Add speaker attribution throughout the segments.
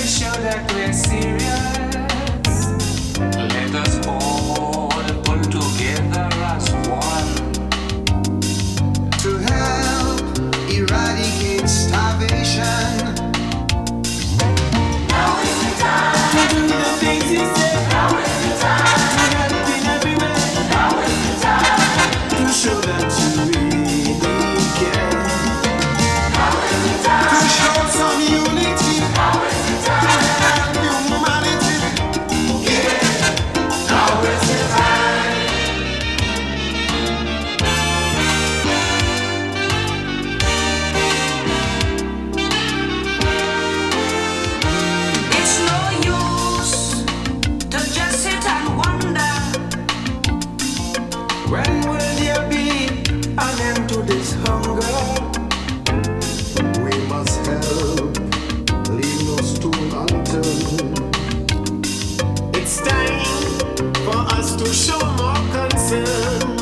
Speaker 1: show that we're serious. Let us all pull together as one to help eradicate starvation. Now is the time to do the things he said. Now is the time to help in everywhere. Now is the time to show that you really care. Now is the time to show some unity. Now is the time to help humanity. Yeah, now is the time. It's no use to just sit and wonder. When will there be an end to this hunger? We must help, leave no stone unturned. It's time for us to show more concern.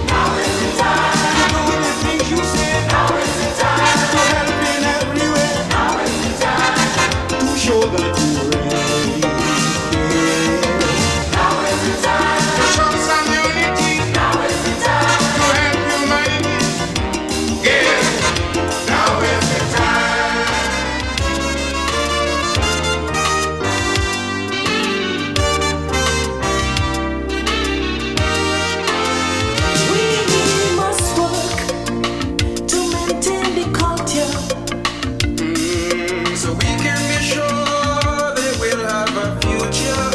Speaker 1: Now is the time to do the things you said. Now is the time to help in everywhere. Now is the time to show that you really care. Now is the time to show some unity. Now is the time to help humanity. Yeah, now is the time. We must work to maintain the culture, so we can be sure they will have a future.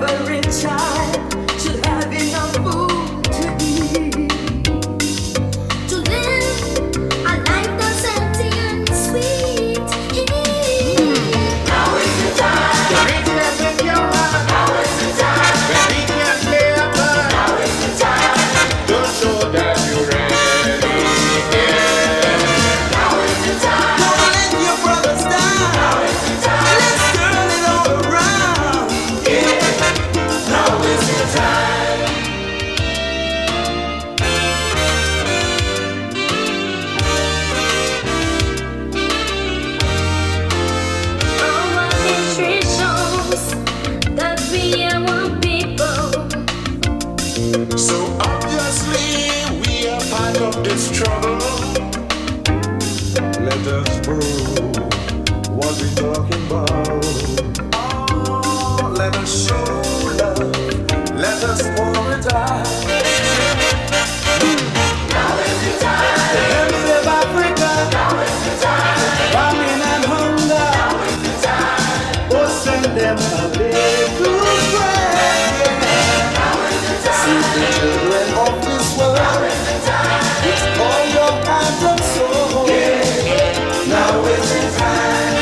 Speaker 1: Every child should have enough food to eat, to live a life that's healthy and sweet. Now is the time. The rich can make your heart. Now is the time. The weak can play a part. Now is the time. Don't show that you ready. Yeah. Now is the time. Don't let your brothers down. Now is the time. Let's turn it all around. Yeah. Now is the time.
Speaker 2: Our history shows that we are one people.
Speaker 1: So obviously we are part of this struggle. Let us prove what we're talking about. Oh, let us show love. Let us pour it out. Now is the time. The help of Africa. Now is the time. Famine and hunger. Now is the time. Oh, send them a little prayer. Now is the time. See the children of this world. Now is the time. It's all your heart and soul. Now is the time.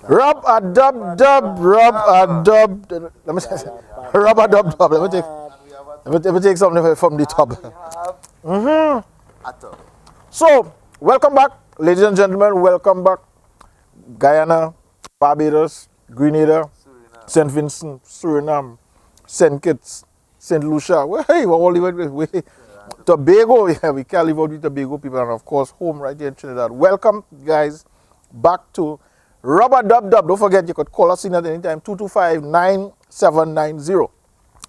Speaker 1: Rub a dub dub, rub a dub. Let me say, rub a dub dub. Let me
Speaker 3: Let me take something from the tub.
Speaker 4: A tub.
Speaker 3: So, welcome back, ladies and gentlemen. Welcome back, Guyana, Barbados, Grenada, St. Vincent, Suriname, St. Kitts, St. Lucia. Well, hey, we're all the way. Tobago, yeah, we can't live out with Tobago people, and of course, home right here in Trinidad. Welcome, guys, back to Rubber Dub Dub. Don't forget, you could call us in at any time, 225-9790.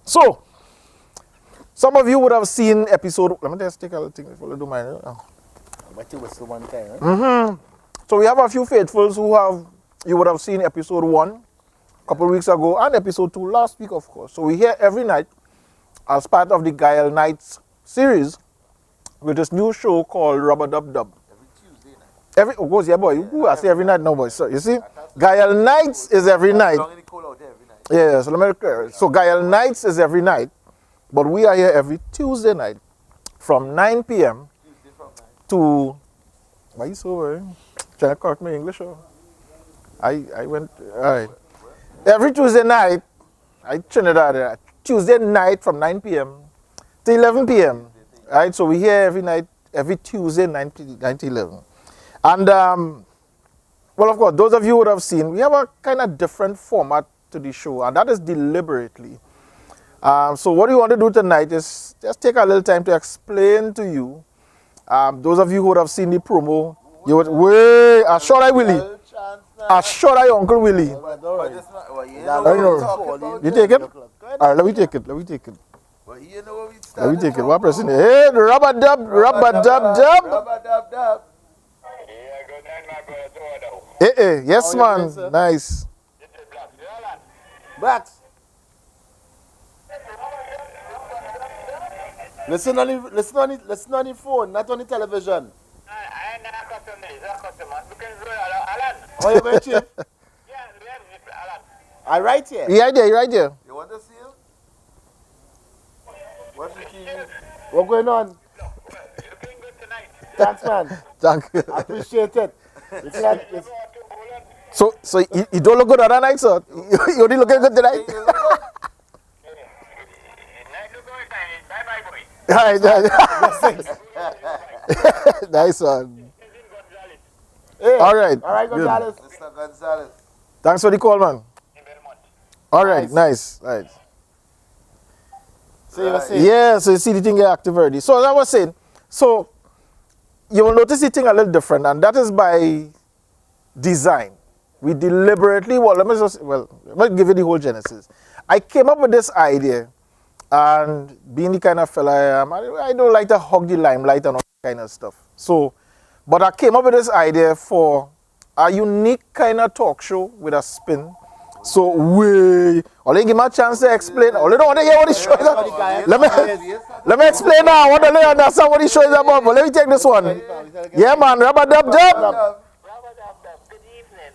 Speaker 3: So, some of you would have seen episode. Let me just take a little thing before I do mine.
Speaker 4: But it was the one time, right?
Speaker 3: So we have a few faithfuls you would have seen episode 1 a couple of weeks ago and episode 2 last week, of course. So we here every night as part of the Guile Nights series with this new show called Rubber Dub Dub.
Speaker 4: Every Tuesday night.
Speaker 3: Of course, yeah, boy. I say every night, no, boy. So you see, Guile Nights is every night.
Speaker 4: Long in the cold out there every night.
Speaker 3: Yeah, so let me clear. So Guile Nights is every night, but we are here every Tuesday night from 9 p.m.
Speaker 4: Tuesday from 9.
Speaker 3: to. Why you so worried? Trying to correct my English? Or? I went. All right. Every Tuesday night, Trinidad. Tuesday night from 9 p.m. to 11 p.m. Right, so we here every night, every Tuesday 9 to 11. And well, of course, those of you would have seen, we have a kind of different format to the show, and that is deliberately. So what we want to do tonight is just take a little time to explain to you. Those of you who would have seen the promo, you would wait. Ashore Willie, Ashore Uncle Willie.
Speaker 4: You
Speaker 3: take it. All right, let me take it. Let me take it.
Speaker 4: But you know what we
Speaker 3: Let me take it. What person? Hey, Rubber Dub, Rubber Dub Dub.
Speaker 4: Rubber Dub Dub.
Speaker 3: Hey, yes,
Speaker 4: How you
Speaker 3: man.
Speaker 4: doing, sir?
Speaker 3: Nice.
Speaker 4: Blacks. Listen on the phone, not on the television. Oh, you going, Chief? I right here.
Speaker 3: You right there, you right there.
Speaker 4: You want to see him? What's the key? What going on? Thanks, man.
Speaker 3: Thank you.
Speaker 4: I appreciate it.
Speaker 3: So you don't look good other night, sir? You only looking good tonight? Right. Nice one.
Speaker 4: Hey,
Speaker 3: All right.
Speaker 4: All right,
Speaker 3: Good.
Speaker 4: Gonzalez. Mr. Gonzalez.
Speaker 3: Thanks for the call, man. All right, nice. Right.
Speaker 4: See you see.
Speaker 3: Yeah, so you see the thing get active already. So as I was saying, so you will notice the thing a little different, and that is by design. We deliberately, let me give you the whole genesis. I came up with this idea, and being the kind of fella I am, I don't like to hog the limelight and all that kind of stuff. So, but I came up with this idea for a unique kind of talk show with a spin. So only give me a chance to explain. Only don't want to hear what the show is about. Let me explain now. I want to understand what the show is about. But let me take this one. Yeah, man. Rubber Dub Dub.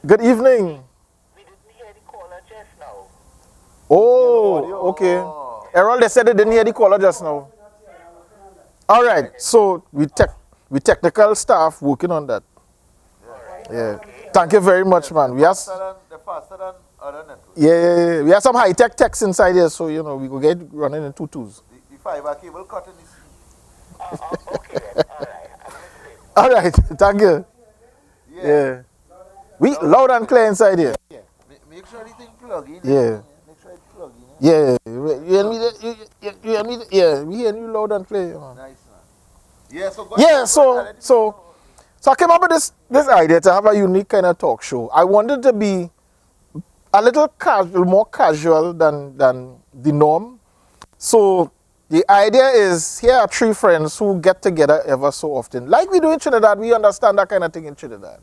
Speaker 3: Good evening.
Speaker 5: We didn't hear the caller just now.
Speaker 3: Oh, okay. Errol, they said they didn't hear the caller just now. All right. So we technical staff working on that. Yeah. Thank you very much, man. We have
Speaker 4: They're faster than other networks.
Speaker 3: yeah. We have some high-tech techs inside here, so you know we go get running in tutus.
Speaker 4: The fiber cable cut in the sea.
Speaker 5: Okay then. All right.
Speaker 3: All right. Thank you. Yeah. We loud and clear inside here.
Speaker 4: Yeah. Make sure everything plug in.
Speaker 3: Yeah.
Speaker 4: Make sure it's plug in.
Speaker 3: Yeah. You hear me? Yeah. We hear you loud and clear. Man.
Speaker 4: Nice, man. Yeah, so go
Speaker 3: Yeah.
Speaker 4: ahead.
Speaker 3: So I came up with this idea to have a unique kind of talk show. I wanted to be a little more casual than the norm. So the idea is, here are 3 friends who get together ever so often. Like we do in Trinidad, we understand that kind of thing in Trinidad.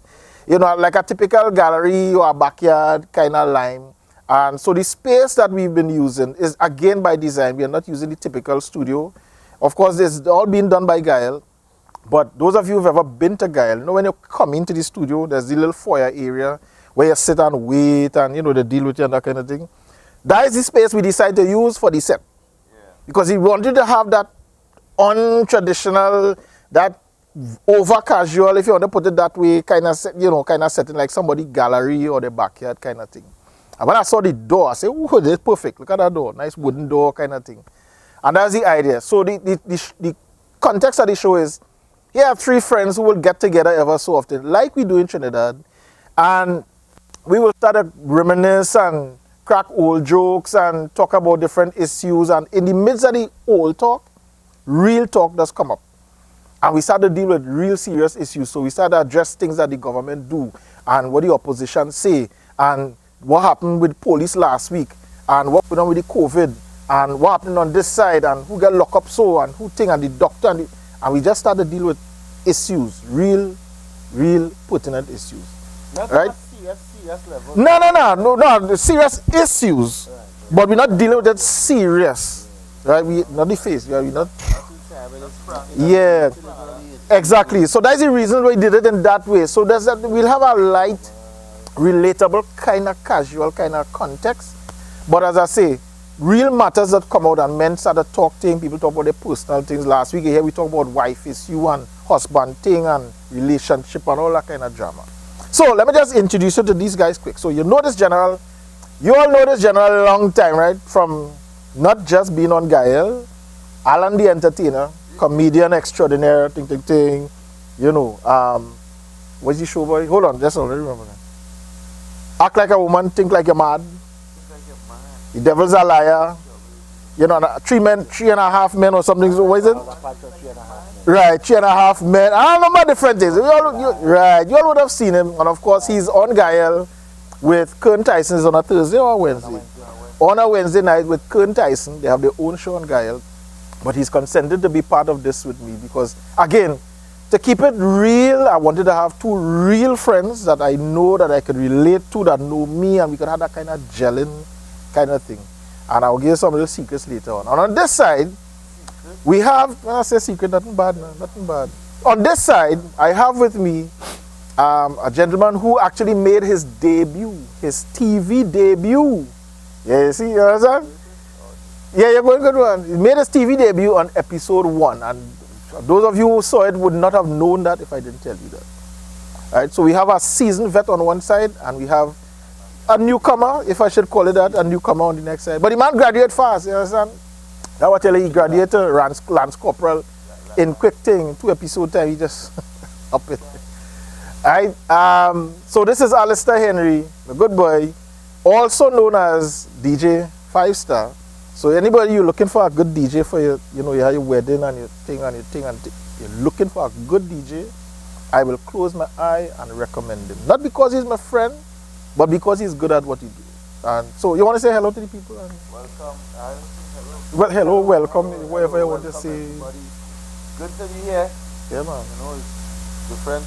Speaker 3: You know, like a typical gallery or a backyard kind of line. And so the space that we've been using is again by design. We are not using the typical studio. Of course, it's all being done by Guile. But those of you who've ever been to Guile, you know, when you come into the studio, there's the little foyer area where you sit and wait and, you know, they deal with you and that kind of thing. That is the space we decided to use for the set. Because we wanted to have that untraditional, that over casual, if you want to put it that way, kind of setting like somebody gallery or the backyard kind of thing. And when I saw the door, I said, oh, this is perfect. Look at that door. Nice wooden door kind of thing. And that's the idea. So the context of the show is, here are three friends who will get together ever so often, like we do in Trinidad, and we will start to reminisce and crack old jokes and talk about different issues. And in the midst of the old talk, real talk does come up. And we start to deal with real serious issues. So we start to address things that the government do and what the opposition say and what happened with police last week and what went on with the COVID and what happened on this side and who got locked up so and who thing and the doctor and we just start to deal with issues, real pertinent issues.
Speaker 4: Not
Speaker 3: Right?
Speaker 4: on a serious level.
Speaker 3: No, the serious issues, but we're not dealing with that serious, right? We not the face, yeah, we not. Yeah, exactly. So that's the reason we did it in that way. So there's that we'll have a light, relatable, kind of casual, kind of context. But as I say, real matters that come out and men start to talk things. People talk about their personal things. Last week here we talked about wife issue and husband thing and relationship and all that kind of drama. So let me just introduce you to these guys quick. So you know this general, you all know this general a long time, right? From not just being on Gael, Alan the entertainer, comedian extraordinaire, ting. You know, what's the show boy? Hold on, just already remember that. Act like a woman, think like you're mad. The devil's a liar. You know, 3.5 men or something. So what is it? Right, 3.5 men. I don't know about different things. You all would have seen him. And of course, he's on Gael with Kern Tyson. Is on a Thursday or a Wednesday? On a Wednesday night with Kern Tyson. They have their own show on Gael. But he's consented to be part of this with me because, again, to keep it real, I wanted to have two real friends that I know that I could relate to, that know me, and we could have that kind of gelling kind of thing. And I'll give you some little secrets later on. And on this side, we have, when I say secret, nothing bad, man, nothing bad. On this side, I have with me a gentleman who actually made his debut, his TV debut. Yeah, you see, you understand? Yeah, you're going good one. He made his TV debut on episode 1. And those of you who saw it would not have known that if I didn't tell you that. All right, so we have a seasoned vet on one side, and we have a newcomer, if I should call it that, a newcomer on the next side. But the man graduated fast, you understand? I will tell you, he graduated Lance Corporal in quick thing, 2 episode time, he just up it. All right, so this is Alistair Henry, the good boy, also known as DJ 5 Star. So anybody you're looking for a good DJ for your, you know, you have your wedding and your thing and you're looking for a good DJ, I will close my eye and recommend him. Not because he's my friend, but because he's good at what he does. And so you want to say hello to the people? And
Speaker 4: Welcome.
Speaker 3: well, hello, welcome, whatever you want to say.
Speaker 4: Everybody. Good to be here.
Speaker 3: Yeah, man.
Speaker 4: You know, it's different.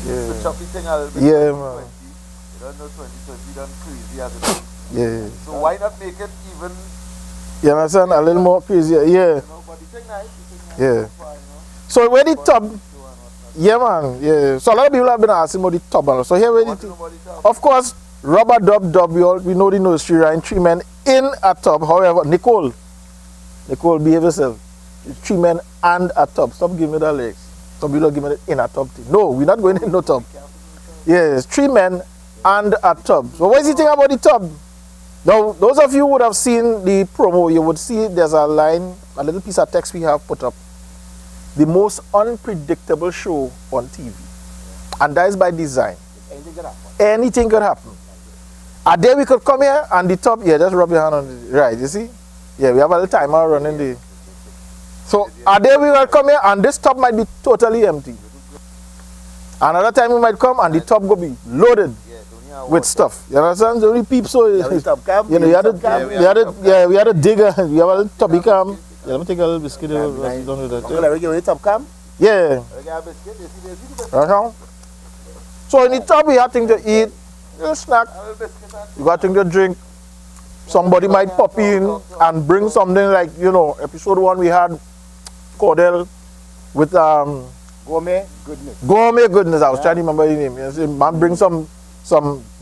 Speaker 3: Yeah.
Speaker 4: It's a choppy thing a little bit.
Speaker 3: Yeah,
Speaker 4: 2020.
Speaker 3: man.
Speaker 4: You don't know 2020 done crazy as it is.
Speaker 3: Yeah.
Speaker 4: So why not make it even,
Speaker 3: You understand? A little more crazier. Yeah.
Speaker 4: you know, but the thing nice.
Speaker 3: Yeah.
Speaker 4: So far, you know.
Speaker 3: So where the tub?
Speaker 4: So and whatnot.
Speaker 3: Yeah, man. Yeah. So a lot of people have been asking about the tub. And so here where
Speaker 4: What
Speaker 3: the
Speaker 4: you know about the top?
Speaker 3: of course, Rubber Dub Dub, we know the nursery rhyme, 3 men in a tub. However, Nicole, behave yourself. 3 men and a tub. Stop giving me the legs. Some people give me the in a tub thing. No, we're not going in no tub. Yes, 3 men and a tub. So what is the thing about the tub? Now, those of you who would have seen the promo, you would see there's a line, a little piece of text we have put up. The most unpredictable show on TV. And that is by design.
Speaker 4: Anything can happen.
Speaker 3: Anything could happen. A day we could come here and the top, yeah, just rub your hand on it. Right, you see? Yeah, we have a little timer running there. So a day we will come here and this top might be totally empty. Another time we might come and the top will be loaded with stuff. You understand? So we peep so you know, we had a digger, we have a little tubby cam. Yeah, let me take a little biscuit. Don't do that. Yeah. Uh-huh. So in the tub we have things to eat, a snack, you got things to drink. Somebody might pop in and bring something like, you know, episode 1 we had Cordell with
Speaker 4: Gourmet goodness.
Speaker 3: Gourmet goodness. I was trying to remember the name. You see, man, bring some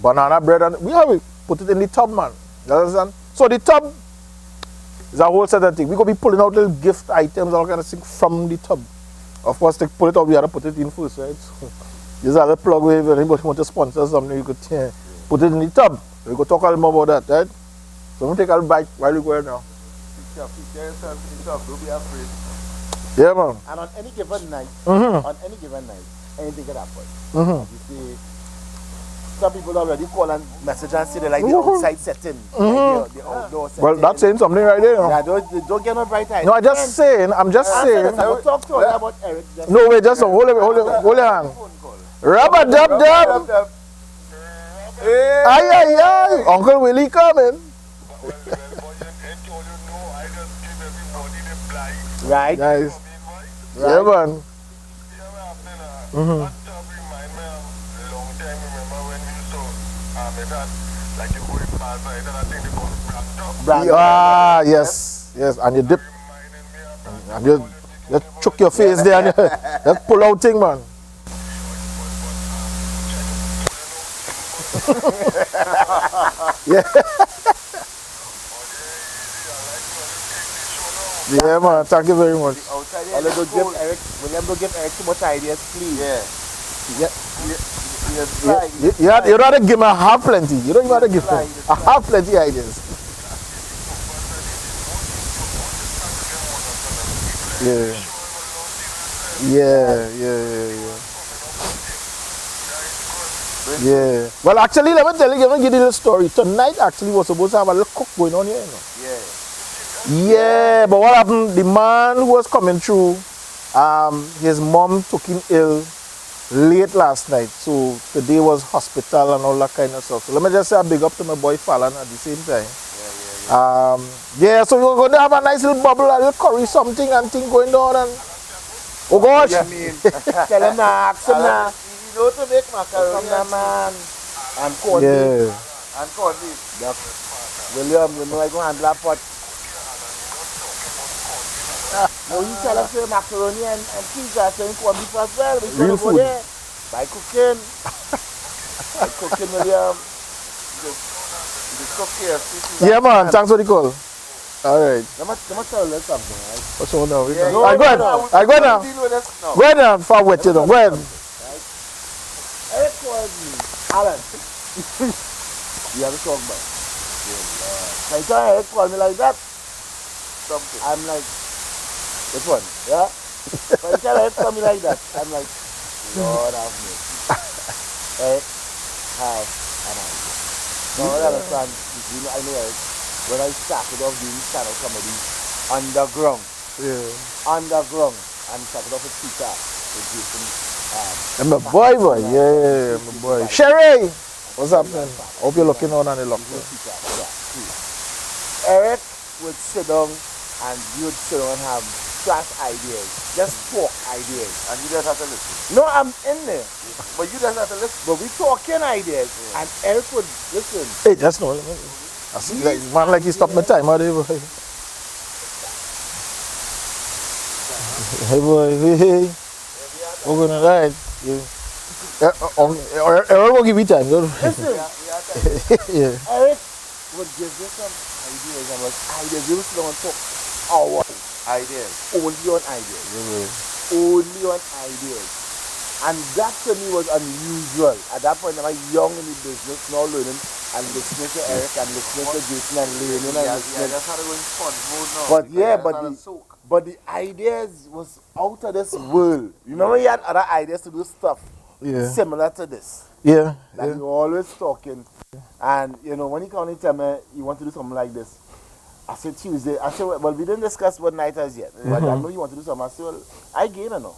Speaker 3: banana bread and we have it. Put it in the tub, man. You understand? So the tub is a whole set of things. We're going to be pulling out little gift items, all kind of things from the tub. Of course, to pull it out, we have to put it in first, right? So, this is a little plug where if anybody want to sponsor something, you could put it in the tub. We could talk a little more about that, right? So I'm going to take a little bite while we go here now.
Speaker 4: yourself. Feature yourself in the top. Don't be afraid.
Speaker 3: Yeah, man.
Speaker 4: And on any given night, anything can happen.
Speaker 3: Mhm.
Speaker 4: You see, some people already call and message and say they like the
Speaker 3: Mhm.
Speaker 4: outside setting, like the outdoor setting.
Speaker 3: Well, that's saying something right there. You know?
Speaker 4: Yeah, don't get no bright eyes.
Speaker 3: No, I'm just saying. I'm just saying.
Speaker 4: I will talk to her about Eric.
Speaker 3: No, wait, just hold your hand. Rubber dub dub.
Speaker 4: Hey.
Speaker 3: Aye, aye, aye. Uncle Willie coming.
Speaker 4: Right.
Speaker 3: Nice. Yeah, man. Mhm. Ah, yes, yes. And you dip, and you chuck your face there, and you pull out thing, man. Yeah. Yeah, man. Thank you very much.
Speaker 4: William, don't give Eric too much ideas, please. Yeah.
Speaker 3: You rather give me a half plenty. You don't even have to give me a half plenty ideas. Yeah. Yeah. Well, actually, let me tell you, let me give you a story. Tonight, actually, was supposed to have a little cook going on here, you know. Yeah, but what happened? The man who was coming through, his mom took him ill late last night. So today was hospital and all that kind of stuff. So let me just say a big up to my boy Fallon at the same time. So we're going to have a nice little bubble, a little curry something and thing going on. And oh gosh.
Speaker 4: Tell him now, ask him now. You know to make macaroni, man. And corn beef. And corn beef. William, you know I go handle that pot. No, you tell us macaroni and pizza, so you corn beef as well. We
Speaker 3: Real
Speaker 4: go
Speaker 3: food.
Speaker 4: there. By cooking. William. You cook here.
Speaker 3: Yeah, man. Thanks for the call. All right.
Speaker 4: Let me tell you something, right?
Speaker 3: What's on now?
Speaker 4: Yeah,
Speaker 3: Go ahead. Go ahead now. Far wet, you know. Go ahead.
Speaker 4: Eric called me. Alan. You have to talk about it. I tell Eric called me like that. Something. I'm like, which one? Yeah? But I tell Eric called me like that. I'm like, Lord have mercy. Eric have an idea. Now I understand, you know, I know Eric, when I started off doing stand-up comedy underground, and started off with Peter, with Jason.
Speaker 3: I'm a boy. Yeah, my boy. Sherry! What's happening? Hope you're looking on and you're locked in.
Speaker 4: Eric would sit down and you would sit down and have trash ideas. Just talk ideas. And you just have to listen. No, I'm in there. But you just have to listen. But we talking ideas. And Eric would listen.
Speaker 3: Hey, that's no. I see like man like he stopped my time out there. Hey boy, hey. We're gonna ride. Eric will give you time.
Speaker 4: Listen.
Speaker 3: Yeah.
Speaker 4: Eric would give you some ideas and ideas. You sit down and talk our ideas. Only on ideas. Only on ideas. And that to me was unusual. At that point, I was young in the business, now learning and listening to Eric and listening to Jason and learning and listening.
Speaker 5: That's how they go in sponge mode now.
Speaker 4: But the ideas was out of this world. Remember, he had other ideas to do stuff similar to this.
Speaker 3: Yeah.
Speaker 4: Like you always talking. And you know, when he come and tell me you want to do something like this, I said Tuesday. I said, well, we didn't discuss what night as yet. But I know you want to do something. I said, well, I game you know.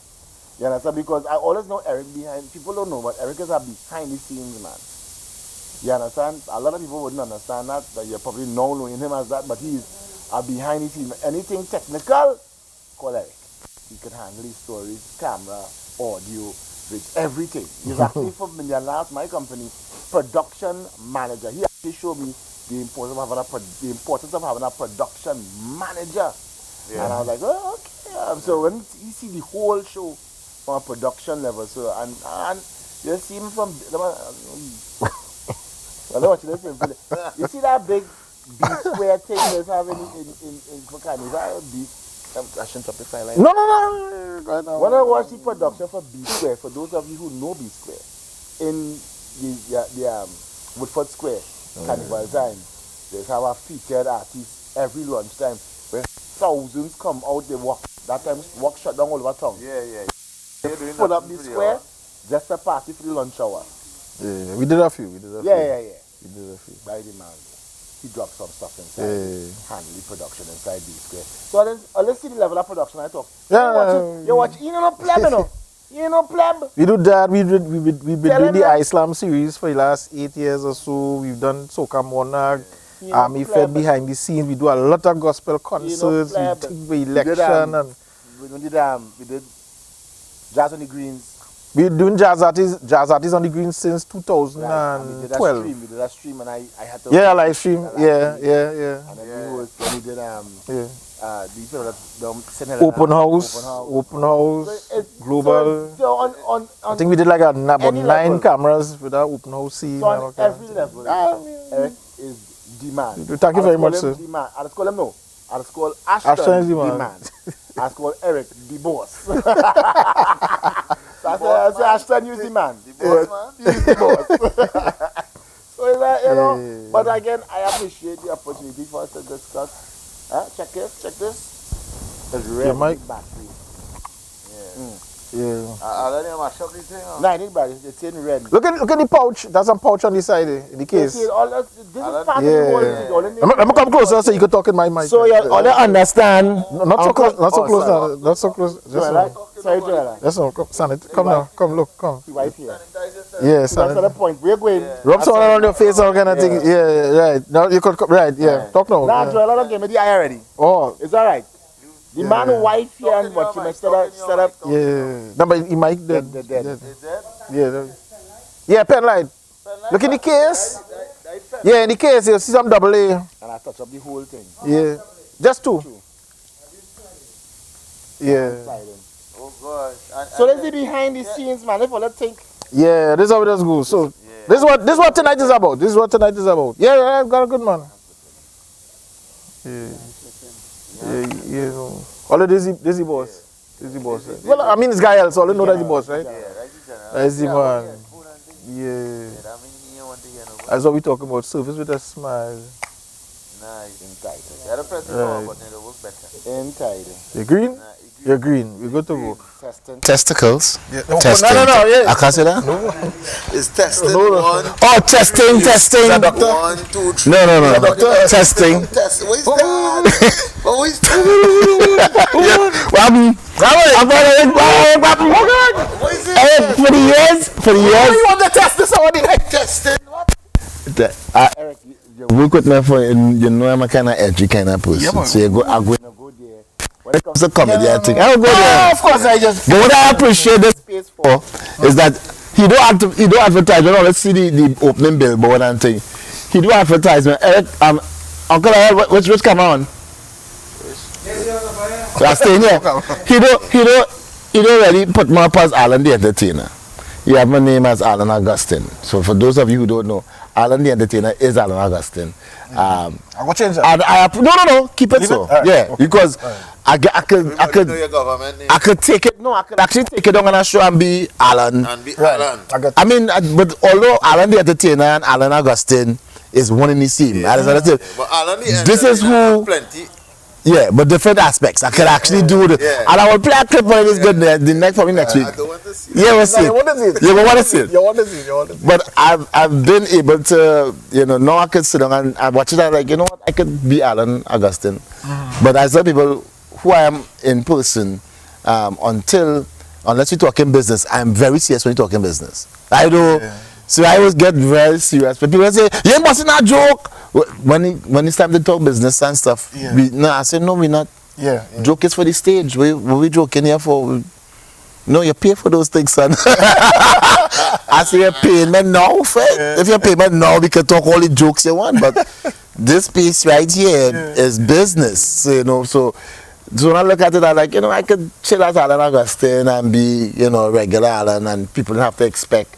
Speaker 4: You understand? Because I always know Eric behind. People don't know, but Eric is a behind the scenes man. You understand? A lot of people wouldn't understand that. But you're probably now knowing him as that. But he's a behind the scenes. Anything technical, call Eric. He can handle his stories, camera, audio, with everything. He's actually for my company, production manager. He actually showed me the importance of having a production manager. Yeah. And I was like, oh, okay. So when you see the whole show from a production level, so and you see him from I don't want you to listen. You see that big B-square thing that's having in Kokani? Is that a B? I shouldn't drop the file line.
Speaker 3: No. Right now.
Speaker 4: When I watch the production for B-square, for those of you who know B-square, in the Woodford Square Carnival time, they have a featured artist every lunchtime. Where thousands come out, they walk. That time, walk shut down all over town.
Speaker 5: Yeah.
Speaker 4: Put up the square, just a party for the lunch hour.
Speaker 3: Yeah, we did a few.
Speaker 4: Yeah.
Speaker 3: We did a few.
Speaker 4: By the man. He dropped some stuff inside. Handle the production inside the square. So let's see the level of production I talk.
Speaker 3: Yeah.
Speaker 4: You watch, you know pleb, you know. You know pleb.
Speaker 3: We do that. We've been doing the
Speaker 4: them.
Speaker 3: Islam series for the last 8 years or so. We've done Soca Monarch,
Speaker 4: You know
Speaker 3: Army
Speaker 4: pleb.
Speaker 3: Fed behind the scenes. We do a lot of gospel concerts.
Speaker 4: pleb.
Speaker 3: We think we election and
Speaker 4: We did Jazz on the Greens.
Speaker 3: we're doing jazz artists on the green since
Speaker 4: Right. And
Speaker 3: 2012.
Speaker 4: we did a stream and I had to
Speaker 3: Yeah, live stream. Yeah.
Speaker 4: And then we did
Speaker 3: Open house.
Speaker 4: So
Speaker 3: Global.
Speaker 4: So on
Speaker 3: I think we did like about
Speaker 4: any
Speaker 3: 9
Speaker 4: level.
Speaker 3: cameras with our open house scene.
Speaker 4: so
Speaker 3: and all
Speaker 4: on
Speaker 3: kind of
Speaker 4: every
Speaker 3: thing.
Speaker 4: level, Eric is demand.
Speaker 3: Thank you very much,
Speaker 4: I'll
Speaker 3: sir.
Speaker 4: Demand. I'll call him no. I'll call
Speaker 3: Ashton
Speaker 4: Ashton
Speaker 3: is the man.
Speaker 4: demand. I'll call Eric the boss. So I say Ashton, use the man.
Speaker 5: The boss, man.
Speaker 4: Use the boss. So it's like, you know,
Speaker 3: Yeah.
Speaker 4: but again, I appreciate the opportunity for us to discuss. Check this. It's really
Speaker 3: Mike.
Speaker 4: battery.
Speaker 3: Yeah.
Speaker 5: I let him mash up the thing.
Speaker 4: No, I think but it's in red.
Speaker 3: Look at the pouch. There's some pouch on the side in the case.
Speaker 4: See, all this is part of the
Speaker 3: Yeah.
Speaker 4: whole thing. All in
Speaker 3: Let me come closer so you can talk in my mic.
Speaker 4: So you all you understand.
Speaker 3: No, not so close. Not so
Speaker 4: Oh,
Speaker 3: close
Speaker 4: sorry.
Speaker 3: now. Not so close. Just
Speaker 4: Joella,
Speaker 3: now.
Speaker 4: sorry, Joella.
Speaker 3: Just now. Come, Sanit. Come now. Come look. Come.
Speaker 4: The wife here.
Speaker 3: Yeah,
Speaker 4: So that's the
Speaker 3: Sanit.
Speaker 4: point. We're going.
Speaker 3: Rub some around your face and kind of thing. Yeah, right. Now you could come. Right. Yeah. Talk now.
Speaker 4: Nah,
Speaker 3: Yeah.
Speaker 4: Joella, don't give me the eye already.
Speaker 3: Oh.
Speaker 4: It's all right. The man who wife here and what you must set up.
Speaker 3: Yeah. No, but he might dead.
Speaker 4: Dead.
Speaker 5: Is that?
Speaker 3: Yeah. Yeah. Pen light. Look in the case. Yeah, in the case you see some double A.
Speaker 4: And I touch up the whole thing.
Speaker 3: Yeah. Just 2. Yeah.
Speaker 4: Silent.
Speaker 5: Oh, God.
Speaker 4: So let's see behind the scenes, man. If all think.
Speaker 3: Yeah, this is how it does go. So this is what tonight is about. This is what tonight is about. Yeah, I've got a good man. Yeah. No. All of this is boss. This is the boss. Right? Well, I mean it's guy else, so all know that's the boss, right? That's the man. Yeah. That's what we talk about. Service with a smile.
Speaker 5: Nice. Entitled. The other person know, but it works better.
Speaker 4: Entitled.
Speaker 3: You green? You're green. We're good to go.
Speaker 4: Testing.
Speaker 6: Testicles.
Speaker 3: Yeah.
Speaker 6: Testing.
Speaker 3: No. Yeah.
Speaker 6: I can't say that.
Speaker 5: It's testing.
Speaker 3: No.
Speaker 5: 1,
Speaker 6: Oh, testing.
Speaker 5: 1, 2, 3.
Speaker 6: No. Testing.
Speaker 5: Test. What is that? What is that? What is it?
Speaker 6: For the years.
Speaker 3: You want to test this already?
Speaker 5: Testing. What?
Speaker 4: Eric, you
Speaker 6: Work with me for you know I'm a kind of edgy kind of person.
Speaker 3: Yeah,
Speaker 6: So I go
Speaker 4: go there. When it comes
Speaker 6: it's a comedy I think. I'll go there.
Speaker 4: of course, I just
Speaker 6: But what I appreciate this
Speaker 4: space for.
Speaker 6: is that he do advertisement. Let's see the opening billboard and thing. He do advertisement. Eric, Uncle Eric, which camera on? Last thing, yeah. He don't really put me up as Alan the Entertainer. He have my name as Alan Augustine. So for those of you who don't know, Alan the Entertainer is Alan Augustine.
Speaker 3: I'm going to change that.
Speaker 6: And I no, keep it
Speaker 3: Leave
Speaker 6: so.
Speaker 3: it? Alright,
Speaker 6: Yeah,
Speaker 3: okay.
Speaker 6: because I
Speaker 5: Everybody know
Speaker 6: could
Speaker 5: your government name.
Speaker 6: I could take it. No, I could actually take it on a show and be Alan.
Speaker 5: And be
Speaker 3: Right.
Speaker 5: Alan.
Speaker 3: I got
Speaker 6: I mean, but although Alan the Entertainer and Alan Augustine is one in the same.
Speaker 5: Yeah.
Speaker 6: That's it.
Speaker 5: But Alan the
Speaker 6: This is
Speaker 5: Entertainer
Speaker 6: who-
Speaker 5: have plenty.
Speaker 6: Yeah, but different aspects. I could actually do it.
Speaker 5: Yeah.
Speaker 6: And I will play a clip when it is good the next probably next week.
Speaker 5: I don't want to see.
Speaker 6: Yeah, we'll see.
Speaker 3: you want to see it?
Speaker 6: Yeah, we want to see it.
Speaker 3: You want to see it? You want to see it?
Speaker 6: But I've been able to, now I could sit down and I watch it and like, you know what, I could be Alan Augustine. But I tell people who I am in person, unless we're talking business, I'm very serious when we're talking business. I do. So I always get very serious. But people say, you must not joke. When it's time to talk business and stuff, I say, no, we're not.
Speaker 3: Yeah.
Speaker 6: Joke is for the stage. What we joking here for? No, you pay for those things, son. I say you're paying me now, Fred. If you pay me now, we can talk all the jokes you want. But this piece right here is business, so when I look at it, I'm like, I could chill as Alan Augustine and be, regular Alan, and people don't have to expect,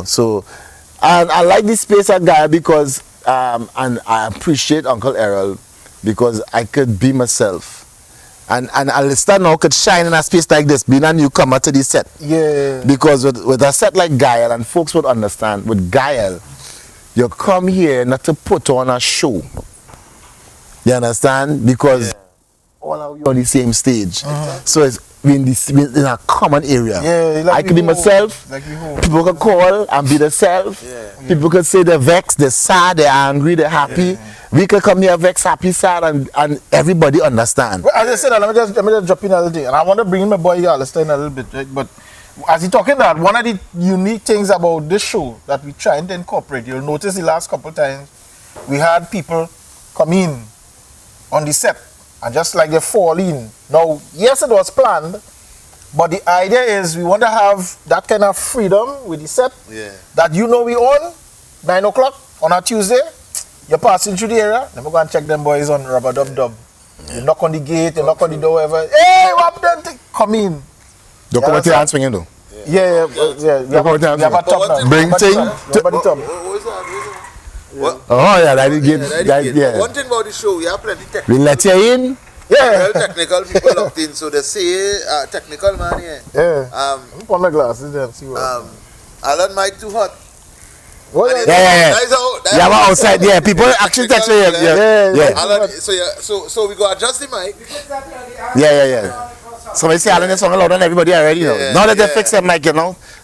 Speaker 6: So, and I like this space at Gaia because, and I appreciate Uncle Errol because I could be myself. And Alistair now could shine in a space like this, being a newcomer to the set.
Speaker 3: Yeah.
Speaker 6: Because with a set like Gael, and folks would understand, with Gael, you come here not to put on a show. You understand? Because all of you on the same stage. So it's in a common area.
Speaker 3: Yeah, like
Speaker 6: I could be myself.
Speaker 3: Like we home.
Speaker 6: People can call and be themselves.
Speaker 5: Yeah.
Speaker 6: People can say they're vexed, they're sad, they're angry, they're happy. We can come here vexed, happy, sad, and everybody understand.
Speaker 3: Well, as I said, let me just drop in a little thing, and I want to bring in my boy Alistair in a little bit, right? But as he's talking that, one of the unique things about this show that we trying to incorporate, you'll notice the last couple times we had people come in on the set and just like they fall in. Now, yes, it was planned, but the idea is we want to have that kind of freedom with the set that we on 9 o'clock on a Tuesday. You're passing through the area, then we're going to check them boys on Rubber Dub Dub. You knock on the gate, you knock on the door, whatever. Hey, what done? Come in.
Speaker 6: Don't come with your hands swinging though.
Speaker 3: Yeah. We have a top now.
Speaker 6: Bring thing. Oh yeah, that is good. Yeah.
Speaker 5: One thing about the show, we have plenty
Speaker 6: We
Speaker 5: technical.
Speaker 6: let you in.
Speaker 3: Yeah.
Speaker 5: Technical people locked in, so they say technical man here.
Speaker 3: Yeah. Put my glasses there and see what.
Speaker 5: Alan mic too hot.
Speaker 3: What?
Speaker 6: Yeah.
Speaker 5: That's how.
Speaker 6: Yeah, but outside, yeah, people actually touch you. Yeah.
Speaker 5: Alan, so we go adjust the mic.
Speaker 6: Yeah. Somebody say Alan is song louder than everybody already know. Now that they fix their mic,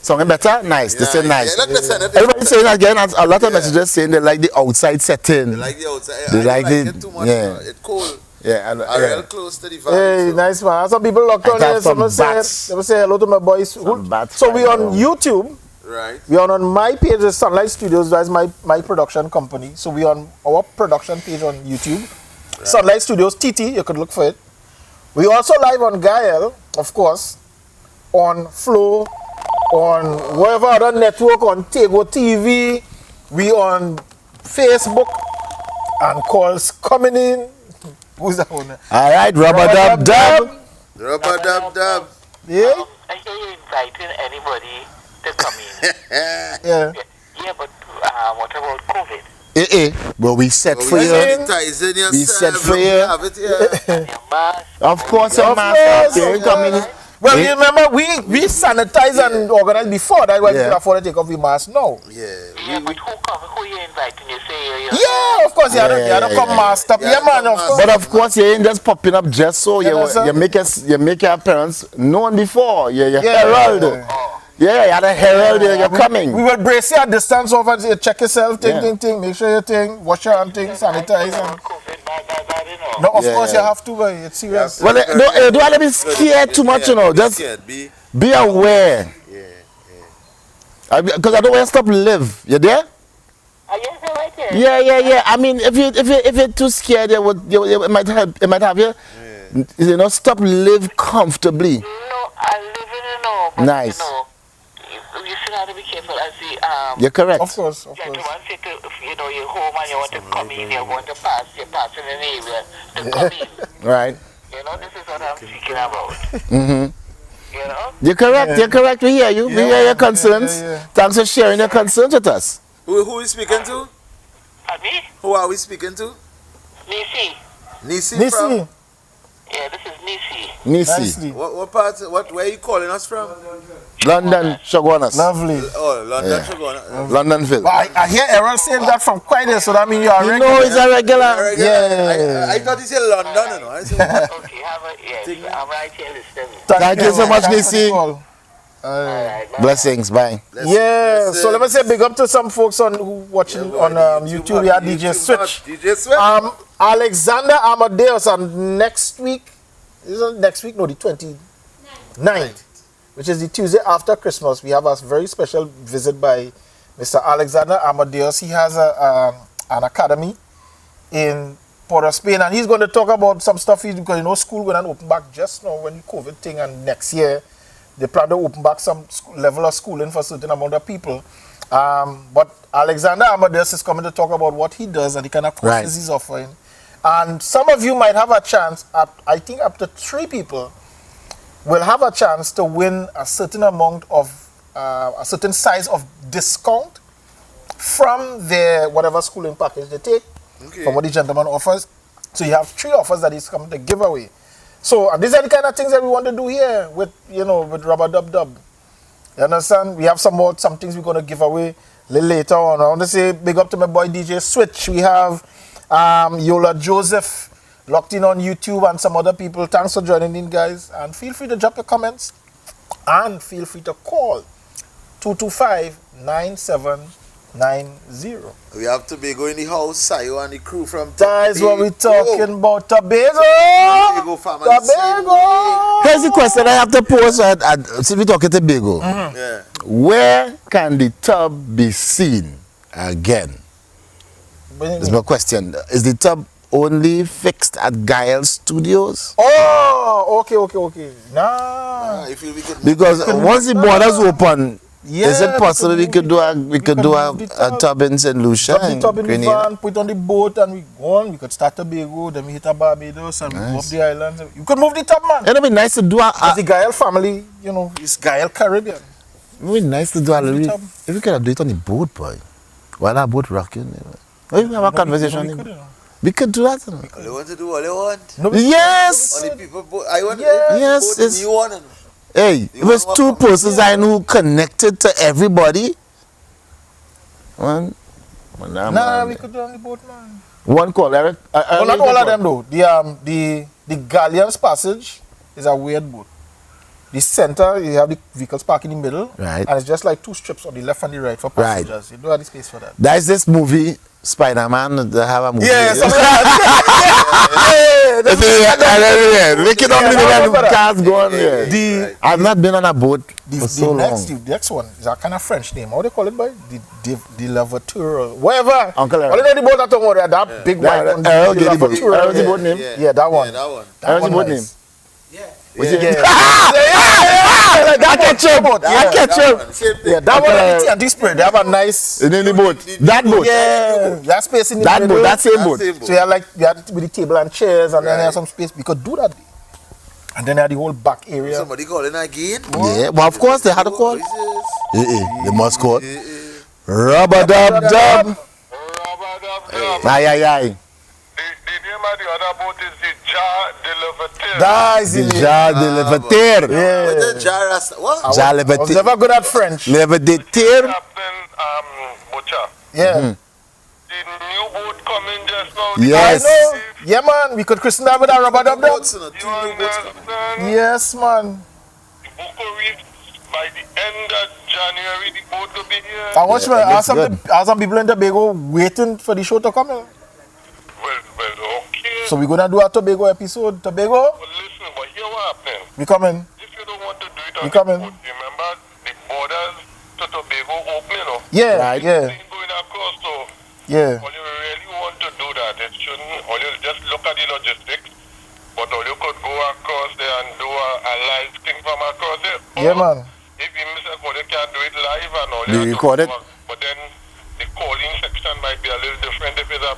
Speaker 6: song better, nice. They say nice. Everybody saying again, a lot of messages saying they like the outside setting.
Speaker 5: They like the outside.
Speaker 6: They like
Speaker 5: it too much. It's cold.
Speaker 6: Yeah,
Speaker 5: and real close to the vibe.
Speaker 3: Hey, nice man. Some people locked on there. Someone say hello to my boys. So we on YouTube.
Speaker 5: Right.
Speaker 3: We are on my page, the Sunlight Studios. That's my production company. So we on our production page on YouTube. Right. Sunlight Studios TT. You could look for it. We also live on Gael, of course, on Flow, on whatever other network, on Tego TV. We on Facebook, and calls coming in. Who's that one?
Speaker 6: All right, Rubber Dub Dub.
Speaker 5: Rubber Dub Dub.
Speaker 3: Yeah?
Speaker 7: I hear you inviting anybody to come in.
Speaker 3: Yeah.
Speaker 7: Yeah, but what about COVID?
Speaker 6: Well, we set for you. We set for you. Of course, your mask. Coming.
Speaker 3: Well, you remember we sanitize and organize before that. Why we afford to take off the mask now?
Speaker 7: Yeah, but who you inviting? You say
Speaker 3: yeah, of course, you had to come masked up. Yeah, man, of course.
Speaker 6: But of course, you ain't just popping up just so you make your parents known before. You herald. Yeah, you had a herald, you're coming. We will brace you at distance over and say, check yourself, ting, make sure you ting, wash your hand, sanitize. No, of course you have to, but it's serious. Well, don't want to be scared too much, just be aware. Because I don't want to stop live. You there? Yeah. I mean, if you're too scared, it might have you. Stop live comfortably.
Speaker 7: No, I live in
Speaker 6: nice.
Speaker 7: You still have to be careful as the
Speaker 6: you're correct.
Speaker 3: Of course.
Speaker 7: Gentleman say to, you're home and you want to come in, you want to pass, you're passing an area to come in.
Speaker 6: Right.
Speaker 7: This is what I'm speaking about.
Speaker 6: You're correct. You're correct. We hear you. We hear your concerns. Thanks for sharing your concerns with us.
Speaker 5: Who are we speaking to?
Speaker 7: Me?
Speaker 5: Who are we speaking to?
Speaker 7: Nisi.
Speaker 5: From?
Speaker 7: Yeah, this is
Speaker 6: Nisi.
Speaker 5: What part? Where are you calling us from?
Speaker 6: London, Shoguanas.
Speaker 3: Lovely.
Speaker 5: Oh, London, Shoguanas.
Speaker 6: Londonville.
Speaker 3: I hear Aaron saying that from quite there, so that means you are regular.
Speaker 6: No, he's a regular.
Speaker 3: Yeah.
Speaker 5: I thought he said London, I said,
Speaker 7: okay, I'm right here listening.
Speaker 6: Thank you so much, Nisi.
Speaker 7: Right,
Speaker 6: Blessings, bye.
Speaker 3: Yeah, so let me say big up to some folks who watching on YouTube. We have DJ Switch. Alexander Amadeus, and next week, no, the 29th, which is the Tuesday after Christmas, we have a very special visit by Mr. Alexander Amadeus. He has an academy in Port of Spain, and he's going to talk about some stuff because school going to open back just now when the COVID thing, and next year they plan to open back some level of schooling for a certain amount of people. But Alexander Amadeus is coming to talk about what he does and the kind of courses he's offering. And some of you might have a chance, I think up to 3 people will have a chance to win a certain amount of, a certain size of discount from their whatever schooling package they take, from what the gentleman offers. So you have 3 offers that he's coming to give away. So, and these are the kind of things that we want to do here with, with Rubber Dub Dub. You understand? We have some things we're going to give away a little later on. I want to say big up to my boy DJ Switch. We have Yola Joseph locked in on YouTube and some other people. Thanks for joining in, guys. And feel free to drop your comments. And feel free to call 225-9790.
Speaker 6: We have Tobago in the house, Sayo and the crew from
Speaker 3: That's what we're talking about. Tobago!
Speaker 6: Tobago family.
Speaker 3: Tobago!
Speaker 6: Here's the question I have to pose. Since we're talking Tobago,
Speaker 5: Yeah.
Speaker 6: where can the tub be seen again? That's my question. Is the tub only fixed at Gael Studios?
Speaker 3: Oh, okay. Nah.
Speaker 5: I feel we could
Speaker 6: Because once the borders open, is it possible we could do a
Speaker 3: move the
Speaker 6: a tub in St. Lucia?
Speaker 3: Drop the tub in the
Speaker 6: Grenada?
Speaker 3: van, put it on the boat, and we go on. We could start Tobago, then we hit a Barbados, and we go up the islands. You could move the tub, man.
Speaker 6: It'd be nice to do
Speaker 3: Because the Gael family, you know, is Gael Caribbean.
Speaker 6: it'd be nice to do a little.
Speaker 3: tub.
Speaker 6: If we could do it on the boat, boy, while that boat rocking. We have a conversation.
Speaker 3: We could, you know.
Speaker 6: We could do that. You know.
Speaker 5: All they want to do, all they want.
Speaker 3: No,
Speaker 6: Yes.
Speaker 5: Only people, I want
Speaker 6: Yes,
Speaker 5: to
Speaker 6: it's-
Speaker 5: you want to know.
Speaker 6: Hey, it was two persons I knew connected to everybody. Nah,
Speaker 3: we could do on the boat, man.
Speaker 6: One call, Eric.
Speaker 3: Well, not all of them, though. The Galleons Passage is a weird boat. The center, you have the vehicles parked in the middle.
Speaker 6: Right.
Speaker 3: And it's just like two strips on the left and the right for
Speaker 6: Right.
Speaker 3: passengers. You don't have the space for that.
Speaker 6: That's this movie, Spider-Man. They have a movie.
Speaker 3: Yes.
Speaker 6: Make it up in the cars going there.
Speaker 3: The
Speaker 6: I've not been on a boat for so long.
Speaker 3: the next one is a kind of French name. How do they call it, boy? The Lavateur or whatever.
Speaker 6: Uncle Eric.
Speaker 3: What do you know the boat that talking about? That big white one.
Speaker 6: Errol
Speaker 3: the
Speaker 6: get the boat.
Speaker 3: Lavateur.
Speaker 6: Errol the boat name.
Speaker 3: Yeah, that one.
Speaker 5: Yeah, that one.
Speaker 3: That
Speaker 6: Errol the
Speaker 3: one
Speaker 6: boat
Speaker 3: nice.
Speaker 6: name.
Speaker 3: Yeah.
Speaker 6: I catch him. I catch him.
Speaker 3: Yeah, that one and the TNT spray. They have a nice.
Speaker 6: In any boat. That boat.
Speaker 3: Yeah, that space in the
Speaker 6: That
Speaker 3: middle.
Speaker 6: boat. That same boat.
Speaker 3: So you have like you have with the table and chairs, and then you have some space. We could do that. And then you have the whole back area.
Speaker 5: Somebody calling again?
Speaker 6: Yeah, well, of course, they had to call.
Speaker 5: Voices.
Speaker 6: They must call. Rubber Dub Dub. Aye, aye, aye.
Speaker 8: The name of the other boat is the Jar de Levateur.
Speaker 3: That's
Speaker 6: The
Speaker 3: it.
Speaker 6: Jar de Levateur.
Speaker 5: What's the jar? What?
Speaker 6: Jar
Speaker 3: I was
Speaker 6: Levateur.
Speaker 3: never good at French.
Speaker 6: Levateur.
Speaker 8: Captain Butcher.
Speaker 3: Yeah.
Speaker 8: The new boat coming just now.
Speaker 6: Yes.
Speaker 3: I know. Yeah, man. We could christen that with a rubber dub dub.
Speaker 5: Boats, you know, two new boats coming.
Speaker 8: understand?
Speaker 3: Yes, man.
Speaker 8: The Buko Reef, by the end of January, the boat will be here.
Speaker 3: I watch
Speaker 6: Yeah, it looks
Speaker 3: are some people in Tobago waiting for the show to come in.
Speaker 8: Well, okay.
Speaker 3: So we're gonna do a Tobago episode. Tobago,
Speaker 8: But listen, but here what happening?
Speaker 3: we coming.
Speaker 8: If you don't want to do it
Speaker 3: We
Speaker 8: on the
Speaker 3: coming.
Speaker 8: boat, remember the borders to Tobago opening up.
Speaker 3: Yeah,
Speaker 6: Right.
Speaker 3: yeah,
Speaker 8: Things going across, so
Speaker 3: yeah.
Speaker 8: all you really want to do that, it shouldn't, all you just look at the logistics, but all you could go across there and do a live thing from across there.
Speaker 3: Yeah,
Speaker 8: Or
Speaker 3: man.
Speaker 8: If you miss it, well, you can't do it live and all.
Speaker 6: They
Speaker 8: you have to
Speaker 6: record it?
Speaker 8: go back. But then the calling section might be a little different if it's a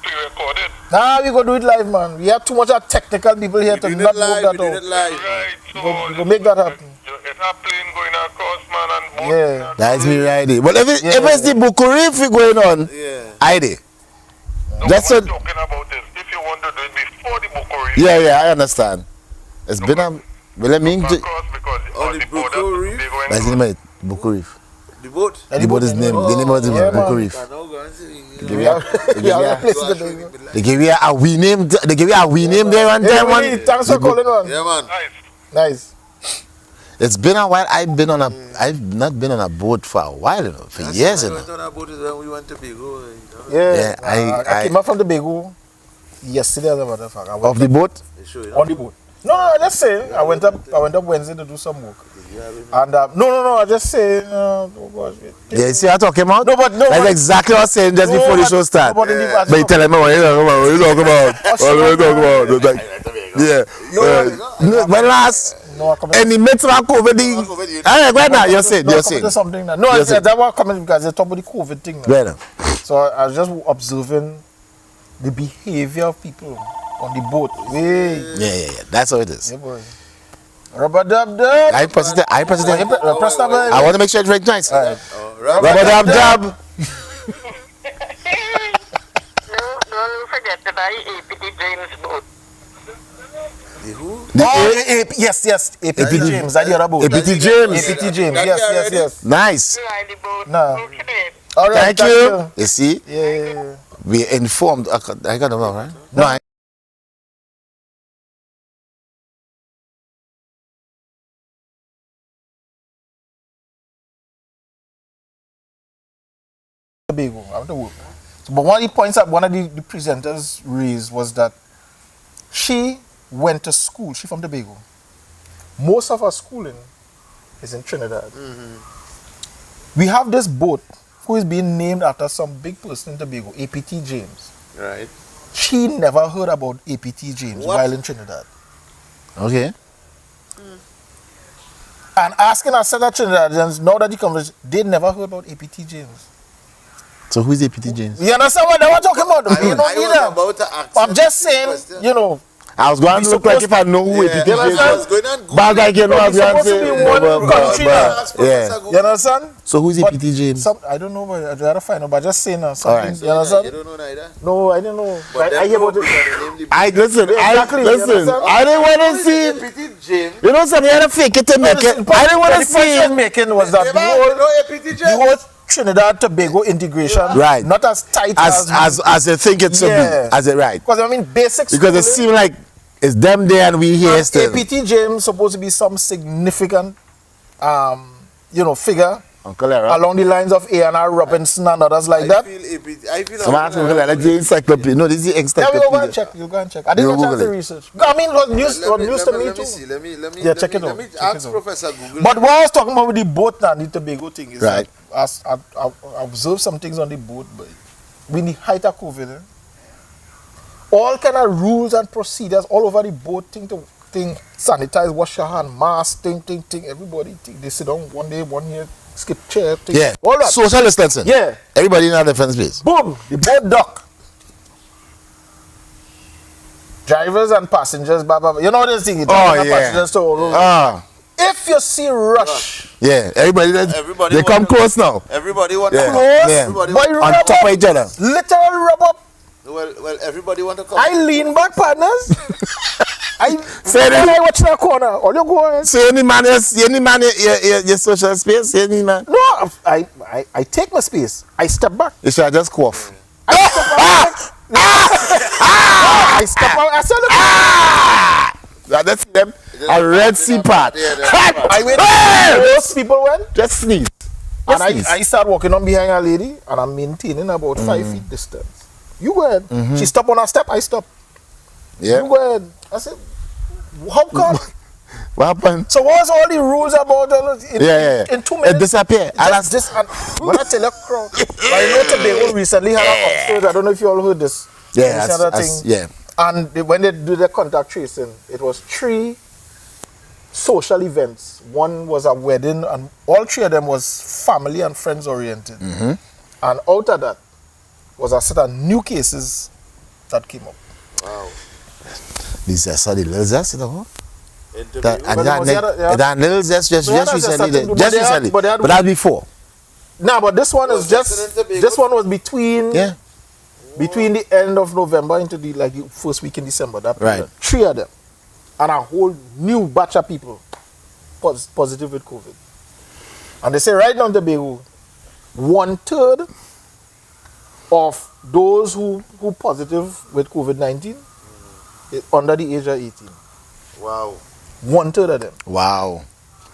Speaker 8: pre-recorded.
Speaker 3: Nah, we gonna do it live, man. We have too much of technical people here to
Speaker 5: We
Speaker 3: not
Speaker 5: did it
Speaker 3: move
Speaker 5: live,
Speaker 3: that
Speaker 5: we did
Speaker 3: out.
Speaker 5: it live.
Speaker 8: Right, so
Speaker 3: We go make that happen.
Speaker 8: It's a plane going across, man, and boat
Speaker 3: Yeah.
Speaker 8: going across.
Speaker 6: That's me right there. But if
Speaker 3: Yeah.
Speaker 6: it's the Buko Reef going on,
Speaker 5: Yeah.
Speaker 6: I did.
Speaker 8: No,
Speaker 6: That's
Speaker 8: what
Speaker 6: what.
Speaker 8: I'm talking about is if you want to do it before the Buko Reef,
Speaker 6: Yeah, I understand. It's been a. Well, let me.
Speaker 8: across because
Speaker 5: On
Speaker 8: all
Speaker 5: the
Speaker 8: the
Speaker 5: Buko
Speaker 8: borders
Speaker 5: Reef?
Speaker 8: be going
Speaker 6: That's the name of it. Buko Reef.
Speaker 5: The boat?
Speaker 6: The boat is named. The name of the
Speaker 3: Yeah,
Speaker 6: Buko
Speaker 3: man.
Speaker 6: Reef.
Speaker 5: I know, go and see.
Speaker 6: Give
Speaker 3: We
Speaker 6: you
Speaker 3: have,
Speaker 6: a-
Speaker 3: we have
Speaker 6: yeah.
Speaker 3: a place to do.
Speaker 6: They give you a wee name. They give you a wee name there one
Speaker 3: Hey,
Speaker 6: time.
Speaker 3: Willie, thanks for calling on.
Speaker 5: Yeah, man.
Speaker 8: nice.
Speaker 3: Nice.
Speaker 6: It's been a while. I've not been on a boat for a while, you know, for years, you
Speaker 5: We
Speaker 6: know.
Speaker 5: went on our boat is when we went to Bigo.
Speaker 3: Yeah,
Speaker 6: Yeah,
Speaker 3: I came up from the Tobago yesterday as a matter of fact. I went
Speaker 6: Off the boat.
Speaker 5: They show you.
Speaker 3: on the boat. No, just saying. I went up Wednesday to do some work. And no, I just saying. Oh gosh.
Speaker 6: Yeah, you see what I'm talking about?
Speaker 3: No, but-
Speaker 6: That's exactly what I was saying just before the show started.
Speaker 3: No, but in the-
Speaker 6: But you tell me what you talking about. What you talking about? What you talking about? Yeah. No, but last,
Speaker 3: No, I come
Speaker 6: in the midst of COVID, right now, you're saying,
Speaker 3: no,
Speaker 6: you're
Speaker 3: I
Speaker 6: saying.
Speaker 3: come to something now. No,
Speaker 6: You're
Speaker 3: I
Speaker 6: saying.
Speaker 3: said that was coming because they talk about the COVID thing now.
Speaker 6: Right now.
Speaker 3: So I was just observing the behavior of people on the boat. Hey,
Speaker 6: Yeah. That's how it is.
Speaker 3: yeah, boy. Rubber dub dub.
Speaker 6: I press it.
Speaker 3: Press that, boy.
Speaker 6: I want to make sure it's right nice.
Speaker 3: Alright.
Speaker 6: Rubber Dub Dub.
Speaker 7: Don't forget to buy APT James boat.
Speaker 5: The who?
Speaker 3: Yes. APT James. That the other boat.
Speaker 6: APT James.
Speaker 3: APT James. Yes.
Speaker 6: Nice.
Speaker 7: Ride the boat.
Speaker 3: Nah.
Speaker 7: Okay.
Speaker 3: All right.
Speaker 6: Thank you. You see,
Speaker 3: Yeah.
Speaker 6: we informed. I got them all right. No,
Speaker 3: Tobago. I went to work. But one of the points that one of the presenters raised was that she went to school. She from Tobago. Most of her schooling is in Trinidad. We have this boat who is being named after some big person in Tobago, APT James.
Speaker 5: Right.
Speaker 3: She never heard about APT James while in Trinidad.
Speaker 6: Okay.
Speaker 3: And asking a set of Trinidadians, now that you come, they never heard about APT James.
Speaker 6: So who's APT James?
Speaker 3: You understand what I'm talking about? You don't need them.
Speaker 5: about to ask
Speaker 3: I'm just
Speaker 5: you a
Speaker 3: saying,
Speaker 5: question.
Speaker 3: you know,
Speaker 6: I was going to look like if I know who APT
Speaker 3: You
Speaker 6: James
Speaker 3: understand?
Speaker 6: is.
Speaker 5: going on Google.
Speaker 6: Bad guy can know
Speaker 3: It's supposed to be one country now.
Speaker 5: Ask Professor Google.
Speaker 3: You understand?
Speaker 6: So who's
Speaker 3: But
Speaker 6: APT James?
Speaker 3: I don't know, but I'd rather find out. But just saying something.
Speaker 6: Alright.
Speaker 3: You understand?
Speaker 5: You don't know neither.
Speaker 3: No, I didn't know.
Speaker 5: But
Speaker 3: I hear about it.
Speaker 6: I listen.
Speaker 3: Exactly, you
Speaker 6: Listen.
Speaker 3: understand?
Speaker 6: I didn't want to see.
Speaker 5: APT James.
Speaker 6: You know something? You had to fake it to make it. I didn't want to
Speaker 3: The point
Speaker 6: see.
Speaker 3: I'm making was that
Speaker 5: You know APT
Speaker 3: the
Speaker 5: James?
Speaker 3: whole Trinidad Tobago integration,
Speaker 6: Right.
Speaker 3: not as tight
Speaker 6: As they think it should
Speaker 3: Yeah.
Speaker 6: be. As it right.
Speaker 3: because I mean basic
Speaker 6: Because it
Speaker 3: schooling,
Speaker 6: seems like it's them there and we here still.
Speaker 3: APT James supposed to be some significant figure
Speaker 6: Uncle Era.
Speaker 3: along the lines of A&R Robinson and others like that.
Speaker 5: I feel
Speaker 6: Some ask Uncle Era. The encyclopedia. No, this is the
Speaker 3: Yeah, we'll go and
Speaker 6: encyclopedia.
Speaker 3: check. You'll go and check. I didn't
Speaker 6: You'll
Speaker 3: get a chance to
Speaker 6: Google it.
Speaker 3: research. I mean, it was news to me
Speaker 5: let
Speaker 3: too.
Speaker 5: me see. Let me
Speaker 3: Yeah, check it
Speaker 5: let
Speaker 3: out.
Speaker 5: me
Speaker 3: Check
Speaker 5: ask
Speaker 3: it out.
Speaker 5: Professor Google.
Speaker 3: But what I was talking about with the boat and the Tobago thing is
Speaker 6: Right.
Speaker 3: that I observed some things on the boat, but with the height of COVID, all kind of rules and procedures all over the boat, thing, sanitize, wash your hand, mask, thing, everybody, they sit down one day, one here, skip chair, thing,
Speaker 6: Yeah.
Speaker 3: all that.
Speaker 6: Social distancing.
Speaker 3: Yeah.
Speaker 6: Everybody in a different space.
Speaker 3: Boom, the boat dock. Drivers and passengers, blah, blah, blah. You know this thing, drivers and
Speaker 6: yeah.
Speaker 3: passengers to all over.
Speaker 6: Ah.
Speaker 3: If you see rush,
Speaker 6: Yeah. Everybody
Speaker 5: Everybody
Speaker 6: they come
Speaker 5: want-
Speaker 6: close now.
Speaker 5: Everybody want
Speaker 6: Yeah.
Speaker 5: to
Speaker 3: close,
Speaker 6: Yeah.
Speaker 5: Everybody
Speaker 3: boy,
Speaker 5: want-
Speaker 6: On
Speaker 3: rub
Speaker 6: top
Speaker 3: up,
Speaker 6: of each other.
Speaker 3: literal rub up.
Speaker 5: well, everybody want to come.
Speaker 3: I lean back, partners.
Speaker 6: Say
Speaker 3: When
Speaker 6: that.
Speaker 3: I watch that corner, all you go and
Speaker 6: So any man your social space, any man.
Speaker 3: no, I take my space. I step back.
Speaker 6: You should just cough.
Speaker 3: I step back. I step out. I said, look,
Speaker 6: That's them. A Red Sea part.
Speaker 5: Yeah, that's part.
Speaker 3: I went.
Speaker 6: Hey!
Speaker 3: Most people went,
Speaker 6: Just sneeze.
Speaker 3: and
Speaker 6: Just sneeze.
Speaker 3: I start walking on behind a lady, and I'm maintaining about 5 feet distance. You go ahead. She stop on a step. I stop. You
Speaker 6: Yeah.
Speaker 3: go ahead. I said, how come?
Speaker 6: What happened?
Speaker 3: So what's all the rules about
Speaker 6: Yeah.
Speaker 3: in 2 minutes?
Speaker 6: It disappear.
Speaker 3: Just this, and when I tell a crowd, I know Tobago recently had an upsurge. I don't know if you all heard this.
Speaker 6: Yeah.
Speaker 3: This other thing.
Speaker 6: Yeah.
Speaker 3: And when they do the contact tracing, it was 3 social events. One was a wedding, and all 3 of them was family and friends oriented. And out of that was a set of new cases that came up.
Speaker 5: Wow.
Speaker 6: This is the little zest, you know.
Speaker 5: In
Speaker 6: That
Speaker 5: Tobago.
Speaker 3: But it was the other- yeah.
Speaker 6: that little zest just
Speaker 3: But that has
Speaker 6: recently.
Speaker 3: something to do-
Speaker 6: Just
Speaker 3: but they had-
Speaker 6: recently.
Speaker 3: but they had-
Speaker 6: But that before.
Speaker 3: No, but this one
Speaker 5: Was
Speaker 3: is
Speaker 5: that in
Speaker 3: just
Speaker 5: Tobago?
Speaker 3: this one was between
Speaker 6: Yeah.
Speaker 3: between the end of November into the first week in December. That period.
Speaker 6: Right.
Speaker 3: 3 of them, and a whole new batch of people positive with COVID. And they say right now in Tobago, 1/3 of those who positive with COVID-19 is under the age of 18.
Speaker 5: Wow.
Speaker 3: 1/3 of them.
Speaker 6: Wow.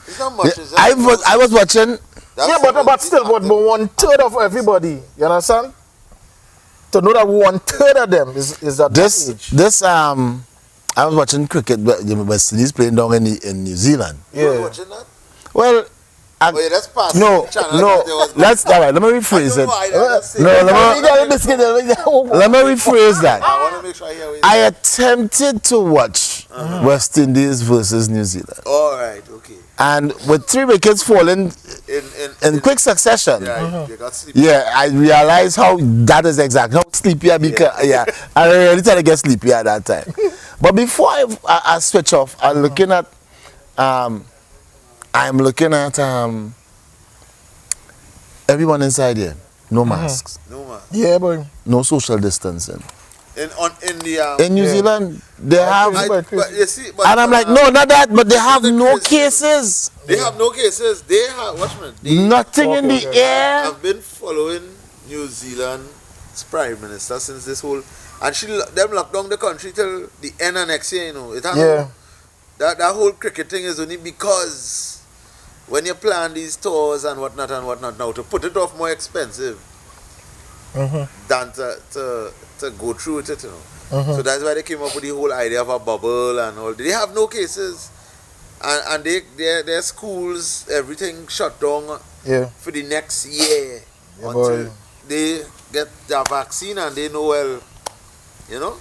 Speaker 5: It's not much.
Speaker 6: Yeah,
Speaker 5: is it?
Speaker 6: I was watching.
Speaker 5: That's
Speaker 3: Yeah, but still, but 1/3 of everybody. You understand? To know that 1/3 of them is at that age.
Speaker 6: This I was watching cricket but West Indies playing down in New Zealand.
Speaker 5: You were
Speaker 3: Yeah.
Speaker 5: watching that?
Speaker 6: Well,
Speaker 5: Oh, yeah, that's past.
Speaker 6: no,
Speaker 5: Channel.
Speaker 6: no.
Speaker 5: There was-
Speaker 6: Let's all right. Let me rephrase it. No, let me rephrase that.
Speaker 5: I want to make sure I hear what you
Speaker 6: I attempted to watch West Indies versus New Zealand,
Speaker 5: All right, okay.
Speaker 6: and with 3 wickets falling in quick succession.
Speaker 5: Yeah, you got sleepy.
Speaker 6: Yeah, I realized how that is exactly how sleepy I became. Yeah, I really tried to get sleepy at that time. But before I switch off, I'm looking at everyone inside here. No masks,
Speaker 5: No man.
Speaker 3: Yeah, boy.
Speaker 6: no social distancing.
Speaker 5: In
Speaker 6: In New Zealand, they have,
Speaker 5: but you see, but,
Speaker 6: and I'm like, no, not that, but they have no cases.
Speaker 5: They have no cases. They have, watchman. They
Speaker 6: Nothing in the air.
Speaker 5: have been following New Zealand's prime minister since this whole, and them locked down the country till the end of next year. You know, it has
Speaker 3: Yeah.
Speaker 5: that whole cricket thing is only because when you plan these tours and whatnot now to put it off more expensive, than to go through with it, you know. So that's why they came up with the whole idea of a bubble and all. They have no cases, and their schools, everything shut down for the next year until they get their vaccine and they know, well, you know.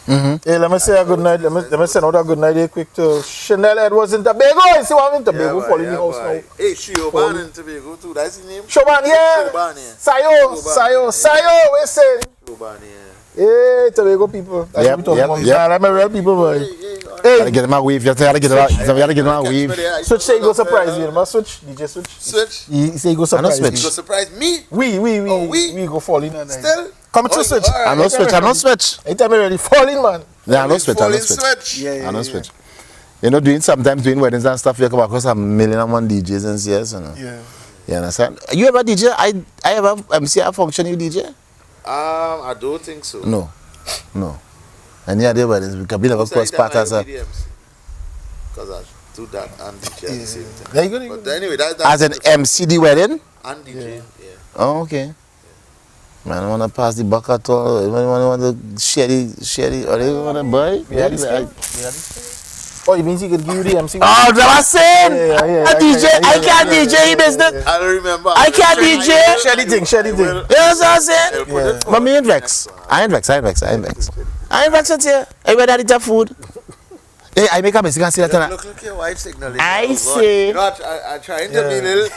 Speaker 3: Hey, let me say a good night. Let me send out a good night here quick to Chanel Edwards in Tobago. You see what I'm in Tobago following the house now.
Speaker 5: Hey, Shoban in Tobago too. That's his name.
Speaker 3: Shoban, yeah.
Speaker 5: Shoban, yeah.
Speaker 3: Sayo, we say.
Speaker 5: Shoban, yeah.
Speaker 3: Hey, Tobago people. That's what we talking about. Yeah, I'm a real people, boy.
Speaker 6: Hey, gotta get him a wave. You gotta get him a wave.
Speaker 3: Switch say he go surprise you. Man, switch. DJ switch.
Speaker 5: Switch.
Speaker 3: He say he go surprise you.
Speaker 5: You go surprise me.
Speaker 3: We go fall in.
Speaker 5: Still.
Speaker 3: Come to switch.
Speaker 6: I'm not switch.
Speaker 3: Anytime you ready, fall in, man.
Speaker 6: Yeah, I'm not switch.
Speaker 3: Yeah.
Speaker 6: I'm not switch. You know, sometimes doing weddings and stuff, you come across 1,000,001 DJs and CS, you know.
Speaker 3: Yeah.
Speaker 6: You understand? You ever DJ? I ever MC a function you DJ?
Speaker 5: I don't think so.
Speaker 6: No. Any other weddings? Because we never cross paths as a...
Speaker 5: Because I do that and DJ at the same time.
Speaker 3: There you go.
Speaker 5: But anyway, that's
Speaker 6: As an MC the wedding?
Speaker 5: and DJ, yeah.
Speaker 6: Oh, okay. Man, I want to pass the buck at all. You want to share the, or you want to buy?
Speaker 3: Oh, you mean he could give you the MC?
Speaker 6: Oh, that was saying!
Speaker 3: Yeah.
Speaker 6: A DJ, I can't DJ business.
Speaker 5: I don't remember.
Speaker 6: I can't DJ.
Speaker 3: Share the thing.
Speaker 6: You know what I'm saying? But me ain't vex. I ain't vex at you. Everybody had eat food. Hey, I make a mistake and say that.
Speaker 5: Look your wife signaling.
Speaker 6: I say...
Speaker 5: You know, I trying to be little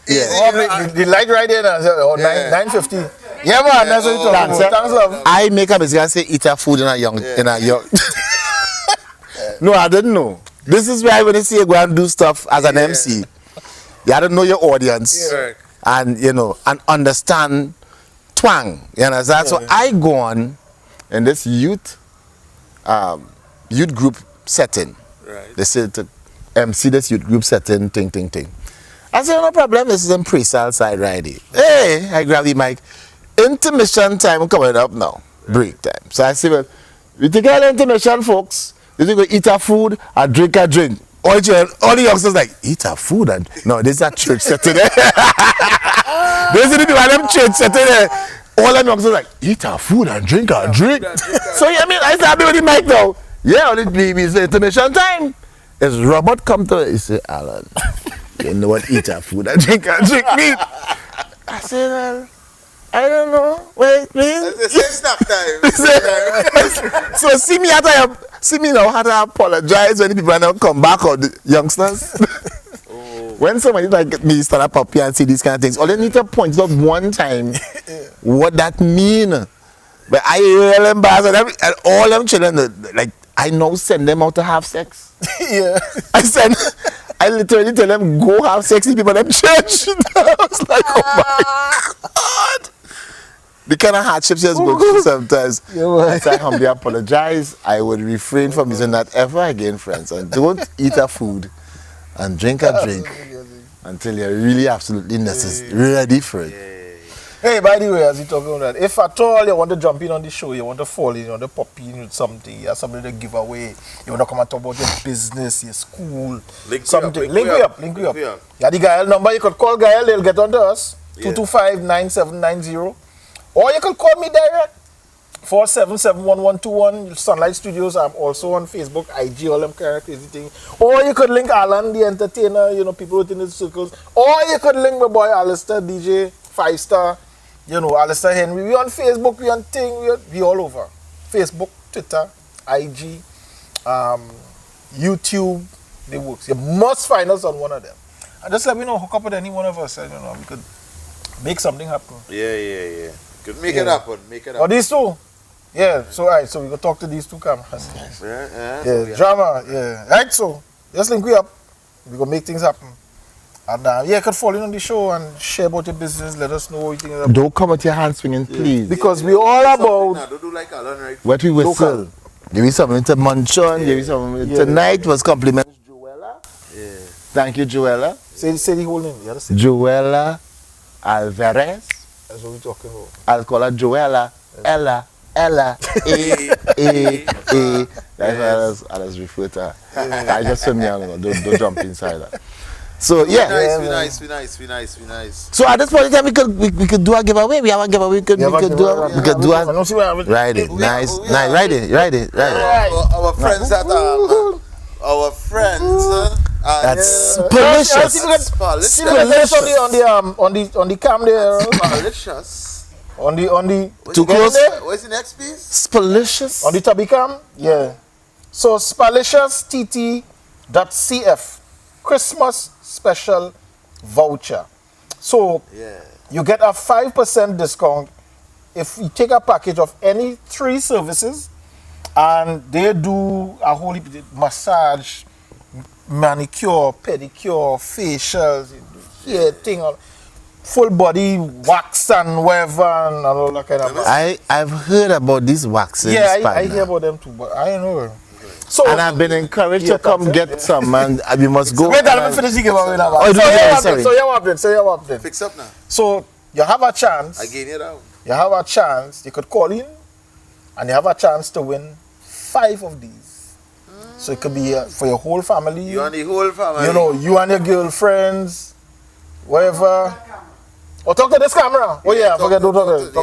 Speaker 3: Yeah. The light right there now. 9:50. Yeah, man. That's what you're talking about. Thanks, love.
Speaker 6: I make a mistake and say eat a food in a young. No, I didn't know. This is why when you see you go and do stuff as an MC, you have to know your audience and and understand twang. You understand? So I go on in this youth group setting.
Speaker 5: Right.
Speaker 6: They say to MC this youth group setting, thing. I said, no problem, this is in pre-sale side righty. Hey, I grab the mic. Intermission time coming up now. Break time. So I say, well, we take an intermission, folks. You go eat a food and drink a drink. All the youngsters like, eat a food and... No, this is a church setting there. This is the people them church setting there. All them youngsters like, eat a food and drink a drink. So, I start with the mic now. Yeah, all the babies, intermission time. As Robert come to he say, Alan, you know what, eat a food and drink meat. I said, well, I don't know what it means.
Speaker 5: It's snack time.
Speaker 6: So see me now how to apologize when the people now come back or the youngsters. When somebody like me stand up here and say these kind of things, all they need to point out one time what that mean. But I really embarrassed and all them children, like I now send them out to have sex.
Speaker 3: Yeah.
Speaker 6: I literally tell them go have sex with people in church. I was like, oh my God. The kind of hardships you go through sometimes. As I humbly apologize, I would refrain from using that ever again, friends. And don't eat a food and drink a drink until you're really absolutely ready for it.
Speaker 3: Hey, by the way, as you talking about that, if at all you want to jump in on the show, you want to fall in, you want to pop in with something, you have something to give away, you want to come and talk about your business, your school,
Speaker 5: link
Speaker 3: me up. Yeah, the Gael number, you could call Gael, they'll get on to us, 225-9790. Or you can call me direct, 477-1121, Sunlight Studios. I'm also on Facebook, IG, all them kind of crazy things. Or you could link Alan, the entertainer, people within his circles. Or you could link my boy Alistair, DJ, 5-star, Alistair Henry. We on Facebook, we on Ting, we all over. Facebook, Twitter, IG, YouTube, they works. You must find us on one of them. And just let me know, hook up with any one of us, we could make something happen.
Speaker 5: Yeah. Could make it happen.
Speaker 3: Or these two? Yeah, so we go talk to these two cameras. Yeah, drama, yeah. Right, so just link we up. We go make things happen. And you could fall in on the show and share about your business, let us know what you think about.
Speaker 6: Don't come with your hands swinging, please.
Speaker 3: Because we all about...
Speaker 5: Don't do like Alan, right?
Speaker 6: What we whistle. Give me something to munch on, give me something. Tonight was compliments Joella.
Speaker 5: Yeah.
Speaker 6: Thank you, Joella.
Speaker 3: Say the whole name. You say.
Speaker 6: Joella Alvarez.
Speaker 3: That's what we're talking about.
Speaker 6: I'll call her Joella. Ella. That's how I was referred to her. I just swim me on, don't jump inside her. So yeah.
Speaker 5: We nice.
Speaker 6: So at this point in time, we could do a giveaway. We have a giveaway. We could do a
Speaker 3: I don't see where I have it.
Speaker 6: Ride it. Nice. Ride it.
Speaker 5: Our friends that our friends.
Speaker 6: That's
Speaker 3: Yeah,
Speaker 6: delicious.
Speaker 3: see on the cam there.
Speaker 5: Delicious.
Speaker 3: On the
Speaker 6: Too close.
Speaker 5: What's the next piece?
Speaker 6: Spalicious.
Speaker 3: on the tubby cam. Yeah. So spalicioustt.cf Christmas special voucher. So
Speaker 5: Yeah.
Speaker 3: you get a 5% discount if you take a package of any 3 services, and they do a whole heap of massage, manicure, pedicure, facials, hair thing, full body wax and whatever and all that kind of.
Speaker 6: I've heard about these waxes.
Speaker 3: Yeah, I
Speaker 6: partner.
Speaker 3: hear about them too, but I don't know. So
Speaker 6: And I've been encouraged to come get some, and we must go.
Speaker 3: wait, let me finish the giveaway now.
Speaker 6: Oh,
Speaker 3: So you have it.
Speaker 5: Fix up now.
Speaker 3: So you have a chance.
Speaker 5: I gain it out.
Speaker 3: You have a chance. You could call in, and you have a chance to win 5 of these. So it could be for your whole family.
Speaker 5: You and the whole family.
Speaker 3: You know, you and your girlfriends, whatever. Or talk to this camera. Oh yeah,
Speaker 5: Don't
Speaker 3: talk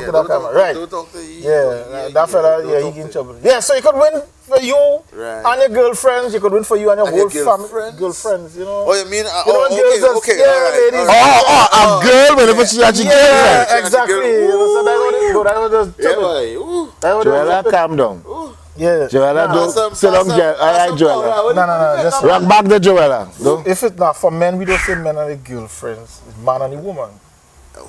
Speaker 3: to that camera. Right.
Speaker 5: Don't talk to you.
Speaker 3: Yeah, that fella, yeah, he in trouble. Yeah, so you could win for you
Speaker 5: Right.
Speaker 3: and your girlfriends. You could win for you and your
Speaker 5: And
Speaker 3: whole
Speaker 5: your
Speaker 3: family.
Speaker 5: girlfriends?
Speaker 3: Girlfriends, you know.
Speaker 5: Oh, you mean?
Speaker 3: You know what girls just-
Speaker 5: Okay.
Speaker 3: yeah,
Speaker 5: all right,
Speaker 3: ladies.
Speaker 5: all right.
Speaker 6: A girl whenever she actually
Speaker 3: Yeah,
Speaker 6: girlfriend.
Speaker 3: exactly.
Speaker 5: Girl.
Speaker 3: So that's what it is. That was just
Speaker 5: Yeah, boy. Ooh.
Speaker 3: that was
Speaker 6: Joella,
Speaker 3: just
Speaker 6: calm down.
Speaker 3: yeah.
Speaker 6: Joella, don't sit down, alright, Joella.
Speaker 3: No, just
Speaker 6: Rock back the Joella. No?
Speaker 3: if it's not for men, we don't say men and the girlfriends. It's man and the woman.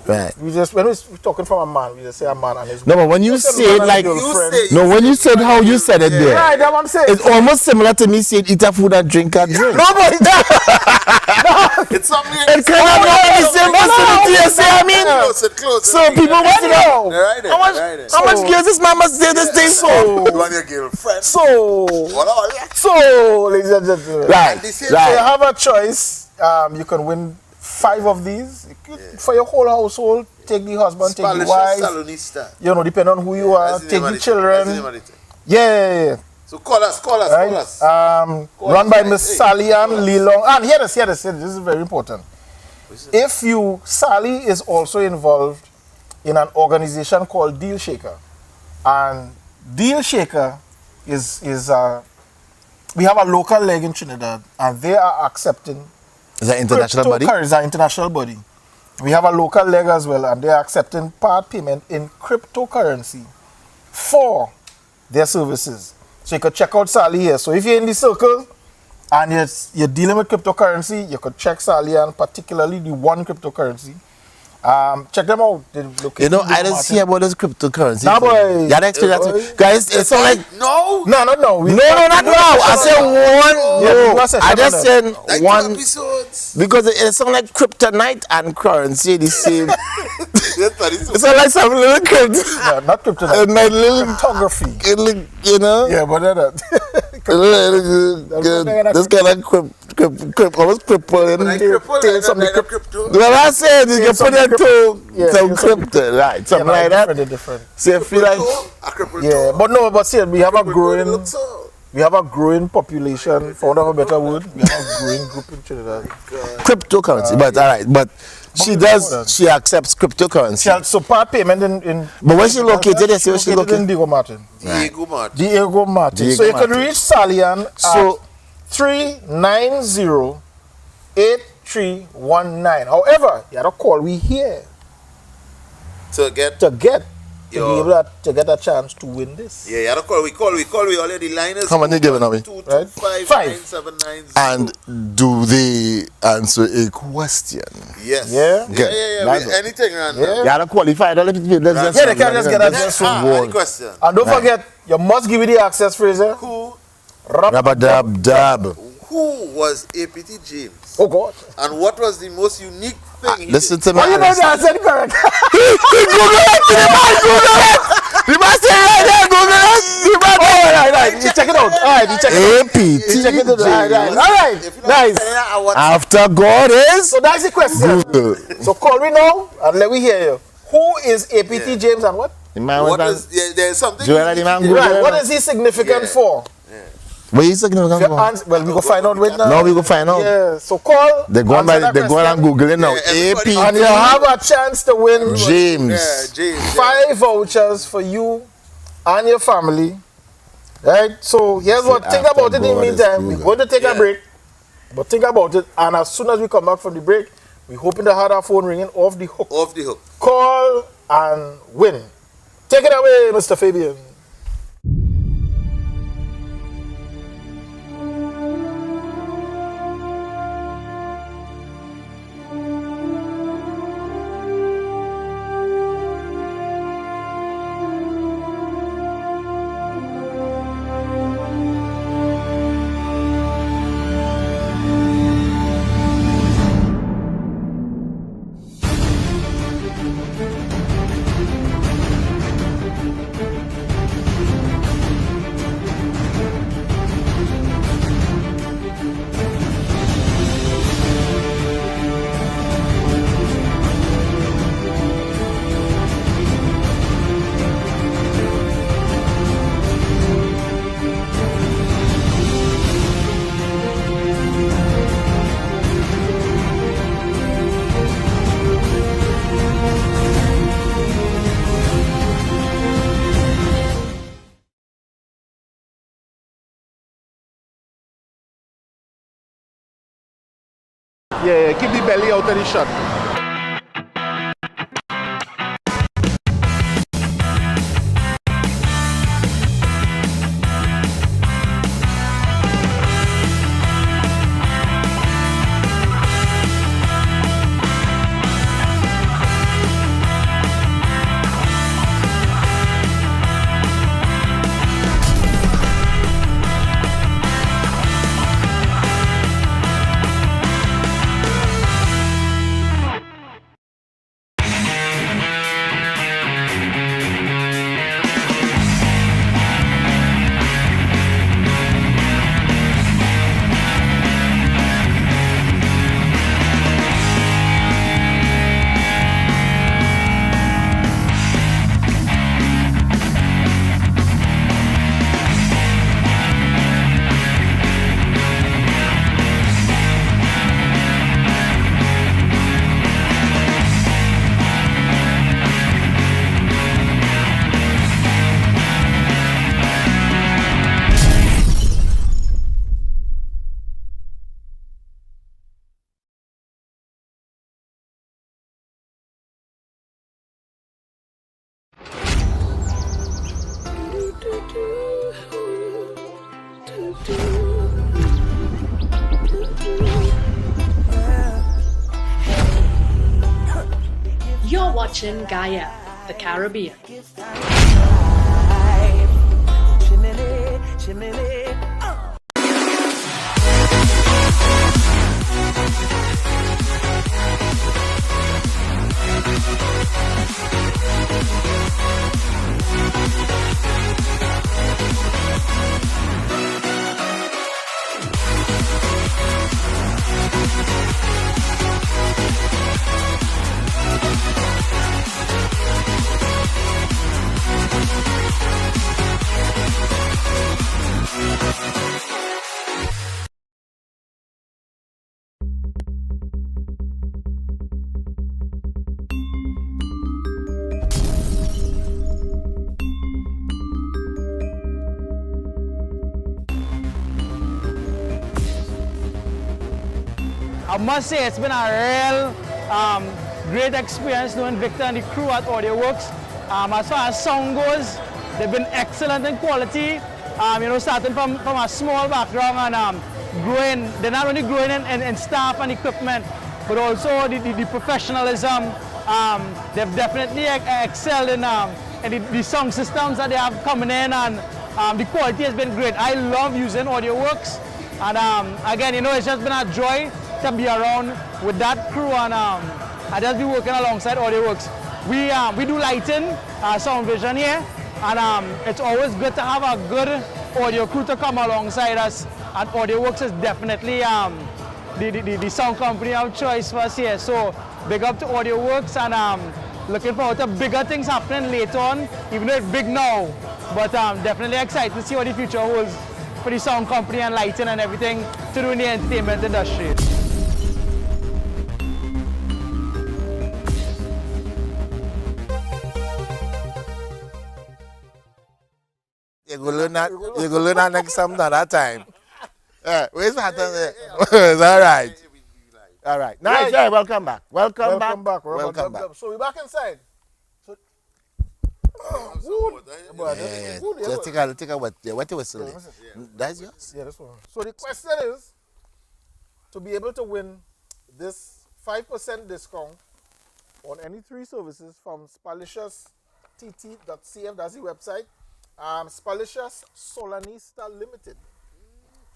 Speaker 6: Right.
Speaker 3: We just when we're talking from a man, we just say a man and his
Speaker 6: No,
Speaker 3: woman.
Speaker 6: but when you
Speaker 3: Just
Speaker 6: say
Speaker 3: man
Speaker 6: it
Speaker 3: and
Speaker 6: like,
Speaker 3: girlfriend.
Speaker 6: no, when you said how you said it there,
Speaker 3: Right, that's what I'm saying.
Speaker 6: it's almost similar to me saying eat a food and drink a drink.
Speaker 3: No, but
Speaker 5: It's something.
Speaker 6: It kind of not in the same vicinity, you see what I mean?
Speaker 5: Close.
Speaker 6: So people must know.
Speaker 5: Right there.
Speaker 6: How much girls this man must say this thing for?
Speaker 5: You and your girlfriend.
Speaker 3: so, ladies and gentlemen.
Speaker 6: Right,
Speaker 3: So you
Speaker 6: right.
Speaker 3: have a choice. You can win 5 of these for your whole household. Take the husband, take the wife.
Speaker 5: Salonista.
Speaker 3: You know, depending on who you are.
Speaker 5: That's the
Speaker 3: Take
Speaker 5: name
Speaker 3: the
Speaker 5: of thing. That's the name
Speaker 3: children.
Speaker 5: of the thing.
Speaker 3: Yeah.
Speaker 5: So call us.
Speaker 3: Right? Run by Miss Sally Ann Lelong. And hear this. This is very important. If Sally is also involved in an organization called Deal Shaker. And Deal Shaker is we have a local leg in Trinidad, and they are accepting
Speaker 6: Is that international body?
Speaker 3: cryptocurrency. It's an international body. We have a local leg as well, and they are accepting part payment in cryptocurrency for their services. So you could check out Sally here. So if you're in the circle and you're dealing with cryptocurrency, you could check Sally, and particularly the one cryptocurrency. Check them out.
Speaker 6: You know, I didn't see about this cryptocurrency.
Speaker 3: Nah, boy.
Speaker 6: You had experience. Guys, it's not like...
Speaker 5: No.
Speaker 3: No.
Speaker 6: No, not now. I said one.
Speaker 3: Yeah,
Speaker 6: No, I just said
Speaker 5: Like
Speaker 6: one.
Speaker 5: 2 episodes.
Speaker 6: Because it sounds like kryptonite and currency the same.
Speaker 5: It's
Speaker 6: It's like some little crypt.
Speaker 3: No, not cryptocurrency.
Speaker 6: My little,
Speaker 3: Cryptography.
Speaker 6: you know?
Speaker 3: Yeah, but that.
Speaker 6: This kind of crypt, almost crippling.
Speaker 5: like cripple,
Speaker 3: Take some
Speaker 5: like
Speaker 3: crypto.
Speaker 5: crypto.
Speaker 6: Well, I said you can
Speaker 3: some
Speaker 6: put it to
Speaker 3: Yeah,
Speaker 6: some
Speaker 3: yeah,
Speaker 6: crypto, right? Something like that.
Speaker 3: Different.
Speaker 6: So you feel like,
Speaker 5: A cripple.
Speaker 3: Yeah, but see, we have a growing
Speaker 5: Cripple.
Speaker 3: population. For want of a better word, we have a growing group in Trinidad.
Speaker 6: cryptocurrency, but all right, but she accepts cryptocurrency.
Speaker 3: So part payment in
Speaker 6: But where she located, yes, where she
Speaker 3: in
Speaker 6: located?
Speaker 3: Diego Martin.
Speaker 5: Diego Martin.
Speaker 3: Diego Martin.
Speaker 6: Diego
Speaker 3: So you can
Speaker 6: Martin.
Speaker 3: reach Salian
Speaker 6: So-
Speaker 3: at 390-8319. However, you have to call we here
Speaker 5: To get.
Speaker 3: to be
Speaker 5: Yo.
Speaker 3: able to get a chance to win this.
Speaker 5: Yeah, you have to call. We call already. Liners.
Speaker 6: How many giving away?
Speaker 5: 225
Speaker 3: Five.
Speaker 5: 979.
Speaker 6: And do they answer a question?
Speaker 5: Yes.
Speaker 3: Yeah.
Speaker 6: Good.
Speaker 5: Yeah.
Speaker 6: Nice one.
Speaker 5: Anything, man.
Speaker 3: Yeah.
Speaker 6: You gotta qualify. Let's
Speaker 3: Yeah, they can just get a just
Speaker 5: Any question?
Speaker 3: And don't
Speaker 6: Right.
Speaker 3: forget, you must give it the access, Fraser.
Speaker 5: Who
Speaker 6: Rubber dub dub.
Speaker 5: was APT James?
Speaker 3: Oh God.
Speaker 5: And what was the most unique thing he
Speaker 6: Listen
Speaker 5: did?
Speaker 6: to me.
Speaker 3: Oh, you know the answer correct.
Speaker 6: You must say right there, Google it. You must
Speaker 3: Right. You check it out. All right, you check it out.
Speaker 6: APT.
Speaker 3: You check it out. Right. All right.
Speaker 5: If you don't
Speaker 3: Nice.
Speaker 5: tell her, I want-
Speaker 6: After God is
Speaker 3: So that's the question.
Speaker 6: Google.
Speaker 3: So call me now and let me hear you. Who is APT
Speaker 5: Yeah.
Speaker 3: James and what?
Speaker 6: The man
Speaker 5: What
Speaker 6: was
Speaker 5: is, there's something.
Speaker 6: Joella, the man
Speaker 5: unique
Speaker 6: Google
Speaker 5: he did.
Speaker 3: Right. What is he significant
Speaker 5: Yeah.
Speaker 3: for?
Speaker 6: Where is it going to go?
Speaker 3: Well, we go find out right now.
Speaker 6: No, we go find out.
Speaker 3: Yeah, so call.
Speaker 6: They're going and Google it now.
Speaker 5: Yeah, everybody-
Speaker 6: AP
Speaker 3: And you have a chance to win
Speaker 6: James.
Speaker 5: Yeah, James.
Speaker 3: 5 vouchers for you and your family. Right? So here's what, think
Speaker 6: after
Speaker 3: about it in the
Speaker 6: God is
Speaker 3: meantime. We're
Speaker 6: good.
Speaker 3: going to take
Speaker 5: Yeah.
Speaker 3: a break. But think about it. And as soon as we come back from the break, we're hoping to have our phone ringing off the hook.
Speaker 5: Off the hook.
Speaker 3: Call and win. Take it away, Mr. Fabian.
Speaker 4: Yeah, keep the belly out of the shot.
Speaker 9: You're watching Gaia, the Caribbean.
Speaker 10: I must say it's been a real great experience knowing Victor and the crew at Audio Works. As far as sound goes, they've been excellent in quality. Starting from a small background and growing. They're not only growing in staff and equipment, but also the professionalism. They've definitely excelled in the sound systems that they have coming in, and the quality has been great. I love using Audio Works, and again, it's just been a joy to be around with that crew, and I just be working alongside Audio Works. We do lighting, sound vision here, and it's always good to have a good audio crew to come alongside us. And Audio Works is definitely the sound company of choice for us here. So big up to Audio Works, and looking forward to bigger things happening later on, even though it's big now. But definitely excited to see what the future holds for the sound company and lighting and everything to do in the entertainment industry.
Speaker 6: You go learn that. You go learn that next time, not that time. Where's that? It's all right. All right. Nice. Yeah, welcome back. Welcome back. Welcome back.
Speaker 3: So we're back inside. So,
Speaker 6: Just take a what you whistle. That's yours.
Speaker 3: Yeah, this one. So the question is, to be able to win this 5% discount on any 3 services from SpaliciousTT.cm, that's the website. Spalicious Solanista Limited.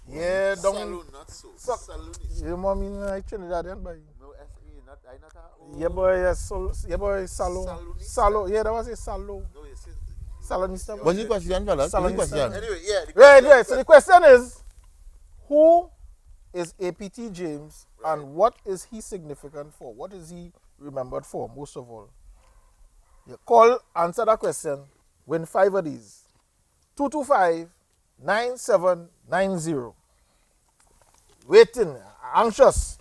Speaker 3: Yeah, don't.
Speaker 5: Saloon, not so. Saloonist.
Speaker 3: You know mean I Trinidad then, boy.
Speaker 5: No, S.A. not. I not.
Speaker 3: Yeah, boy. Yes, yeah, boy. Salo.
Speaker 5: Salonista.
Speaker 3: Salo. Yeah, that was a Salo.
Speaker 5: No, you see.
Speaker 3: Salonista.
Speaker 6: What's the question, fellas? What's the question?
Speaker 5: Anyway, yeah.
Speaker 3: Right. So the question is, who is APT James and what is he significant for? What is he remembered for, most of all? You call, answer that question, win 5 of these. 225-9790. Waiting, anxious.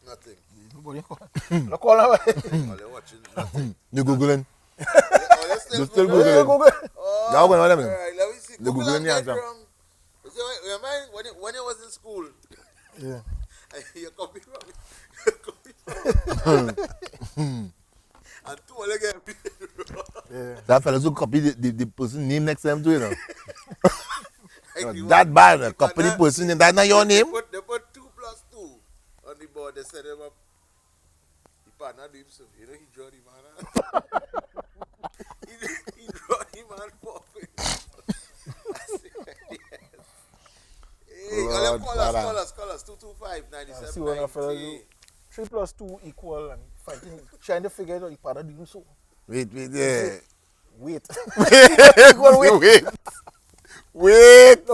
Speaker 5: Nothing.
Speaker 3: No call away.
Speaker 5: All you're watching, nothing.
Speaker 6: You Googling.
Speaker 5: Oh,
Speaker 6: You still Googling. Now when
Speaker 5: all right, let me see.
Speaker 6: The Googling the answer.
Speaker 5: When you was in school,
Speaker 3: Yeah.
Speaker 5: you copy from me. You copy from me. And 2 all again.
Speaker 6: That fellas who copy the person name next time to you know. That bad, copy the person name. That's not your name.
Speaker 5: They put 2 plus 2 on the board. They set him up. He partner do himself. You know, he draw the man. he draw the man for him. Hey,
Speaker 6: Lord,
Speaker 5: call us. 225-97.
Speaker 3: See what I feel do. 3 plus 2 equal and fighting, trying to figure out the partner doing so.
Speaker 6: Wait, yeah.
Speaker 3: Wait.
Speaker 6: Wait.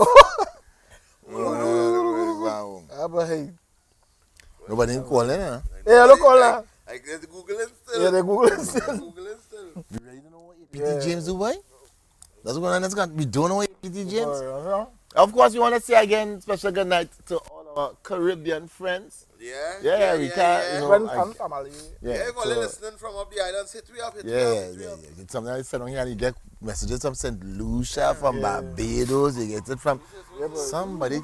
Speaker 6: Wow.
Speaker 3: But hey.
Speaker 6: Nobody call it, huh?
Speaker 3: Yeah, look all that.
Speaker 5: I guess the Googling still.
Speaker 3: Yeah, they Google still.
Speaker 5: Googling still.
Speaker 6: You ready to know what APT James do, boy? That's what I'm going. We don't know what APT James. Of course, we want to say again, special good night to all our Caribbean friends.
Speaker 5: Yeah.
Speaker 6: We can't, you know.
Speaker 3: Friends and family.
Speaker 5: Yeah, if you're listening from up the islands, hit me up.
Speaker 6: It's something I said on here, and you get messages from St. Lucia, from Barbados, you get it from somebody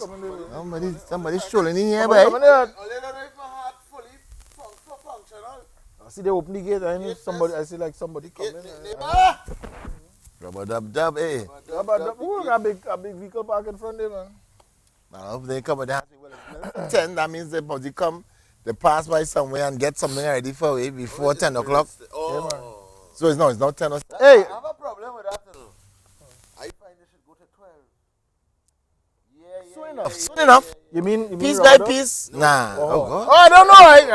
Speaker 6: strolling in here, boy.
Speaker 5: All you don't know if my heart fully functional.
Speaker 3: I see they open the gate and somebody, I see like somebody coming.
Speaker 6: Rubber Dub Dub, eh?
Speaker 3: Ooh, got a big vehicle park in front of them, man.
Speaker 6: Now, if they come and they have to 10, that means they probably come, they pass by somewhere and get something ready for you before 10 o'clock.
Speaker 5: Oh.
Speaker 3: Yeah,
Speaker 6: So it's not 10 or
Speaker 3: Hey!
Speaker 5: I have a problem with that, you know. I find they should go to 12.
Speaker 3: Soon
Speaker 6: Soon enough.
Speaker 3: You mean
Speaker 6: Piece by
Speaker 3: Ramadan?
Speaker 6: piece? Nah. Oh, God.
Speaker 3: Oh, I don't know. I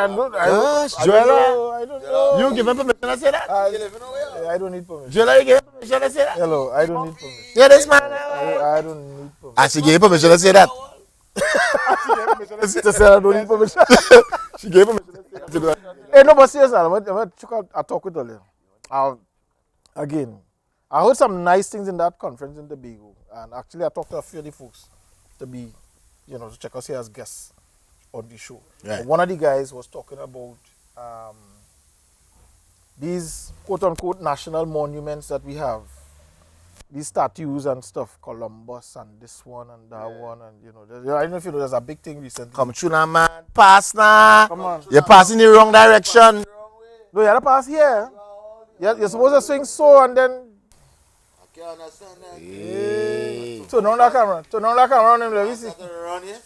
Speaker 3: don't know.
Speaker 6: You give him permission to say that?
Speaker 5: You live in a way.
Speaker 3: I don't need permission.
Speaker 6: Joella, you give him permission to say that?
Speaker 3: Hello, I don't need permission.
Speaker 6: Yeah, this man.
Speaker 3: I don't need permission.
Speaker 6: And she gave permission to say that.
Speaker 3: To say I don't need permission.
Speaker 6: She gave permission to say that.
Speaker 3: Hey, no, but seriously, I'm going to check out, I'll talk with Oli. Again, I heard some nice things in that conference in Tobago. And actually, I talked to a few of the folks to be, to check us here as guests on the show.
Speaker 6: Right.
Speaker 3: And one of the guys was talking about these quote-unquote national monuments that we have. These statues and stuff, Columbus and this one and that one. And, I don't know if you know, there's a big thing recently.
Speaker 6: Come true now, man. Pass now.
Speaker 3: Come on.
Speaker 6: You're passing the wrong direction.
Speaker 3: No, you have to pass here. You're supposed to swing so and then.
Speaker 5: I can't understand that.
Speaker 6: Hey.
Speaker 3: Turn on that camera. Turn on that camera on him. Let me see.
Speaker 5: Around here?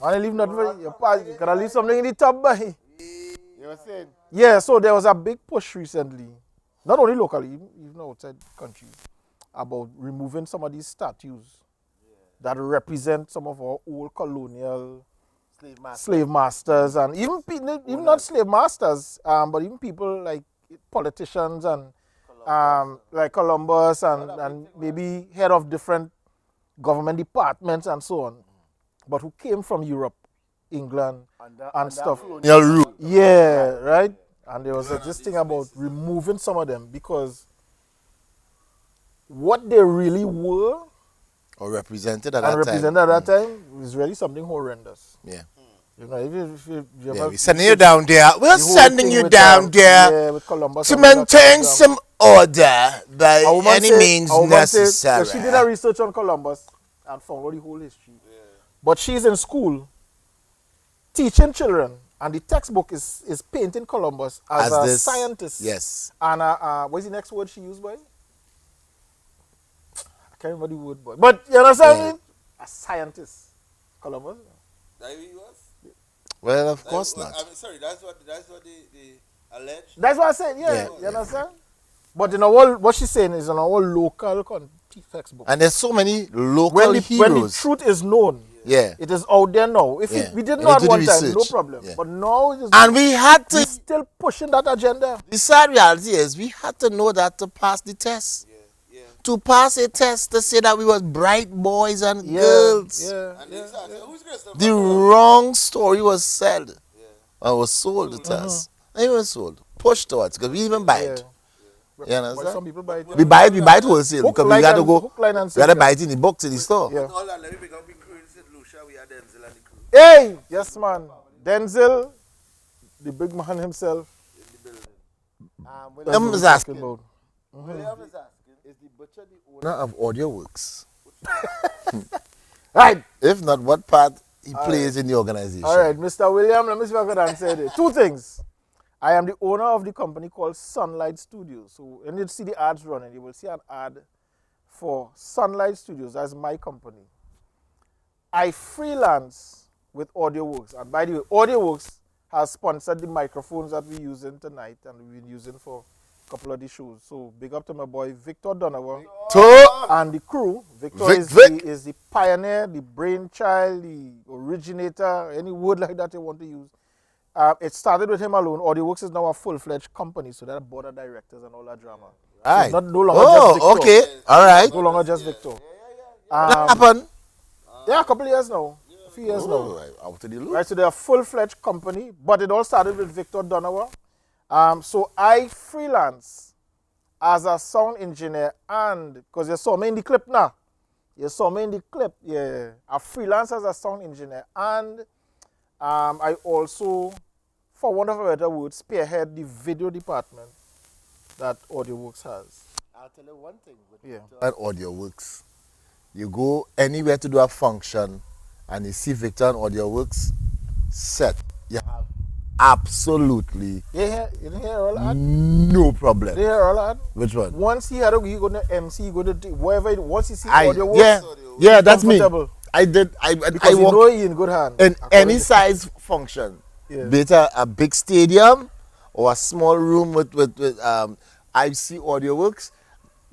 Speaker 3: Man, leave nothing for you. You gotta leave something in the tub, boy.
Speaker 6: You were saying?
Speaker 3: Yeah, so there was a big push recently, not only locally, even outside the country, about removing some of these statues that represent some of our old colonial slave masters and even not slave masters, but even people like politicians and like Columbus and maybe head of different government departments and so on, but who came from Europe, England, and stuff. Yeah, right? And there was this thing about removing some of them because what they really were
Speaker 6: Or represented at
Speaker 3: and
Speaker 6: that
Speaker 3: represented
Speaker 6: time.
Speaker 3: at that time is really something horrendous.
Speaker 6: Yeah.
Speaker 3: You know, if you
Speaker 6: Yeah,
Speaker 3: ever
Speaker 6: we're sending you down there. We're
Speaker 3: the whole
Speaker 6: sending
Speaker 3: thing
Speaker 6: you
Speaker 3: with,
Speaker 6: down there
Speaker 3: yeah, with Columbus
Speaker 6: to
Speaker 3: and all that
Speaker 6: maintain
Speaker 3: kind of
Speaker 6: some order by
Speaker 3: A woman
Speaker 6: any
Speaker 3: say-
Speaker 6: means
Speaker 3: a woman say-
Speaker 6: necessary.
Speaker 3: she did her research on Columbus and found out the whole history. But she's in school teaching children, and the textbook is painting Columbus as a
Speaker 6: this,
Speaker 3: scientist.
Speaker 6: yes.
Speaker 3: And what's the next word she used, boy? I can't remember the word, boy. But you understand?
Speaker 6: Yeah.
Speaker 3: Me? A scientist. Columbus.
Speaker 5: That he was?
Speaker 6: Well, of course not.
Speaker 5: I mean, sorry, that's what they alleged.
Speaker 3: That's what I said. Yeah,
Speaker 6: Yeah,
Speaker 3: you understand? But in our what she's saying is in our local textbook.
Speaker 6: And there's so many local
Speaker 3: when the
Speaker 6: heroes.
Speaker 3: truth is known,
Speaker 6: Yeah.
Speaker 3: it is out there now. If
Speaker 6: Yeah.
Speaker 3: we didn't
Speaker 6: You
Speaker 3: know
Speaker 6: need
Speaker 3: at
Speaker 6: to do
Speaker 3: one time, no
Speaker 6: research.
Speaker 3: problem.
Speaker 6: Yeah.
Speaker 3: But now it is
Speaker 6: And we had to,
Speaker 3: we're still pushing that agenda.
Speaker 6: the sad reality is we had to know that to pass the test. To pass a test to say that we were bright boys and girls.
Speaker 3: Yeah.
Speaker 5: And they started, who's Christopher?
Speaker 6: The wrong story was said. Or was sold to us. It was sold. Pushed to us because we even buy it. You
Speaker 3: Well,
Speaker 6: understand?
Speaker 3: some people buy it.
Speaker 6: We buy it wholesale
Speaker 3: Hook,
Speaker 6: because we
Speaker 3: line,
Speaker 6: got to
Speaker 3: and-
Speaker 6: go.
Speaker 3: hook, line, and
Speaker 6: We got to
Speaker 3: sinker.
Speaker 6: buy it in the box in the store.
Speaker 3: Yeah.
Speaker 5: All that, let me pick up the crew in St. Lucia. We had Denzel and the crew
Speaker 3: Hey, yes, man. Denzel, the big man himself.
Speaker 5: in the building.
Speaker 3: That's
Speaker 6: Them
Speaker 3: what
Speaker 6: is
Speaker 3: we're
Speaker 6: asking.
Speaker 3: talking about.
Speaker 5: William is asking, is the butcher the owner?
Speaker 6: Owner of Audio Works.
Speaker 3: Right.
Speaker 6: If not, what part he plays in the organization?
Speaker 3: All right, Mr. William, let me see if I can answer it. Two things. I am the owner of the company called Sunlight Studios. So when you see the ads running, you will see an ad for Sunlight Studios. That's my company. I freelance with AudioWorks. And by the way, AudioWorks has sponsored the microphones that we're using tonight and we've been using for a couple of the shows. So big up to my boy Victor Donovan and the crew. Victor is the pioneer, the brainchild, the originator, any word like that you want to use. It started with him alone. AudioWorks is now a full-fledged company, so they're board of directors and all that drama.
Speaker 6: Right.
Speaker 3: It's not no longer just Victor.
Speaker 6: Okay. All right.
Speaker 3: No longer just Victor.
Speaker 6: That happened.
Speaker 3: Yeah, a couple of years now. A few years now.
Speaker 6: Right, out to the loop.
Speaker 3: Right, so they're a full-fledged company, but it all started with Victor Donovan. So I freelance as a sound engineer, and because you saw me in the clip now. You saw me in the clip, yeah. I freelance as a sound engineer, and I also, for want of a better word, spearhead the video department that AudioWorks has.
Speaker 4: I'll tell you one thing.
Speaker 3: Yeah.
Speaker 6: That Audio Works. You go anywhere to do a function and you see Victor and Audio Works set. You have absolutely
Speaker 3: You didn't hear all that?
Speaker 6: no problem.
Speaker 3: Did you hear all that?
Speaker 6: Which one?
Speaker 3: Once he had he go to MC, he go to wherever, once he see AudioWorks,
Speaker 6: yeah, that's me.
Speaker 3: comfortable.
Speaker 6: I did.
Speaker 3: Because
Speaker 6: I
Speaker 3: you
Speaker 6: walk
Speaker 3: know he in good hand.
Speaker 6: in
Speaker 3: according
Speaker 6: any
Speaker 3: to-
Speaker 6: size function,
Speaker 3: Yeah.
Speaker 6: be it a big stadium or a small room with I see Audio Works.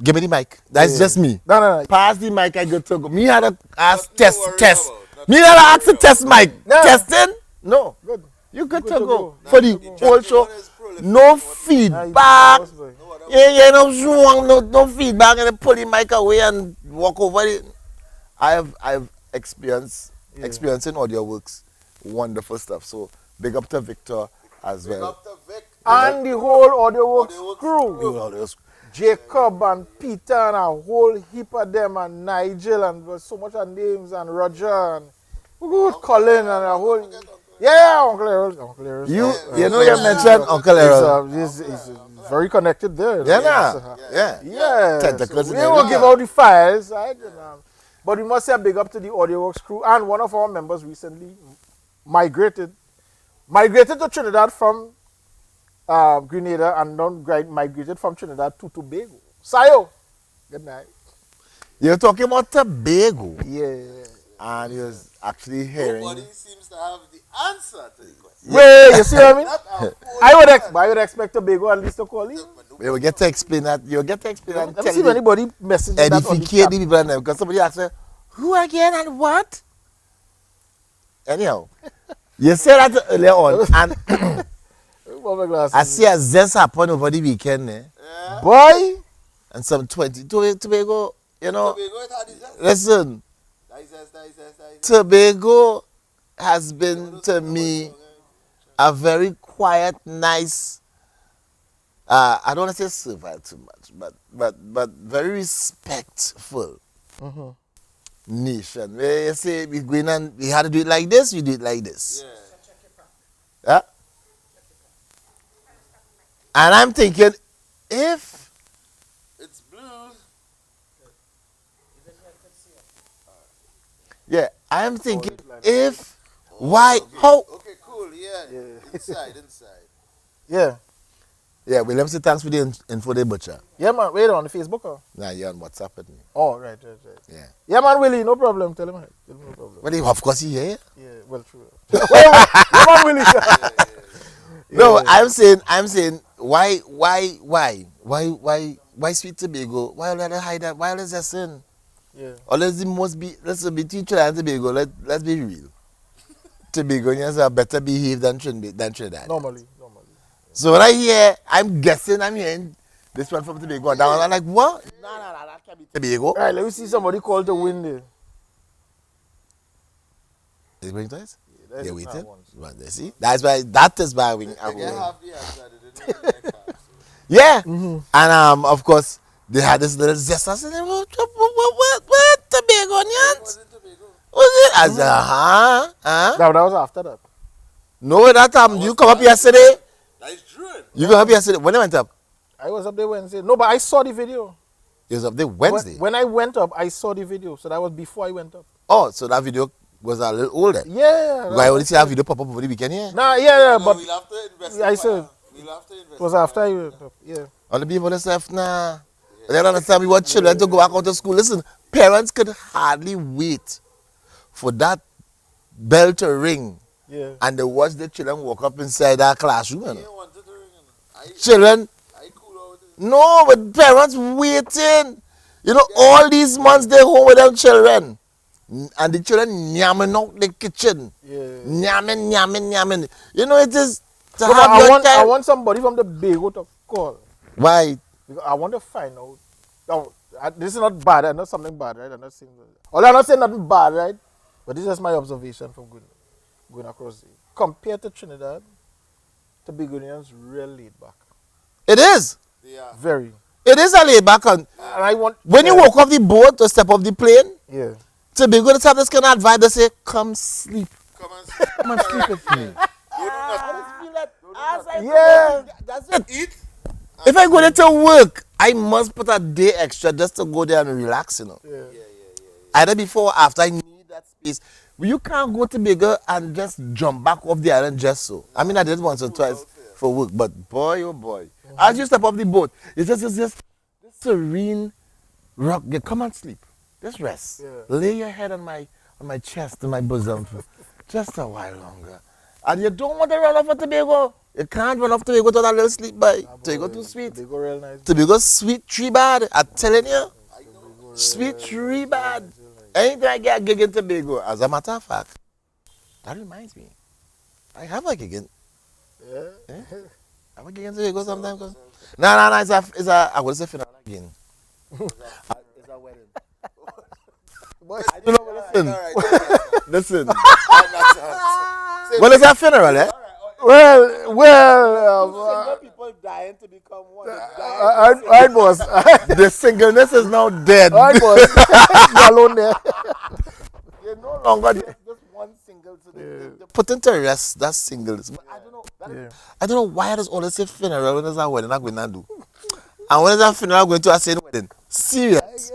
Speaker 6: Give me the mic. That's just me.
Speaker 3: No.
Speaker 6: Pass the mic. I good to go. Me had to ask
Speaker 5: Nothing to
Speaker 6: test.
Speaker 5: worry
Speaker 6: Test.
Speaker 5: about.
Speaker 6: Me had to ask to test mic.
Speaker 3: No.
Speaker 6: Testing? No.
Speaker 3: Good.
Speaker 6: You good
Speaker 3: Good
Speaker 6: to
Speaker 3: to
Speaker 6: go
Speaker 3: go.
Speaker 6: for the whole show. No feedback. No swung, no feedback, and they pull the mic away and walk over it. I've experienced experiencing Audio Works, wonderful stuff. So big up to Victor as well.
Speaker 3: And the whole AudioWorks
Speaker 5: AudioWorks
Speaker 3: crew. Jacob and Peter and a whole heap of them and Nigel and there's so much of names and Roger and Colin and a whole... Yeah, Uncle Errol. Uncle Errol.
Speaker 6: You know you mentioned Uncle Errol.
Speaker 3: He's very connected there.
Speaker 6: Yeah. Tentacles
Speaker 3: We
Speaker 6: in
Speaker 3: won't
Speaker 6: everything.
Speaker 3: give out the files, right? But we must say a big up to the AudioWorks crew. And one of our members recently migrated to Trinidad from Grenada and migrated from Trinidad to Tobago. Sayo. Good night.
Speaker 6: You're talking about Tobago.
Speaker 3: Yeah.
Speaker 6: And he was actually hearing.
Speaker 5: Nobody seems to have the answer to the question.
Speaker 3: Wait, you see what I mean?
Speaker 5: Not a whole
Speaker 3: I would expect Tobago at least to call you.
Speaker 6: You will get to explain that. You'll get to explain that.
Speaker 3: Let me see if anybody messaged that on the
Speaker 6: Edificate
Speaker 3: chat.
Speaker 6: the people and them. Because somebody asked her, who again and what? Anyhow, you said that earlier on. And
Speaker 3: Oh, my glasses.
Speaker 6: I see a zest happen over the weekend.
Speaker 3: Boy,
Speaker 6: And some 20. Tobago, you know.
Speaker 5: Tobago, it had his zest.
Speaker 6: Listen,
Speaker 5: Dice.
Speaker 6: Tobago has been to me a very quiet, nice I don't want to say servile too much, but very respectful nation. Where you say we going and we had to do it like this, we do it like this. Yeah. And I'm thinking, if
Speaker 5: It's blue.
Speaker 6: yeah, I'm thinking if why how
Speaker 5: Okay, cool. Yeah. Inside.
Speaker 3: Yeah.
Speaker 6: yeah, William say thanks for the info the butcher.
Speaker 3: Yeah, man. Wait on the Facebook or?
Speaker 6: Nah, you're on WhatsApp with me.
Speaker 3: Oh, right.
Speaker 6: Yeah.
Speaker 3: Yeah, man, Willie, no problem. Tell him no problem.
Speaker 6: Well, of course he here.
Speaker 3: Yeah, well, true. Yeah, man, Willie.
Speaker 6: No, I'm saying why Sweet Tobago? Why let her hide that? Why let her sin?
Speaker 3: Yeah.
Speaker 6: Or let's be between Trinidad and Tobago. Let's be real. Tobagonians are better behaved than Trinidad.
Speaker 3: Normally.
Speaker 6: So when I hear, I'm hearing this one from Tobago. Down, I'm like, what? No, that can't be Tobago.
Speaker 3: All right, let me see somebody call to win there.
Speaker 6: Is it going to us?
Speaker 3: That's
Speaker 6: They're
Speaker 3: not
Speaker 6: waiting.
Speaker 3: once.
Speaker 6: Well, they see. That is why we.
Speaker 5: They get half the answer. They didn't really like half.
Speaker 6: Yeah, and of course they had this little zest. I said, what Tobagonians?
Speaker 5: Was it Tobago?
Speaker 6: Was it? I said, huh?
Speaker 3: No, that was after that.
Speaker 6: No, that time you come up yesterday.
Speaker 5: That's true.
Speaker 6: You come up yesterday. When I went up,
Speaker 3: I was up there Wednesday. No, but I saw the video.
Speaker 6: it was up there Wednesday.
Speaker 3: When I went up, I saw the video. So that was before I went up.
Speaker 6: Oh, so that video was a little older.
Speaker 3: Yeah.
Speaker 6: Because I only see that video pop up over the weekend here.
Speaker 3: Nah, yeah,
Speaker 5: No,
Speaker 3: but
Speaker 5: we'll have to invest.
Speaker 3: I said
Speaker 5: We'll have to invest.
Speaker 3: it was after I went up. Yeah.
Speaker 6: All the people that stuff, nah. They don't understand we want children to go back out to school. Listen, parents could hardly wait for that bell to ring
Speaker 3: Yeah.
Speaker 6: and they watch the children walk up inside that classroom. You
Speaker 5: I
Speaker 6: know.
Speaker 5: didn't want it to ring.
Speaker 6: Children,
Speaker 5: I cool out with it.
Speaker 6: no, but parents waiting. You know, all these months they home with them children. And the children yamming out the kitchen.
Speaker 3: Yeah.
Speaker 6: Yamming. You know, it is to
Speaker 3: No, but
Speaker 6: have your
Speaker 3: I
Speaker 6: time.
Speaker 3: want somebody from the Bago to call.
Speaker 6: Why?
Speaker 3: Because I want to find out. Now, this is not bad. I'm not something bad, right? I'm not saying nothing bad, right? But this is my observation from going across the compared to Trinidad, Tobagonians real laid back.
Speaker 6: It is.
Speaker 5: Yeah.
Speaker 3: Very.
Speaker 6: It is a laid back. And
Speaker 3: I want
Speaker 6: when you walk off the boat or step off the plane,
Speaker 3: Yeah.
Speaker 6: to be good to have this kind of advice, they say, come sleep.
Speaker 5: Come and
Speaker 6: Come and sleep with me.
Speaker 3: Yeah.
Speaker 6: That's it.
Speaker 5: eat.
Speaker 6: If I go there to work, I must put a day extra just to go there and relax, you know.
Speaker 3: Yeah.
Speaker 6: Either before or after, I need that space. You can't go to bigger and just jump back off the island just so. I mean, I did once or twice for work, but boy, oh boy. As you step off the boat, it's just this serene rock. You come and sleep. Just rest.
Speaker 3: Yeah.
Speaker 6: Lay your head on my chest, on my bosom for just a while longer. And you don't want to run off of Tobago. You can't run off Tobago to that little sleep by. Tobago too sweet.
Speaker 3: They go real nice.
Speaker 6: Tobago sweet tree bad. I'm telling you. Sweet tree bad. Anytime I get a gig in Tobago, as a matter of fact, that reminds me. I have a gig in.
Speaker 3: Yeah.
Speaker 6: I have a gig in Tobago sometimes. No, it's a, I would say funeral again. It's a wedding. I don't know, listen. Well, it's a funeral, eh?
Speaker 3: Well,
Speaker 4: people dying to become one.
Speaker 3: alright, boss.
Speaker 6: The singleness is now dead.
Speaker 3: Alright, boss. You're alone there.
Speaker 6: You're no longer just one single. So they put into rest that singles. But I don't know. I don't know why there's always a funeral when there's a wedding I'm going to do. And when there's a funeral I'm going to a same wedding. Serious.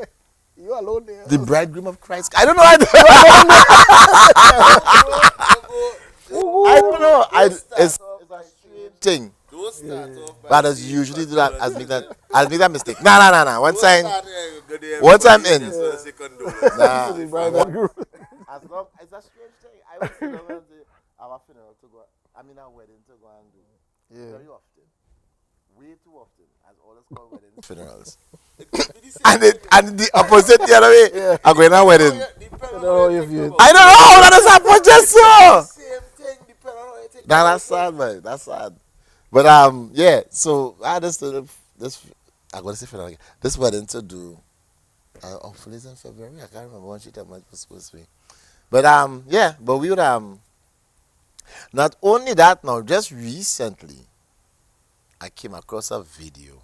Speaker 3: You're alone there.
Speaker 6: The bridegroom of Christ. I don't know. I don't know. It's a strange thing.
Speaker 5: Don't start off by
Speaker 6: But as usually do that, I'll make that mistake. Nah. Once I'm in.
Speaker 5: Nah.
Speaker 6: As long it's a strange thing. I was have a funeral to go. I mean a wedding to go and do.
Speaker 3: Yeah.
Speaker 6: Very often. Way too often. As all is called weddings. Funerals. and the opposite the other way.
Speaker 3: Yeah.
Speaker 6: I'm going to a wedding.
Speaker 3: No, if you.
Speaker 6: I don't know how that is happening just so.
Speaker 5: Same thing, depending on how you take
Speaker 6: That's sad, man. That's sad. But yeah. So I just this I'm gonna say funeral again. This wedding to do. Hopefully it's in February. I can't remember when she told me it was supposed to be. But yeah. But we would not only that now. Just recently, I came across a video.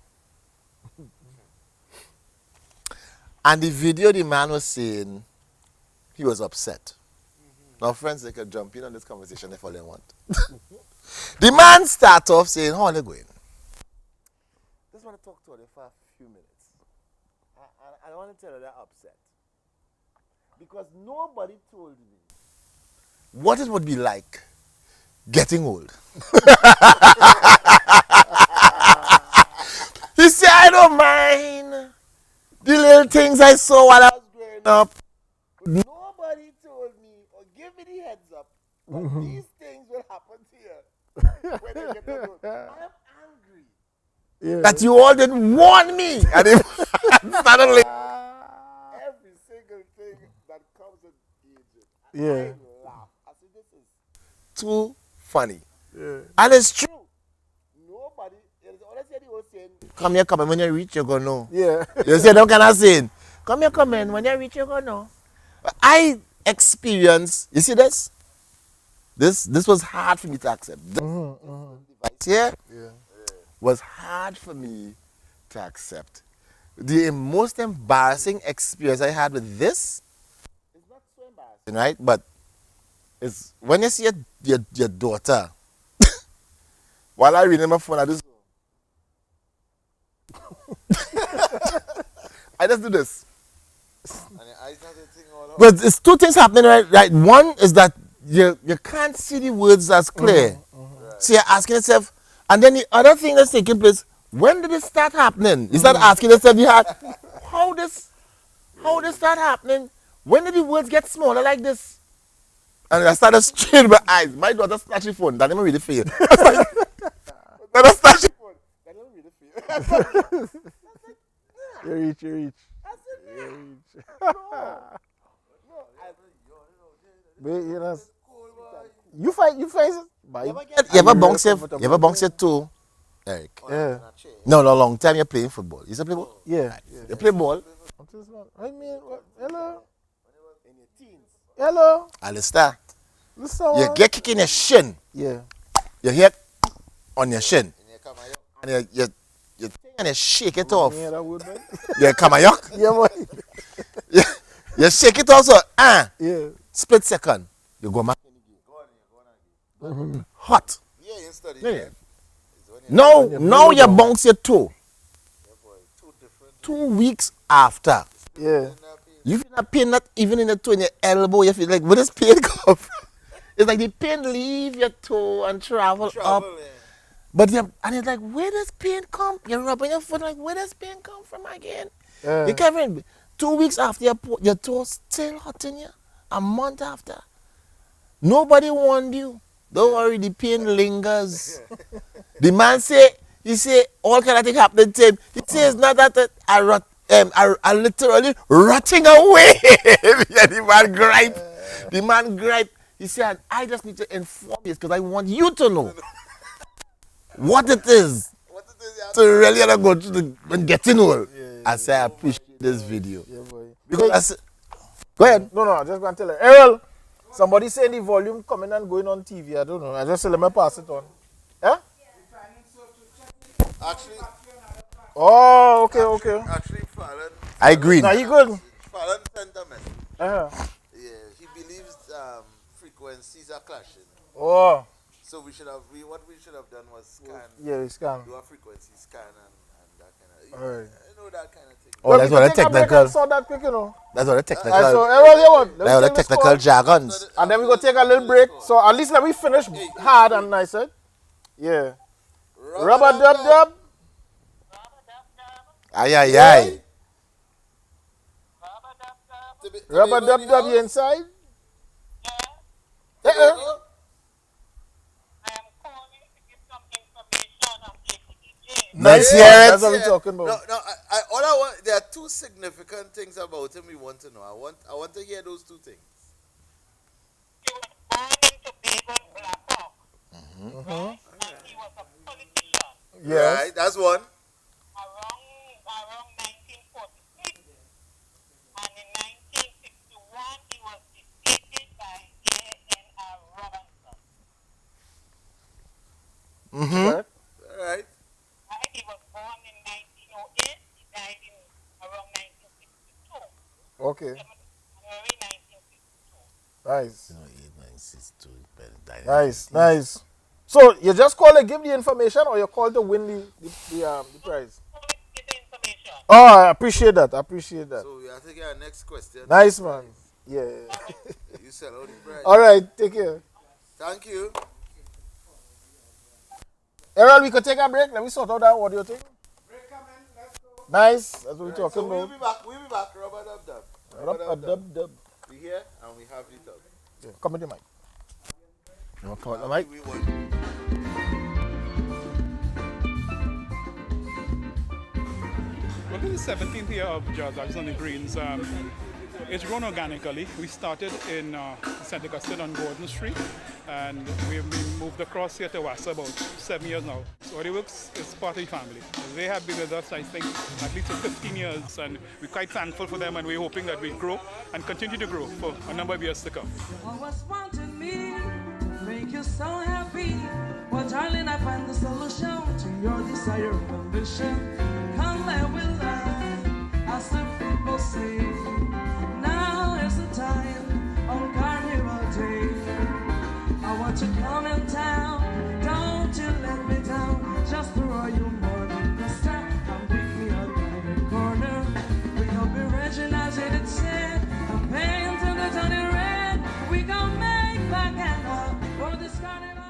Speaker 6: And the video, the man was saying he was upset. Now, friends, they can jump in on this conversation if all they want. The man start off saying, how are they going? Just want to talk to her for a few minutes. I want to tell her they're upset. Because nobody told me what it would be like getting old. He said, I don't mind the little things I saw while I was growing up. Nobody told me or gave me the heads up that these things will happen to you when I get old. I am angry.
Speaker 3: Yeah.
Speaker 6: That you all didn't warn me. And suddenly, every single thing that comes with aging.
Speaker 3: Yeah.
Speaker 6: I laugh. I said, this is too funny.
Speaker 3: Yeah.
Speaker 6: And it's true. Nobody, honestly, they were saying, come here, come in. When you reach, you're going to know.
Speaker 3: Yeah.
Speaker 6: You see them kind of saying, come here, come in. When you reach, you're going to know. I experienced, you see this? This was hard for me to accept. This device here was hard for me to accept. The most embarrassing experience I had with this is not so embarrassing, right? But it's when you see your daughter, while I read my phone, I just I just do this. But it's two things happening, right? One is that you can't see the words as clear. So you're asking yourself, and then the other thing that's taking place, when did it start happening? You start asking yourself, how this start happening? When did the words get smaller like this? And I started straining my eyes. My daughter snatched the phone. That didn't really feel. That I snatched the phone. That didn't really feel.
Speaker 3: You reach. You reach. But, you know, you fight.
Speaker 6: You ever bounce your toe, Eric?
Speaker 3: Yeah.
Speaker 6: No, long time you're playing football. You used to play ball?
Speaker 3: Yeah.
Speaker 6: You play ball?
Speaker 3: I mean, hello. Hello.
Speaker 6: Alistair.
Speaker 3: Listen.
Speaker 6: You get kicked in your shin.
Speaker 3: Yeah.
Speaker 6: Your head on your shin. And you shake it off.
Speaker 3: Yeah, that would, man.
Speaker 6: You come a yuck?
Speaker 3: Yeah, man.
Speaker 6: You shake it off, so,
Speaker 3: Yeah.
Speaker 6: split second. You go back. Hot.
Speaker 5: Yeah, you study.
Speaker 6: Yeah. Now you bounce your toe. 2 weeks after.
Speaker 3: Yeah.
Speaker 6: You feel that pain not even in the toe, in your elbow. You feel like, where does pain come from? It's like the pain leave your toe and travel up.
Speaker 5: Yeah.
Speaker 6: But and it's like, where does pain come? You're rubbing your foot like, where does pain come from again?
Speaker 3: Yeah.
Speaker 6: You can't even, 2 weeks after your toe still hot in you. A month after. Nobody warned you. Don't worry, the pain lingers. The man he say all kind of things happening to him. He says not that I literally rotting away. Yeah, the man gripe. He said, I just need to inform you because I want you to know what it is to really go through when getting old. I say I appreciate this video.
Speaker 3: Yeah, boy.
Speaker 6: Because go ahead.
Speaker 3: No, I just going to tell her. Errol, somebody saying the volume coming and going on TV. I don't know. I just say let me pass it on. Eh?
Speaker 5: Actually,
Speaker 3: Oh, okay.
Speaker 5: actually, Fallon.
Speaker 6: I agree.
Speaker 3: Now you good?
Speaker 5: Fallon sent a message.
Speaker 3: Uh-huh.
Speaker 5: Yeah, he believes frequencies are clashing.
Speaker 3: Oh,
Speaker 5: So what we should have done was scan.
Speaker 3: yeah, it's can.
Speaker 5: Do a frequency scan and that kind of.
Speaker 3: Alright.
Speaker 5: You know that kind of thing.
Speaker 6: Oh, that's what the technical.
Speaker 3: Saw that quick, you know.
Speaker 6: That's what the technical.
Speaker 3: So Errol, you what?
Speaker 6: That's what the technical jargons.
Speaker 3: And then we go take a little break. So at least let me finish hard and nice, eh? Yeah. Rubber dub dub.
Speaker 6: Aye.
Speaker 3: Rubber dub dub, you inside?
Speaker 7: I am calling to give some information on ATJ.
Speaker 6: Let's hear
Speaker 3: That's
Speaker 6: it.
Speaker 3: what we're talking about.
Speaker 5: No. All I want. There are two significant things about him we want to know. I want to hear those two things.
Speaker 7: He was born in Tobago, Black Hawk. Right? And he was a politician
Speaker 3: Yes.
Speaker 5: Right. That's one.
Speaker 7: around 1946. And in 1961, he was defeated by J.N.R. Robinson.
Speaker 3: Right?
Speaker 5: All right.
Speaker 3: Okay. Nice.
Speaker 6: 8962.
Speaker 3: Nice. So you just call to give the information, or you call to win the prize? Oh, I appreciate that.
Speaker 5: So we are taking our next question.
Speaker 3: Nice, man. Yeah.
Speaker 5: You sell out the prize.
Speaker 3: All right. Take care.
Speaker 5: Thank you.
Speaker 3: Errol, we could take a break. Let me sort out that audio thing. Nice. That's what we're talking
Speaker 5: We'll
Speaker 3: about.
Speaker 5: be back. Rubber Dub Dub.
Speaker 3: Dub Dub.
Speaker 5: We here and we have the dub.
Speaker 3: Yeah. Come with the mic.
Speaker 6: You want to come out the mic?
Speaker 5: We want.
Speaker 11: Well, this is the 17th year of Jazz Arts on the Greens. It's grown organically. We started in St. Augustine on Gordon Street, and we've been moved across here to Wassa about 7 years now. So Audiworks is part of the family. They have been with us, I think, at least for 15 years, and we're quite thankful for them, and we're hoping that we grow and continue to grow for a number of years to come.
Speaker 12: Always wanted me to make you so happy. Well, darling, I find the solution to your desire and ambition. Come live with life, as the people say. Now is the time on Carnival Day. I want you to come in town. Don't you let me down. Just throw you more than the star and pick me up in the corner. We gon' be raging as it said. I'm paying to the Johnny Red. We gon' make back and up for this carnival.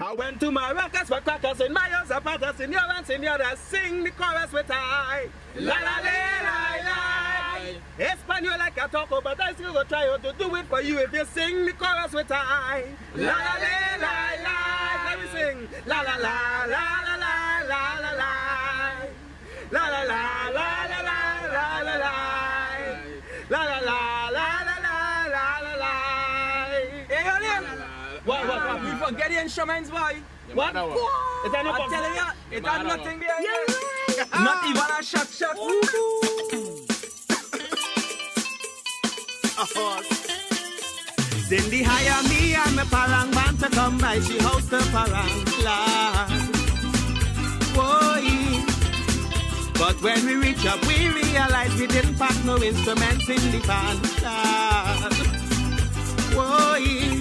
Speaker 13: I went to my records for crackers in my house, Zapatas in your and senoras, sing the chorus with I. La la la la la. Espanol like I talk, but I still go try to do it for you if you sing the chorus with I. La la la la la. Let me sing. La la la la la la la la la. La la la la la la la la la. La la la la la la la la. Hey, Oliver. What? We forget the instruments, boy. What? It's not I'm telling you, it's not nothing behind it. Not even a shot. Cindy hire me and my parang man to come by. She hosts the parang class. Boy. But when we reach up, we realize we didn't pack no instruments in the band class. Boy.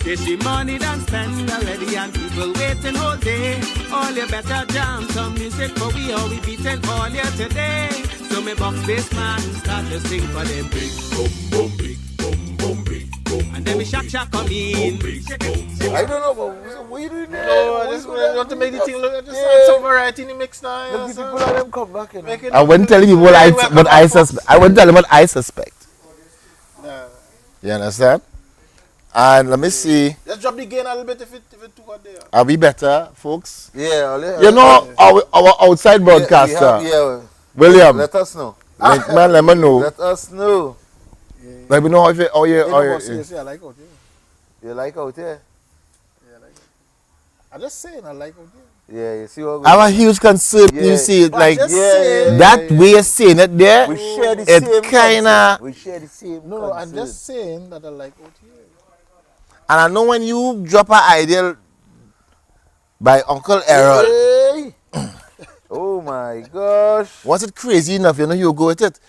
Speaker 13: Say she money done spend already and people waiting all day. All you better jam some music for we all we beating all year today. So me box this man start to sing for them. Big boom boom, big boom boom, big boom. And then we shack come in.
Speaker 3: I don't know, but what you doing there? No, I just want to make the thing look. Just add some variety in the mix now.
Speaker 4: Look, the people of them come back. You know.
Speaker 6: I wouldn't tell you what I suspect. I wouldn't tell them what I suspect.
Speaker 3: Nah.
Speaker 6: You understand? And let me see.
Speaker 3: Let's drop the gain a little bit if it too hot there.
Speaker 6: Are we better, folks?
Speaker 5: Yeah.
Speaker 6: You know, our outside broadcaster, William.
Speaker 5: Let us know.
Speaker 6: Man, let me know.
Speaker 5: Let us know.
Speaker 6: Let me know how you.
Speaker 3: I like out here.
Speaker 5: You like out here?
Speaker 3: Yeah, I like it. I'm just saying I like out here.
Speaker 4: Yeah, you see what
Speaker 6: I have a huge concern when you
Speaker 4: Yeah.
Speaker 6: see it
Speaker 3: But
Speaker 6: like
Speaker 3: just saying-
Speaker 6: that way you're saying it there.
Speaker 4: We share the
Speaker 6: it
Speaker 4: same
Speaker 6: kinda,
Speaker 4: concern. We share the same
Speaker 3: No, I'm
Speaker 4: concern.
Speaker 3: just saying that I like out here.
Speaker 6: and I know when you drop an idea by Uncle Errol,
Speaker 4: Hey. Oh my gosh.
Speaker 6: once it crazy enough, you know you go with it.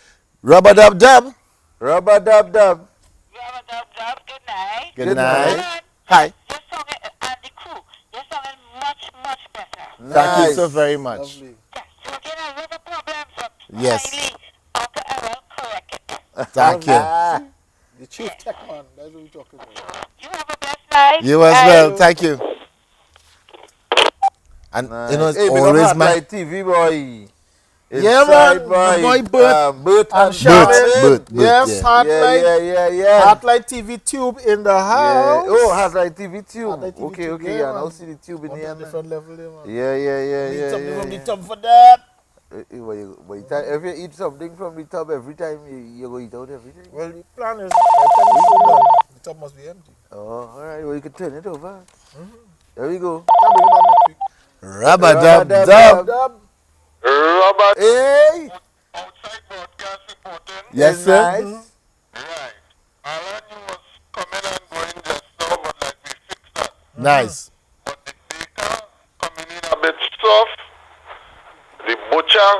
Speaker 6: Rubber Dub Dub.
Speaker 4: Rubber Dub Dub.
Speaker 7: Rubber Dub Dub, good night.
Speaker 6: Good night.
Speaker 7: Alan,
Speaker 6: Hi.
Speaker 7: your song and the crew, your song is much, much better.
Speaker 6: Thank you so very much.
Speaker 3: Lovely.
Speaker 7: Yes, so again, I have a problem, so
Speaker 6: Yes.
Speaker 7: kindly, Uncle Errol, correct it.
Speaker 6: Thank you.
Speaker 3: The chief tech man, that's what we're talking about.
Speaker 7: You have a blessed night.
Speaker 6: You as well. Thank you. And you know it's
Speaker 4: Hey,
Speaker 6: always my
Speaker 4: TV boy.
Speaker 3: Yeah,
Speaker 4: Inside
Speaker 3: man. My boy Bert.
Speaker 4: Bert
Speaker 3: And
Speaker 4: and
Speaker 3: Charmin.
Speaker 6: Bert,
Speaker 3: Yes,
Speaker 6: yeah.
Speaker 3: Heartlight.
Speaker 4: Yeah.
Speaker 3: Heartlight TV tube in the house.
Speaker 4: Oh, Heartlight TV tube.
Speaker 3: Heartlight TV
Speaker 4: Okay,
Speaker 3: tube,
Speaker 4: okay.
Speaker 3: yeah,
Speaker 4: I now
Speaker 3: man.
Speaker 4: see the tube in
Speaker 3: On
Speaker 4: the
Speaker 3: a
Speaker 4: end.
Speaker 3: different level there, man.
Speaker 4: Yeah.
Speaker 3: Something from the tub for that.
Speaker 4: If you eat something from the tub every time, you go eat out everything.
Speaker 3: Well, the plan is, by the time the show done, the tub must be empty.
Speaker 4: Oh, all right. Well, you can turn it over. There we go.
Speaker 3: Can't bring it back next week.
Speaker 6: Rubber Dub
Speaker 4: Dub
Speaker 6: Dub.
Speaker 3: Dub.
Speaker 8: Robert,
Speaker 4: Hey.
Speaker 8: outside broadcast reporting.
Speaker 6: Yes, sir.
Speaker 4: Nice.
Speaker 8: Right. Alan, you was coming and going just now, but like we fixed that.
Speaker 6: Nice.
Speaker 8: But the baker coming in a bit soft. The butcher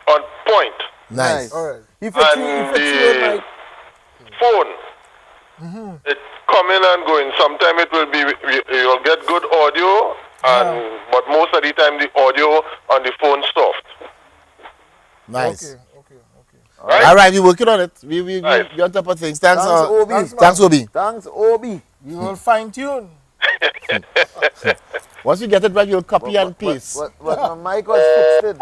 Speaker 8: on point.
Speaker 6: Nice.
Speaker 3: All right.
Speaker 4: He fix
Speaker 8: And
Speaker 4: you,
Speaker 8: the
Speaker 4: Mike.
Speaker 8: phone. It's coming and going. Sometimes it will be, you'll get good audio, and but most of the time the audio on the phone soft.
Speaker 6: Nice.
Speaker 3: Okay.
Speaker 8: Right?
Speaker 6: All right, we're working on it. We
Speaker 8: Nice.
Speaker 6: on top of things. Thanks,
Speaker 4: Thanks, Obi.
Speaker 6: Thanks, Obi.
Speaker 4: Thanks, Obi.
Speaker 3: We will fine tune.
Speaker 6: Once you get it right, you'll copy and paste.
Speaker 4: But my mic was fixed.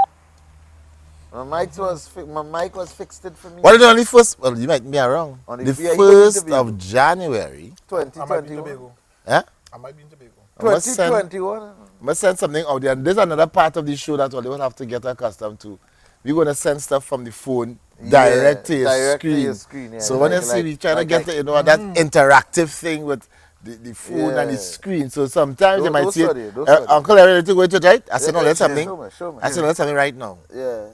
Speaker 4: My mic was fixed for me.
Speaker 6: What is it on the first? Well, you might be wrong.
Speaker 4: On the-
Speaker 6: The
Speaker 4: yeah, you go into
Speaker 6: 1st
Speaker 4: Tobago.
Speaker 6: of January.
Speaker 3: I might be in
Speaker 4: 2021.
Speaker 3: Tobago.
Speaker 6: Huh?
Speaker 3: I might be in Tobago.
Speaker 6: I must send-
Speaker 4: 2021.
Speaker 6: must send something out there. And there's another part of the show that all you will have to get accustomed to. We're going to send stuff from the phone direct to your
Speaker 4: direct to
Speaker 6: screen.
Speaker 4: your screen, yeah.
Speaker 6: So when you
Speaker 4: Like-
Speaker 6: see, we try to
Speaker 4: like-
Speaker 6: get the, that interactive thing with the phone and the
Speaker 4: Yeah.
Speaker 6: screen. So sometimes you might
Speaker 4: Don't
Speaker 6: see it.
Speaker 4: study, don't study.
Speaker 6: Uncle Larry, to go into it, right? I said, no,
Speaker 4: Yeah,
Speaker 6: that's
Speaker 4: yeah,
Speaker 6: something.
Speaker 4: show me.
Speaker 6: I said, no, that's something right now.
Speaker 4: Yeah.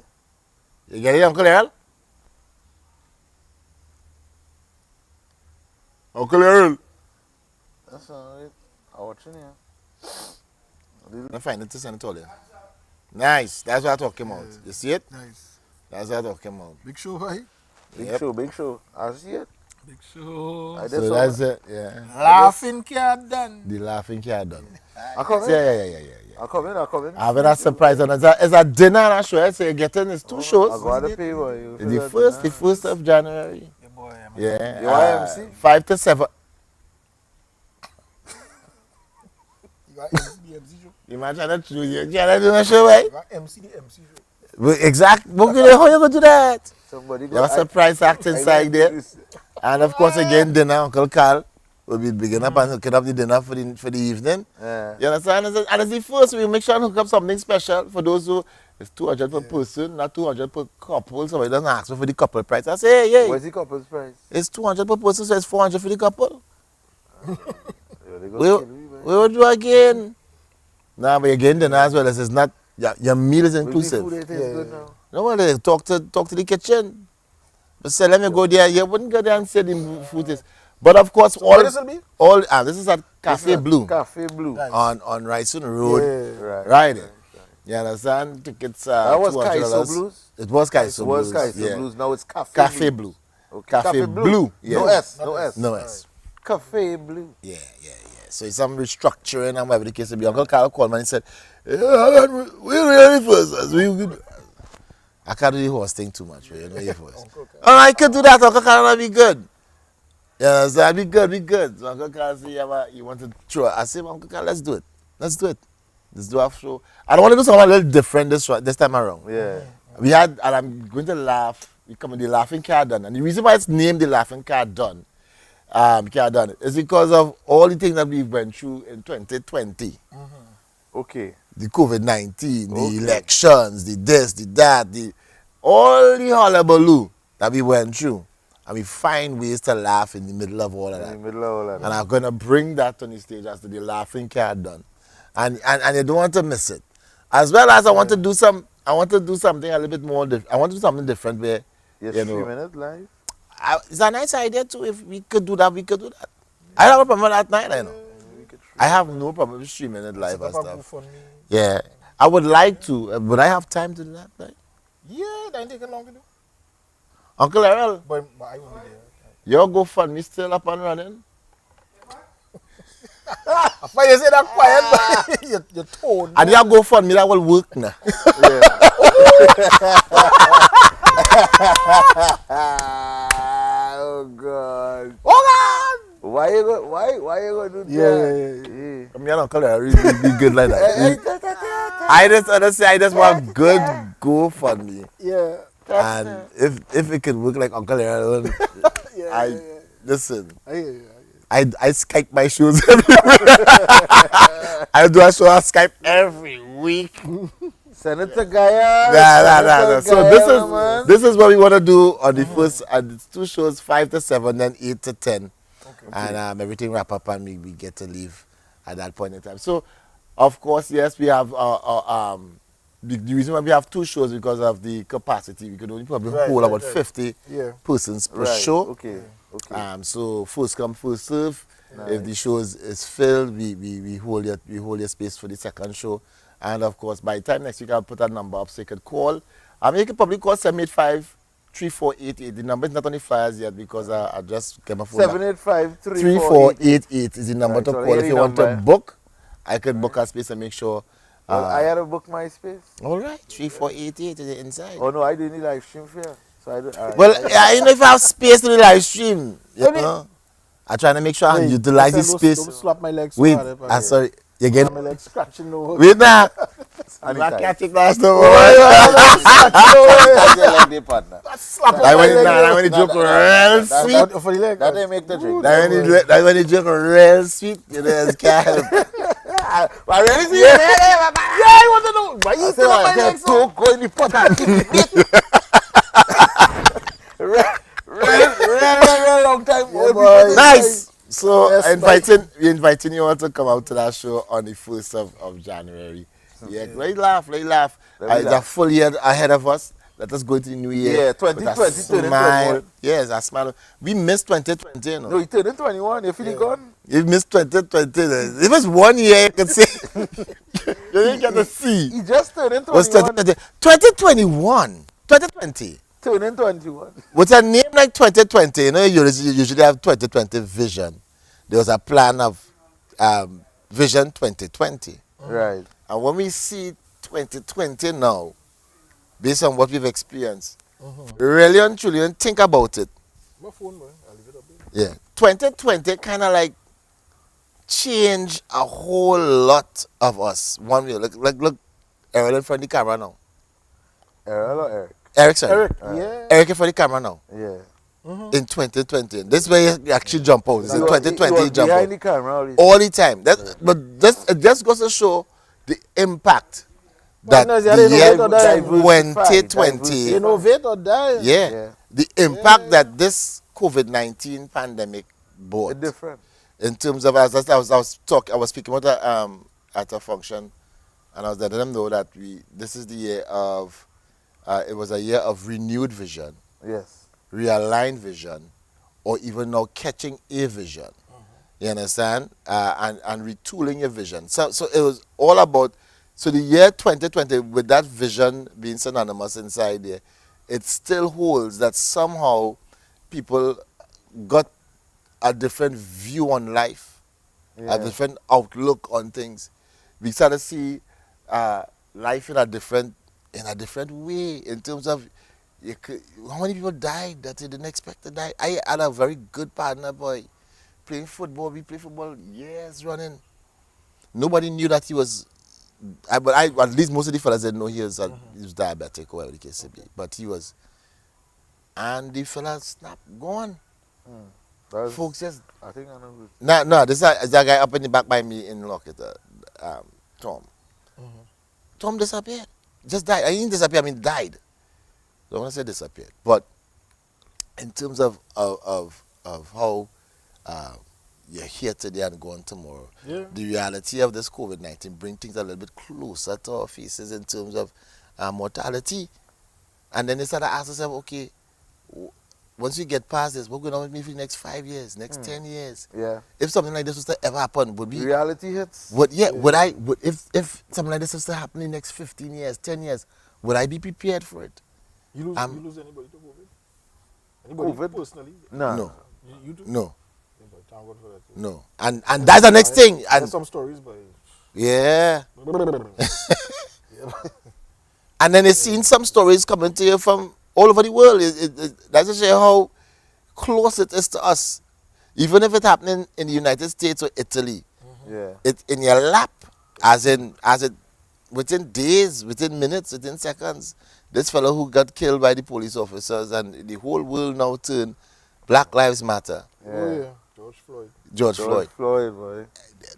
Speaker 6: You get it, Uncle Errol? Uncle Errol.
Speaker 4: That's all right. I'm watching here.
Speaker 6: I find it to send it all you. Nice. That's what I'm talking about. You see it?
Speaker 3: Nice.
Speaker 6: That's what I'm talking about.
Speaker 3: Big show, right?
Speaker 4: Big show. I see it.
Speaker 3: Big show.
Speaker 4: I did
Speaker 6: So
Speaker 4: saw
Speaker 6: that's
Speaker 4: it.
Speaker 6: it. Yeah.
Speaker 3: Laughing cat done.
Speaker 6: The laughing cat done.
Speaker 4: I come in.
Speaker 6: Yeah.
Speaker 4: I come in.
Speaker 6: I have a surprise on it. It's a dinner and a show. So you're getting it's two shows.
Speaker 4: I got to pay for you.
Speaker 6: The first of January.
Speaker 3: Yeah, boy.
Speaker 6: Yeah.
Speaker 4: You IMC?
Speaker 6: 5 to 7.
Speaker 3: You got MC the MC show.
Speaker 6: Imagine that you can't do a show, right?
Speaker 3: You got MC the MC show.
Speaker 6: Exactly. How you going to do that?
Speaker 4: Somebody
Speaker 6: You have a surprise act inside there. And of course, again, dinner, Uncle Carl will be beginning up and hooking up the dinner for the evening.
Speaker 4: Yeah.
Speaker 6: You understand? And it's the first, we make sure and hook up something special for those who, it's 200 per person, not 200 per couple. Somebody doesn't ask me for the couple price. I say, hey.
Speaker 4: What's the couple's price?
Speaker 6: It's 200 per person, so it's 400 for the couple.
Speaker 4: Yeah, they go
Speaker 6: We
Speaker 4: kill me, man.
Speaker 6: will do again. Nah, but again, dinner as well as it's not, your meal is inclusive.
Speaker 4: With the food, it is good now.
Speaker 6: No, well, talk to the kitchen. But say, let me go there. You wouldn't go there and say the food is. But of course,
Speaker 3: Where this will be?
Speaker 6: this is at Cafe Blue
Speaker 4: Cafe Blue.
Speaker 3: Nice.
Speaker 6: on Ryson Road.
Speaker 3: Yeah.
Speaker 4: Right.
Speaker 6: Right. You understand? Tickets
Speaker 4: That was
Speaker 6: $200.
Speaker 4: Kaiso Blues.
Speaker 6: It was Kaiso
Speaker 4: It was
Speaker 6: Blues.
Speaker 4: Kaiso
Speaker 6: yeah.
Speaker 4: Blues. Now it's Cafe,
Speaker 6: Cafe
Speaker 4: Blue.
Speaker 6: Blue.
Speaker 4: Okay.
Speaker 6: Cafe Blue. Yeah.
Speaker 4: No S. No S.
Speaker 6: No S.
Speaker 4: Cafe Blue.
Speaker 6: Yeah. So it's some restructuring and whatever the case may be. Uncle Carl called me and he said, yeah, we're ready first. I can't do the horse thing too much, you know your horse. Oh, I can do that, Uncle Carl, that'll be good. Yeah, so I'll be good. So Uncle Carl said, you want to throw it? I said, Uncle Carl, let's do it. Let's do a show. I don't want to do something a little different this time around.
Speaker 4: Yeah.
Speaker 6: And I'm going to laugh. We come with the Laughing Car Done. And the reason why it's named the Laughing Car Done, is because of all the things that we went through in 2020.
Speaker 4: Okay.
Speaker 6: The COVID-19, the
Speaker 4: Okay.
Speaker 6: elections, the this, the that, all the hullabaloo that we went through. And we find ways to laugh in the middle of all of
Speaker 4: In
Speaker 6: that.
Speaker 4: the middle of all that.
Speaker 6: And I'm going to bring that on the stage as the Laughing Car Done. and you don't want to miss it. As well as I want to do something a little bit more. I want to do something different where
Speaker 4: You're
Speaker 6: you know.
Speaker 4: streaming it live?
Speaker 6: It's a nice idea too. If we could do that, we could do that. I don't have a problem with that night, I know. I have no problem with streaming it live and stuff. Yeah, I would like to. Would I have time to do that? Right?
Speaker 3: Yeah, that ain't taking long to do.
Speaker 6: Uncle Errol,
Speaker 3: But I won't be there.
Speaker 6: your GoFundMe still up and running?
Speaker 3: Why you say that quiet? Your tone.
Speaker 6: And your GoFundMe that will work now.
Speaker 4: Oh God.
Speaker 3: Oh God!
Speaker 4: Why you gonna do that?
Speaker 3: Yeah.
Speaker 6: I mean, Uncle Errol really be good like that. I just want good GoFundMe.
Speaker 3: Yeah.
Speaker 6: And if it could work like Uncle Errol, listen. I Skype my shows everywhere. I do a show on Skype every week.
Speaker 4: Send it to Gaia.
Speaker 6: Nah. So this is what we want to do on the first, and it's 2 shows, 5 to 7, then 8 to 10, and everything wrap up, and we get to leave at that point in time. So, of course, yes, we have the reason why we have 2 shows because of the capacity. We could only probably hold about 50 persons per show.
Speaker 4: Okay.
Speaker 6: So first come, first serve. Nice. If the show is filled, we hold your space for the second show. And of course, by the time next week, I'll put a number up so you could call. You can probably call 785-3488. The number is not on the flyers yet because I just came up with
Speaker 4: 785-3488
Speaker 6: is the number to call if you want to book. I could book a space and make sure.
Speaker 4: I had to book my space.
Speaker 6: All right, 3488 is inside.
Speaker 4: Oh no, I do need live stream for you. So I do.
Speaker 6: You know, if I have space to the live stream, you know, I'm trying to make sure I utilize the space.
Speaker 3: Don't slap my legs.
Speaker 6: Wait, sorry. You get
Speaker 3: my legs scratching over.
Speaker 6: Wait now. I can't take that stuff. That when the joke real sweet.
Speaker 3: For the leg.
Speaker 4: That they make the drink.
Speaker 6: That when the joke real sweet. You know, it's can't help.
Speaker 4: I really see
Speaker 3: it. Yeah, I want to know. Why you still on my legs?
Speaker 4: Don't go in the pot and real long time.
Speaker 6: Nice. So we're inviting you all to come out to that show on the 1st of January. Yeah, let laugh. It's a full year ahead of us. Let us go into the new year.
Speaker 4: Yeah, 2020 turning.
Speaker 6: Yes, a smile. We missed 2020, you know.
Speaker 4: No, you turned 21. You feel gone?
Speaker 6: You missed 2020. It was 1 year, you can say. You didn't get to see.
Speaker 4: You just turned 21.
Speaker 6: 2021. 2020.
Speaker 4: Turning 21.
Speaker 6: With a name like 2020, you know, you usually have 2020 vision. There was a plan of Vision 2020.
Speaker 4: Right.
Speaker 6: And when we see 2020 now, based on what we've experienced, really and truly, and think about it.
Speaker 3: My phone, man. I'll leave it up
Speaker 6: there. Yeah. 2020 kind of like changed a whole lot of us. One way. Look, Errol in front of the camera now.
Speaker 4: Errol or Eric?
Speaker 6: Eric, sorry.
Speaker 3: Eric, yeah.
Speaker 6: Eric in front of the camera now.
Speaker 4: Yeah.
Speaker 6: In 2020. This way you actually jump out. It's in 2020 you jump out.
Speaker 4: Behind the camera
Speaker 6: all the time. It just goes to show the impact that the year 2020.
Speaker 3: Innovate or die.
Speaker 6: Yeah. The impact that this COVID-19 pandemic brought.
Speaker 4: It's different.
Speaker 6: In terms of, I was speaking about at a function, and I was letting them know that this is the year of, it was a year of renewed vision.
Speaker 4: Yes.
Speaker 6: Realigned vision, or even now catching a vision. You understand? And retooling your vision. So it was all about, so the year 2020, with that vision being synonymous inside there, it still holds that somehow people got a different view on life, a different outlook on things. We started to see life in a different way in terms of how many people died that they didn't expect to die. I had a very good partner, boy, playing football. We played football years running. Nobody knew that he was, at least most of the fellas didn't know he was diabetic or whatever the case may be. But he was, and the fella snapped, gone. Folks just,
Speaker 4: I think I know who.
Speaker 6: No, this is that guy up in the back by me in Lockett, Tom. Tom disappeared. Just died. I didn't disappear, I mean died. I don't want to say disappeared. But in terms of how you're here today and gone tomorrow.
Speaker 3: Yeah.
Speaker 6: The reality of this COVID-19 bring things a little bit closer to our faces in terms of mortality. And then they start to ask themselves, okay, once we get past this, what's going on with me for the next 5 years, next 10 years?
Speaker 4: Yeah.
Speaker 6: If something like this was to ever happen, would we?
Speaker 4: Reality hits.
Speaker 6: Would if something like this was to happen in the next 15 years, 10 years, would I be prepared for it?
Speaker 3: You lose anybody to COVID? Anybody
Speaker 4: COVID?
Speaker 3: personally?
Speaker 6: No.
Speaker 3: You do?
Speaker 6: No.
Speaker 3: Yeah, but thank God for that.
Speaker 6: No. And that's the next thing. And
Speaker 3: There's some stories, but
Speaker 6: yeah. And then they've seen some stories coming to you from all over the world. That's to show how close it is to us. Even if it's happening in the United States or Italy,
Speaker 4: Yeah.
Speaker 6: it's in your lap, as it within days, within minutes, within seconds. This fellow who got killed by the police officers, and the whole world now turned Black Lives Matter.
Speaker 3: Oh yeah,
Speaker 6: George Floyd.
Speaker 4: Floyd, boy.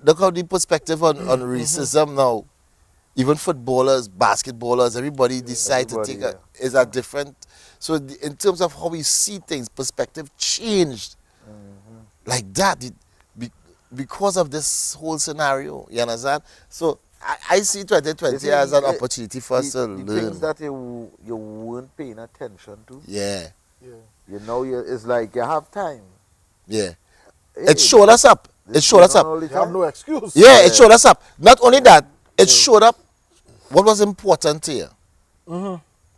Speaker 6: Look how the perspective on racism now. Even footballers, basketballers, everybody decide to take is a different. So in terms of how we see things, perspective changed like that because of this whole scenario. You understand? So I see 2020 as an opportunity for us to learn.
Speaker 4: Things that you weren't paying attention to.
Speaker 6: Yeah.
Speaker 4: You know, it's like you have time.
Speaker 6: Yeah. It showed us up. It showed us up.
Speaker 3: You have no excuse.
Speaker 6: Yeah, it showed us up. Not only that, it showed up what was important to you.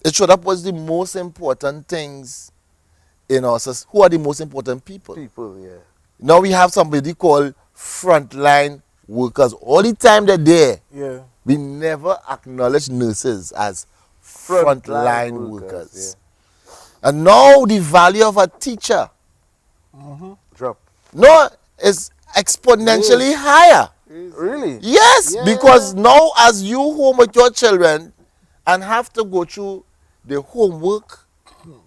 Speaker 6: It showed up what's the most important things in us. Who are the most important people?
Speaker 4: People, yeah.
Speaker 6: Now we have somebody called frontline workers. All the time they're there,
Speaker 3: Yeah.
Speaker 6: we never acknowledge nurses as frontline workers. And now the value of a teacher
Speaker 4: drop.
Speaker 6: No, is exponentially higher.
Speaker 4: Really?
Speaker 6: Yes, because now as you home with your children and have to go through the homework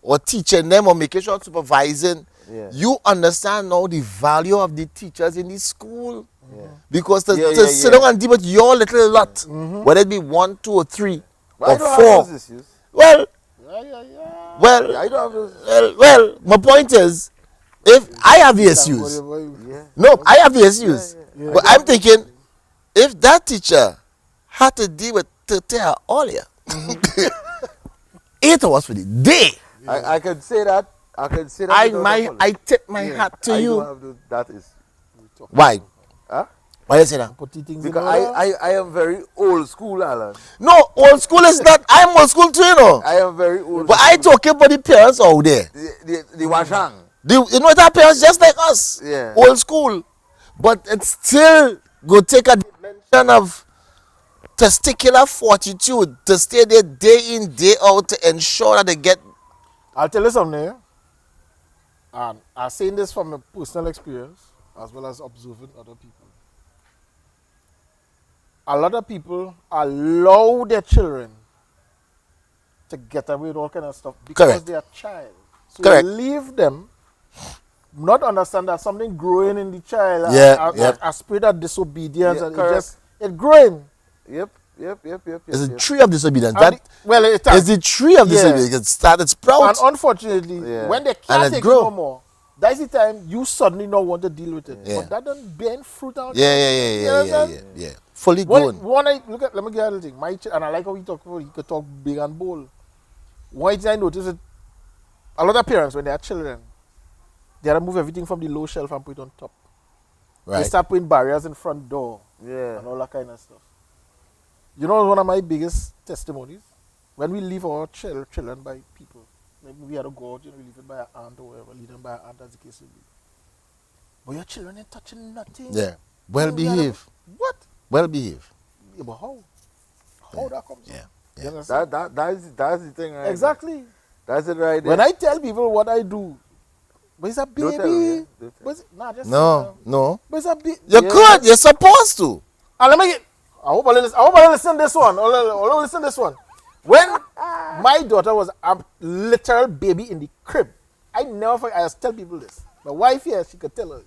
Speaker 6: or teaching them or making sure supervising, you understand now the value of the teachers in the school. Because to sit down and deal with your little lot, whether it be 1, 2, or 3, or 4. Well, my point is, if I have the issues, no, I have the issues. But I'm thinking, if that teacher had to deal with 30 all year, 8 hours for the day,
Speaker 4: I can say that. I can say that.
Speaker 6: I tip my hat to you.
Speaker 4: Don't have that is.
Speaker 6: Why?
Speaker 4: Huh?
Speaker 6: Why you say that?
Speaker 4: Because I am very old school, Alan.
Speaker 6: No, old school is not. I'm old school too, you know.
Speaker 4: I am very old.
Speaker 6: But I talking about the parents out there.
Speaker 4: The Washang.
Speaker 6: You know that parents just like us.
Speaker 4: Yeah.
Speaker 6: Old school. But it still go take a dimension of testicular fortitude to stay there day in, day out to ensure that they get.
Speaker 3: I'll tell you something here. And I'm saying this from a personal experience as well as observing other people. A lot of people allow their children to get away with all kind of stuff because they are child. So you leave them, not understand that something growing in the child, a spirit of disobedience, and it growing.
Speaker 4: Yep.
Speaker 6: It's a tree of disobedience.
Speaker 3: It's
Speaker 6: the tree of disobedience. It started sprout.
Speaker 3: And unfortunately, when they can't take it no more, that's the time you suddenly don't want to deal with it. But that doesn't bear fruit out.
Speaker 6: Yeah. Fully grown.
Speaker 3: Let me get a little thing. And I like how he talk about, he could talk big and bold. One thing I noticed is a lot of parents, when they are children, they remove everything from the low shelf and put it on top. They start putting barriers in front door and all that kind of stuff. You know, one of my biggest testimonies, when we leave our children by people, maybe we had to go out, we leave it by an aunt or whatever, leave them by an aunt as the case will be. But your children ain't touching nothing.
Speaker 6: Yeah. Well behaved.
Speaker 3: What?
Speaker 6: Well behaved.
Speaker 3: Yeah, but how? How that comes?
Speaker 6: Yeah.
Speaker 4: That's the thing, right?
Speaker 3: Exactly.
Speaker 4: That's it right there.
Speaker 3: When I tell people what I do, but it's a baby.
Speaker 4: Don't tell me.
Speaker 6: No.
Speaker 3: But it's a baby.
Speaker 6: You could. You're supposed to.
Speaker 3: And let me get. I hope I listen this one. I'll listen this one. When my daughter was a literal baby in the crib, I just tell people this. My wife here, she could tell her.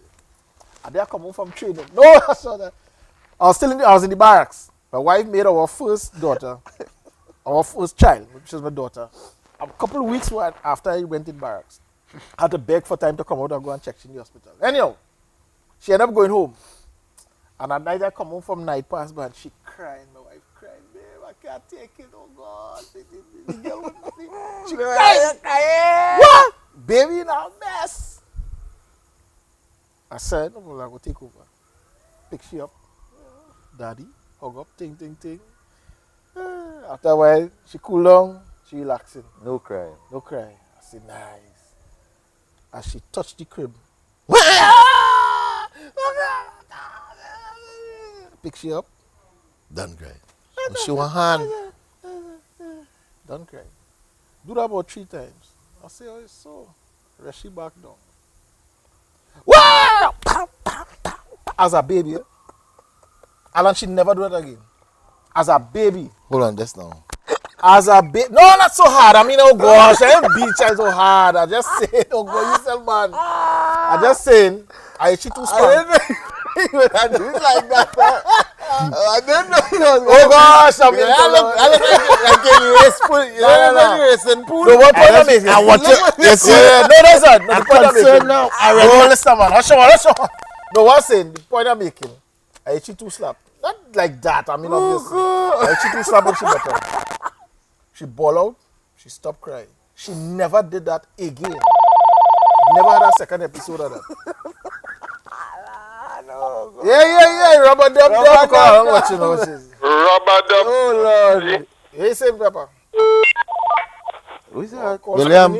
Speaker 3: And they come home from training. No, I saw that. I was in the barracks. My wife made our first daughter, our first child, which is my daughter. A couple of weeks after I went in barracks, I had to beg for time to come out and go and check in the hospital. Anyhow, She ended up going home. And at night I come home from night pass, but she crying. My wife crying, babe, I can't take it. Oh God. The girl wouldn't see. She crying. What? Baby in a mess. I said, oh, well, I go take over. Pick she up. Daddy, hug up, ting, ting, ting. After a while, she cool down, she relaxing.
Speaker 6: No cry.
Speaker 3: No cry. I said, nice. As she touched the crib. Pick she up.
Speaker 6: Done cry. Show her hand.
Speaker 3: Done cry. Do that about 3 times. I say, oh, it's so. Rest she back down. Wow! As a baby. Alan, she never do it again. As a baby.
Speaker 6: Hold on, just now.
Speaker 3: As a baby. No, not so hard. I mean, oh gosh, I ain't beat child so hard. I just saying, oh God, you sell man. I just saying, I she too strong.
Speaker 4: I do it like that. I didn't know he was
Speaker 3: Oh gosh, I mean,
Speaker 4: I look like a race pool. You know, racing pool.
Speaker 3: No, what point I'm making?
Speaker 6: I want you. Yes,
Speaker 3: Yeah, no, that's not. No,
Speaker 6: I'm
Speaker 3: the point I'm
Speaker 6: concerned
Speaker 3: making.
Speaker 6: now.
Speaker 3: No, listen, man. Hush on. No, what I'm saying, the point I'm making, I she too slap. Not like that, I mean, obviously. I she too slap when she better. She ball out, she stopped crying. She never did that again. Never had a second episode of that. Yeah. Rubber Dub Dub. I'm watching what she's.
Speaker 8: Rubber Dub.
Speaker 3: Oh, Lord. Yeah, same pepper.
Speaker 4: Who is that?
Speaker 6: William.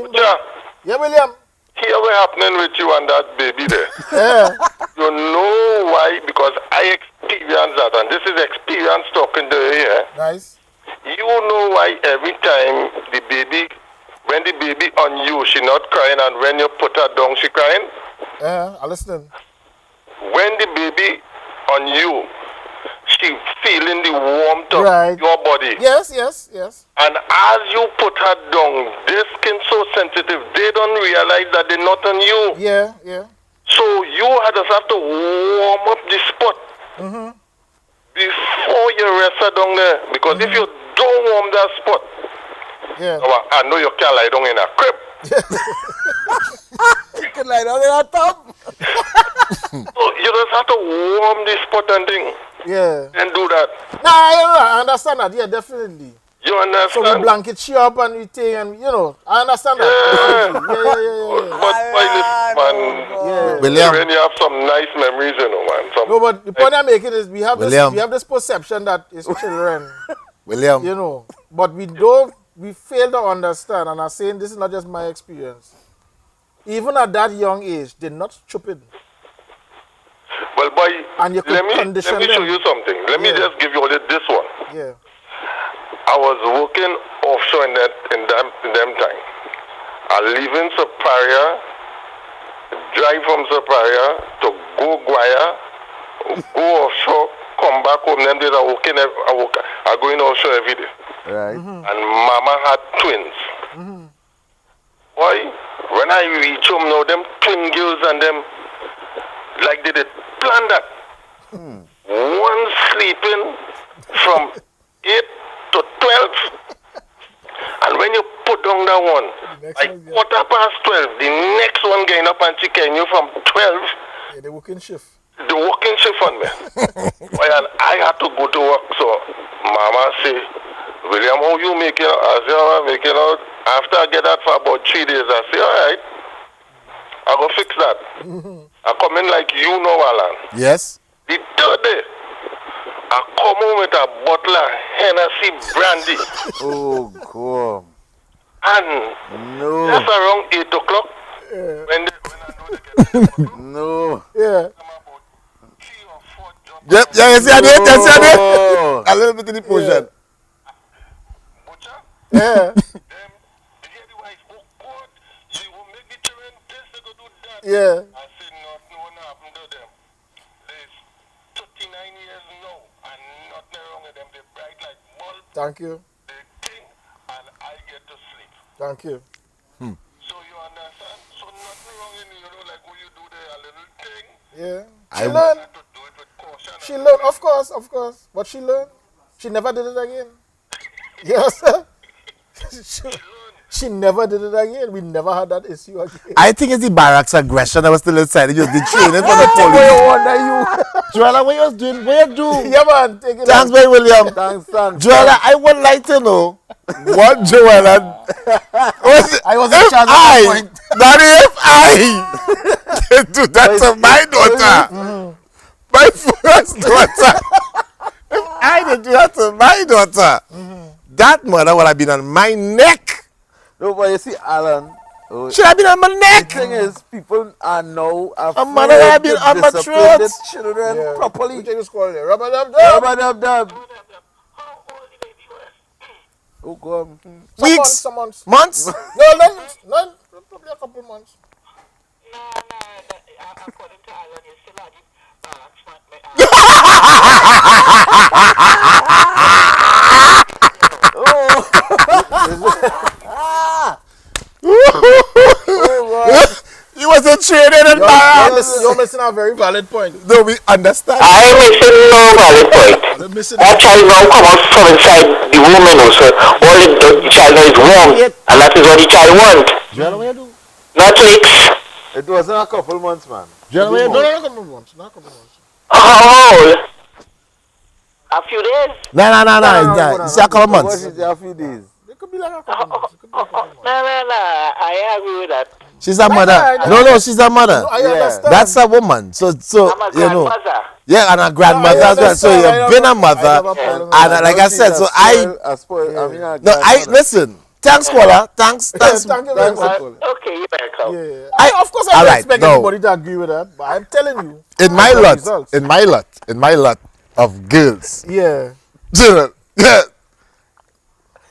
Speaker 3: Yeah, William.
Speaker 8: Here what happening with you and that baby there.
Speaker 3: Yeah.
Speaker 8: You know why? Because I experienced that, and this is experience talking to you here.
Speaker 3: Nice.
Speaker 8: You know why every time the baby, when the baby on you, she not crying, and when you put her down, she crying?
Speaker 3: Yeah, I listen.
Speaker 8: When the baby on you, she feeling the warmth of
Speaker 3: Right.
Speaker 8: your body.
Speaker 3: Yes.
Speaker 8: And as you put her down, their skin so sensitive, they don't realize that they're not on you.
Speaker 3: Yeah.
Speaker 8: So you just have to warm up the spot before you rest her down there. Because if you don't warm that spot, I know you can't lie down in a crib.
Speaker 4: You can lie down in a tub.
Speaker 8: So you just have to warm the spot and thing.
Speaker 3: Yeah.
Speaker 8: And do that.
Speaker 3: Nah, I understand that. Yeah, definitely.
Speaker 8: You understand?
Speaker 3: So we blanket she up and we thing and I understand that. Yeah.
Speaker 8: But man,
Speaker 6: William.
Speaker 8: when you have some nice memories, you know, man. Some,
Speaker 3: No, but the point I'm making is we have
Speaker 6: William.
Speaker 3: this perception that it's children.
Speaker 6: William.
Speaker 3: You know. But we fail to understand, and I'm saying this is not just my experience. Even at that young age, they're not stupid.
Speaker 8: well, boy,
Speaker 3: And you could
Speaker 8: let me
Speaker 3: condition
Speaker 8: show
Speaker 3: them.
Speaker 8: you something. Let me just give you this one.
Speaker 3: Yeah.
Speaker 8: I was working offshore in them time. I live in Superior, drive from Superior to go Guaya, go offshore, come back home. Them days I go in offshore every day.
Speaker 4: Right.
Speaker 8: And Mama had twins. Boy, when I reach home now, them twin girls and them, like they did plan that. One sleeping from 8 to 12. And when you put down that one, like 12:15, the next one getting up and checking you from 12.
Speaker 3: Yeah, they're working shift.
Speaker 8: The working shift on me. Boy, and I had to go to work. So Mama say, William, how you making out? I say, I'm making out. After I get that for about 3 days, I say, all right, I go fix that. I come in like you know, Alan.
Speaker 6: Yes.
Speaker 8: The third day, I come home with a bottle of Hennessy brandy.
Speaker 4: Oh, God.
Speaker 8: And
Speaker 4: No.
Speaker 8: that's around 8 o'clock. When I know they get
Speaker 4: No.
Speaker 3: Yeah.
Speaker 6: Yep, yes, I did.
Speaker 4: Oh.
Speaker 6: A little bit in the potion.
Speaker 3: Yeah. Yeah.
Speaker 8: I said, nothing happened to them. They're 39 years now, and nothing wrong with them. They're bright like bulb.
Speaker 3: Thank you.
Speaker 8: They think, and I get to sleep.
Speaker 3: Thank you.
Speaker 8: So you understand? So nothing wrong in, like when you do a little thing.
Speaker 3: Yeah.
Speaker 6: I
Speaker 3: She learned.
Speaker 8: To do it with caution.
Speaker 3: She learned, of course. But she learned. She never did it again. Yes.
Speaker 8: She learned.
Speaker 3: She never did it again. We never had that issue again.
Speaker 6: I think it's the barracks aggression that was still inside. You the training for the
Speaker 3: Oh,
Speaker 6: police.
Speaker 3: you wonder you.
Speaker 6: Joella, what you was doing? What you do?
Speaker 3: Yeah, man. Take it
Speaker 6: Thanks,
Speaker 3: out.
Speaker 6: very William.
Speaker 4: Thanks.
Speaker 6: Joella, I would like to know what Joella.
Speaker 3: I was in charge at that point.
Speaker 6: Not if I did do that to my daughter. My first daughter. If I did do that to my daughter, that mother would have been on my neck.
Speaker 4: No, but you see, Alan.
Speaker 6: Should have been on my
Speaker 4: The
Speaker 6: neck.
Speaker 4: thing is, people are now
Speaker 6: A mother would have been on my
Speaker 4: discipline
Speaker 6: throat.
Speaker 4: the children
Speaker 3: Yeah.
Speaker 4: properly.
Speaker 3: We take this call there. Rubber dub dub.
Speaker 4: Dub dub. Oh, God.
Speaker 6: Weeks.
Speaker 3: Some months.
Speaker 6: Months?
Speaker 3: No, none. Probably a couple months.
Speaker 7: According to Alan, you still had
Speaker 6: You wasn't training in barracks.
Speaker 3: You're missing a very valid point.
Speaker 6: No, we understand.
Speaker 8: I ain't missing no valid point.
Speaker 3: You're missing
Speaker 8: That child now come out from inside the womb, you know, so all the child now is warm, and that is what the child want.
Speaker 4: Joella, what you do?
Speaker 8: Not licks.
Speaker 4: It wasn't a couple months, man.
Speaker 6: Joella, what you do?
Speaker 3: No, a couple months. Not a couple months.
Speaker 8: Oh, a few days.
Speaker 6: No. It's a couple
Speaker 4: What
Speaker 6: months.
Speaker 4: is it, a few days?
Speaker 3: It could be like a couple months. It could be a couple months.
Speaker 8: No, I agree with that.
Speaker 6: She's a mother. No, she's a mother.
Speaker 3: No, I understand.
Speaker 6: That's a woman. So
Speaker 8: I'm a
Speaker 6: you know.
Speaker 8: grandmother.
Speaker 6: Yeah, and a grandmother as well. So you've been a mother, and like I said, so listen. Thanks, caller. Thanks.
Speaker 3: Thank you very much.
Speaker 8: Okay, you're welcome.
Speaker 3: Yeah. Of course, I
Speaker 6: all
Speaker 3: don't
Speaker 6: right,
Speaker 3: expect
Speaker 6: no.
Speaker 3: everybody to agree with that, but I'm telling you.
Speaker 6: In my
Speaker 3: results.
Speaker 6: lot of girls,
Speaker 3: Yeah.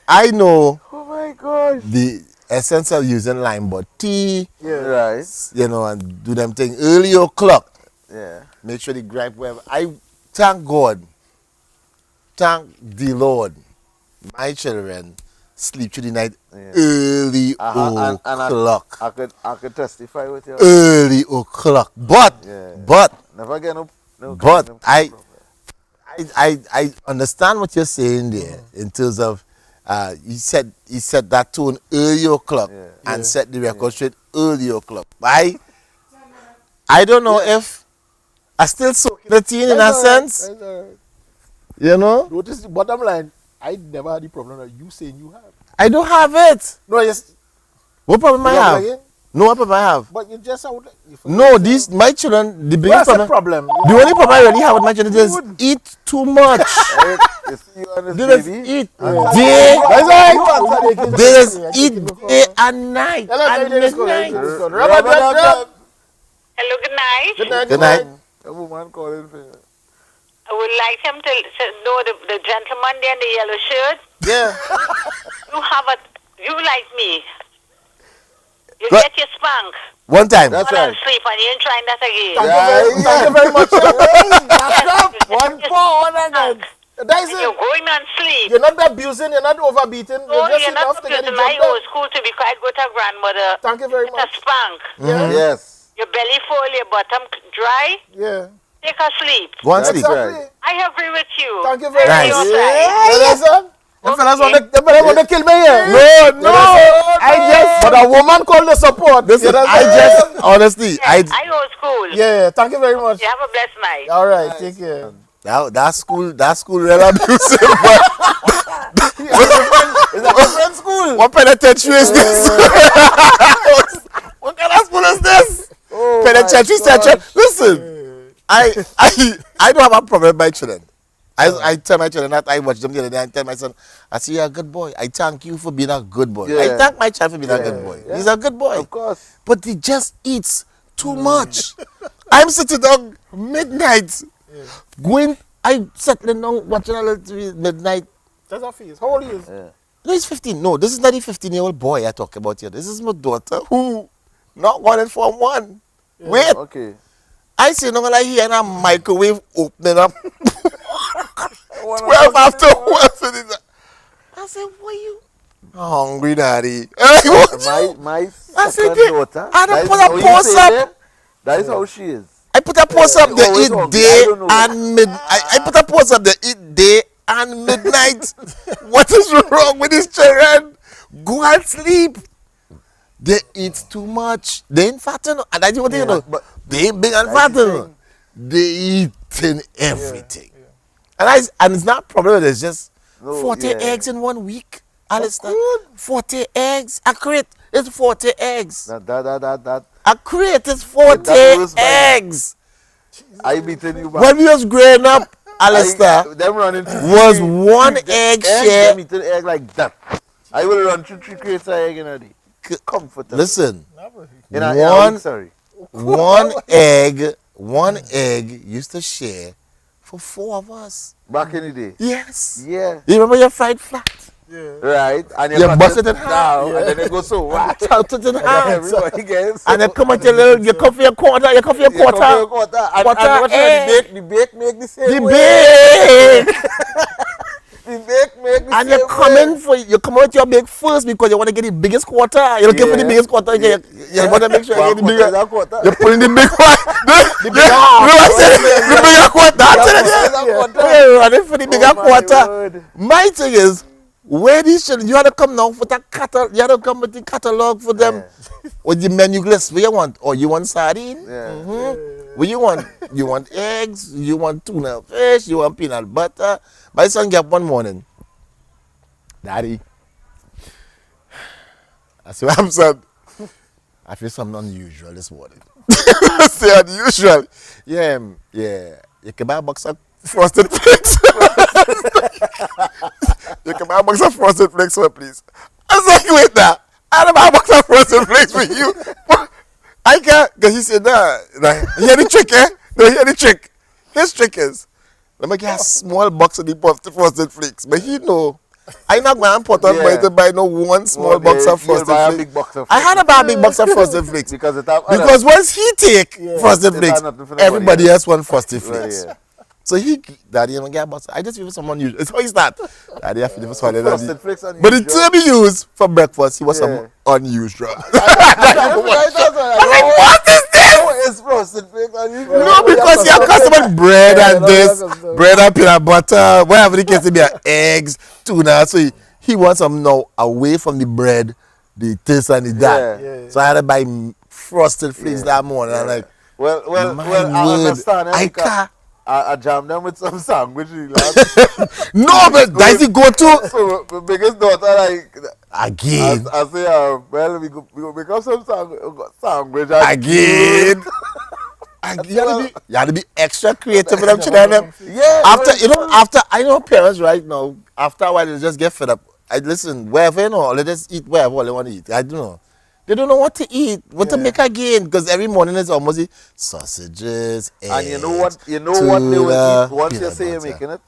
Speaker 6: I know
Speaker 4: Oh, my gosh.
Speaker 6: the essence of using lime but tea,
Speaker 3: Yeah.
Speaker 4: Right.
Speaker 6: you know, and do them thing early o'clock.
Speaker 4: Yeah.
Speaker 6: Make sure they gripe wherever. I thank God, thank the Lord, my children sleep through the night early o'clock.
Speaker 4: I could testify with you.
Speaker 6: Early o'clock. But
Speaker 4: Never get no
Speaker 6: but I understand what you're saying there in terms of you said that tone early o'clock and set the record straight early o'clock. I don't know if I still soak the teen in a sense.
Speaker 3: That's all right.
Speaker 6: You know?
Speaker 3: Notice the bottom line. I never had the problem that you saying you have.
Speaker 6: I don't have it.
Speaker 3: No, yes.
Speaker 6: What problem I
Speaker 3: You
Speaker 6: have?
Speaker 3: again?
Speaker 6: No, what problem I have?
Speaker 3: But you just out.
Speaker 6: No, my children, the biggest
Speaker 3: What's the
Speaker 6: problem.
Speaker 3: problem?
Speaker 6: The only problem I really have with my children is eat too much.
Speaker 4: You see you and
Speaker 6: They
Speaker 4: this
Speaker 6: just
Speaker 4: baby?
Speaker 6: eat
Speaker 3: That's
Speaker 6: day.
Speaker 3: right.
Speaker 6: They just eat day and night and midnight.
Speaker 7: Hello, good night.
Speaker 6: Good night.
Speaker 4: A woman calling for you.
Speaker 7: I would like him to know the gentleman there in the yellow shirt.
Speaker 3: Yeah.
Speaker 7: You like me. You
Speaker 6: What?
Speaker 7: get your spank.
Speaker 6: One time.
Speaker 4: That's
Speaker 7: Fall
Speaker 4: right.
Speaker 7: asleep and you ain't trying that again.
Speaker 3: Thank you very much.
Speaker 4: One for one again.
Speaker 3: That is
Speaker 7: You're
Speaker 3: it.
Speaker 7: going on sleep.
Speaker 3: You're not abusing, you're not overbeating.
Speaker 7: No,
Speaker 3: You're just
Speaker 7: you're not
Speaker 3: enough to get the
Speaker 7: abusing my
Speaker 3: job done.
Speaker 7: old school to be quite good to grandmother.
Speaker 3: Thank you very
Speaker 7: It's a
Speaker 3: much.
Speaker 7: spank.
Speaker 4: Yes.
Speaker 7: Your belly full, your bottom dry.
Speaker 3: Yeah.
Speaker 7: Take a sleep.
Speaker 6: Go and
Speaker 4: That's
Speaker 6: sleep.
Speaker 4: right.
Speaker 7: I agree with you.
Speaker 3: Thank you very
Speaker 6: Nice.
Speaker 3: much.
Speaker 7: Your side.
Speaker 3: Them fellas want to kill me here.
Speaker 6: No.
Speaker 3: But a woman called the support.
Speaker 6: Listen, honestly,
Speaker 7: I old school.
Speaker 3: Yeah, thank you very much.
Speaker 7: You have a blessed night.
Speaker 3: All right, take care.
Speaker 6: that school real abusive.
Speaker 4: It's a different school.
Speaker 6: What penitentiary is this? What kind of school is this?
Speaker 4: Oh,
Speaker 6: Penitentiary
Speaker 4: my gosh.
Speaker 6: section. Listen, I don't have a problem with my children. I tell my children that I watch them the other day. I tell my son, I say, you're a good boy. I thank you for being a good boy.
Speaker 4: Yeah.
Speaker 6: I thank my child for being a good boy.
Speaker 4: Yeah.
Speaker 6: He's a good boy.
Speaker 4: Of course.
Speaker 6: But he just eats too much. I'm sitting down midnight, settling down, watching a little TV midnight.
Speaker 3: That's our face. How old is he?
Speaker 6: No, he's 15. No, this is not the 15-year-old boy I talk about here. This is my daughter who not one in Form 1.
Speaker 3: Yeah.
Speaker 6: Wait.
Speaker 3: Okay.
Speaker 6: I see no like here in a microwave opening up 12 after 1. I said, what you hungry, daddy?
Speaker 4: My
Speaker 6: I said,
Speaker 4: daughter.
Speaker 6: I don't put a post up.
Speaker 4: That is how she is.
Speaker 6: I put a post up the
Speaker 4: always
Speaker 6: eat
Speaker 4: hungry.
Speaker 6: day
Speaker 4: I don't know.
Speaker 6: and mid. I put a post up the eat day and midnight. What is wrong with these children? Go and sleep. They eat too much. They ain't fatten. And that's what you know.
Speaker 4: but
Speaker 6: They ain't big and
Speaker 4: that's the
Speaker 6: fatten.
Speaker 4: thing.
Speaker 6: They eating everything. And it's not problem. It's just 40 eggs in 1 week. Alistair. 40 eggs. A crate is 40 eggs.
Speaker 4: That.
Speaker 6: A crate is 40
Speaker 4: That was my-
Speaker 6: eggs.
Speaker 4: I be telling you about.
Speaker 6: When we was growing up, Alistair,
Speaker 4: them running
Speaker 6: was one egg share.
Speaker 4: Them eating egg like that. I will run 3 crates of egg in a day. Comfortable.
Speaker 6: Listen,
Speaker 4: In a week, sorry.
Speaker 6: one egg used to share for 4 of us.
Speaker 4: Back in the day.
Speaker 6: Yes.
Speaker 4: Yeah.
Speaker 6: You remember your fried flat?
Speaker 4: Right. And
Speaker 6: You
Speaker 4: cut
Speaker 6: bust it in half.
Speaker 4: and then it goes so whack.
Speaker 6: Cut it in half.
Speaker 4: Everybody gets.
Speaker 6: And then come at your little, you come for your quarter, you come for your quarter.
Speaker 4: And
Speaker 6: Quarter
Speaker 4: what
Speaker 6: egg.
Speaker 4: the bake make the same
Speaker 6: The
Speaker 4: way.
Speaker 6: bake.
Speaker 4: The bake make the
Speaker 6: And
Speaker 4: same
Speaker 6: you come out your bake first because you want to get the biggest quarter. You're looking for the biggest quarter. You want to make sure you get the bigger. You're pulling the big one. The bigger quarter. You're running for the bigger quarter. My thing is, where these children, you had to come now for that catalog. You had to come with the catalog for them. With the menu list. What you want? Or you want sardine? What you want? You want eggs? You want tuna fish? You want peanut butter? My son get up one morning. Daddy, I said, I'm son. I feel something unusual this morning. I say unusual. Yeah. You can buy a box of frosted flakes. You can buy a box of frosted flakes for me, please. I was like, wait now. I don't buy a box of frosted flakes for you. I can't, because he said, nah. You hear the trick, eh? No, hear the trick. His trick is, let me get a small box of the frosted flakes. But he know, I not going to put on money to buy no one small box of frosted flakes. I had to buy a big box of frosted flakes. Because once he take frosted flakes, everybody else want frosted flakes. So Daddy, I'm get a box. I just give someone unusual. It's how he start. Daddy, I feel for swallow that. But the term he used for breakfast, he was some unusual. I'm like, what is this? No, because you're accustomed bread and this, bread and peanut butter, whatever the case may be, eggs, tuna. So he wants some now away from the bread, the this and the that. So I had to buy frosted flakes that morning. I'm like,
Speaker 4: well, I understand.
Speaker 6: I can't.
Speaker 4: I jam them with some sandwich.
Speaker 6: No, but that's the go-to.
Speaker 4: So my biggest daughter like
Speaker 6: again.
Speaker 4: I say, well, we go make up some sandwich
Speaker 6: again. You had to be extra creative with them children.
Speaker 4: Yeah.
Speaker 6: After I know parents right now. After a while, they just get fed up. I listen wherever they just eat wherever they want to eat. I don't know. They don't know what to eat, what to make again, because every morning is almost sausages, eggs,
Speaker 4: and you know what they will eat once you say you're making it?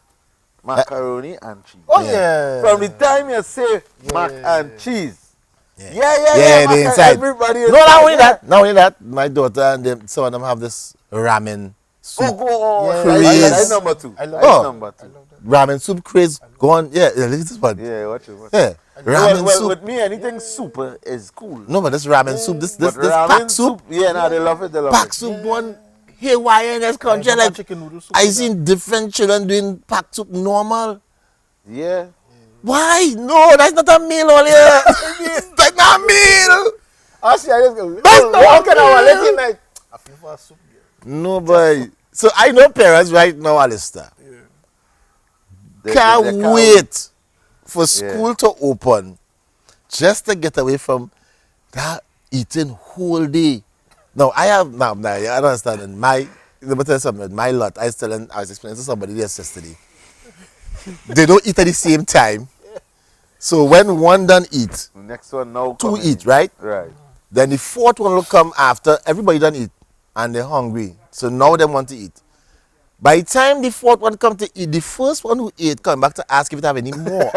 Speaker 4: Macaroni and cheese.
Speaker 6: Oh yeah.
Speaker 4: From the time you say mac and cheese.
Speaker 6: Yeah, the inside.
Speaker 4: Everybody
Speaker 6: is not only that, my daughter and them, some of them have this ramen soup.
Speaker 4: I number 2. I love number 2.
Speaker 6: Ramen soup craze. Go on. Yeah, this one.
Speaker 4: Yeah, watch it.
Speaker 6: Yeah. Ramen soup.
Speaker 4: With me, anything super is cool.
Speaker 6: No, but this ramen soup, this pack soup.
Speaker 4: Yeah, they love it.
Speaker 6: Pack soup one haywire in this country. Like, I seen different children doing pack soup normal.
Speaker 4: Yeah.
Speaker 6: Why? No, that's not a meal all here. That's not a meal.
Speaker 3: That's
Speaker 6: not a meal.
Speaker 3: I feel for a soup.
Speaker 6: No, boy. So I know parents right now, Alistair. Can't wait for school to open just to get away from that eating whole day. Now I don't understand. Let me tell you something. My lot, I was explaining to somebody yesterday. They don't eat at the same time. So when one done eat,
Speaker 4: next one now
Speaker 6: 2 eat, right?
Speaker 4: Right.
Speaker 6: Then the 4th one will come after everybody done eat and they're hungry. So now they want to eat. By the time the 4th one come to eat, the first one who ate come back to ask if it have any more.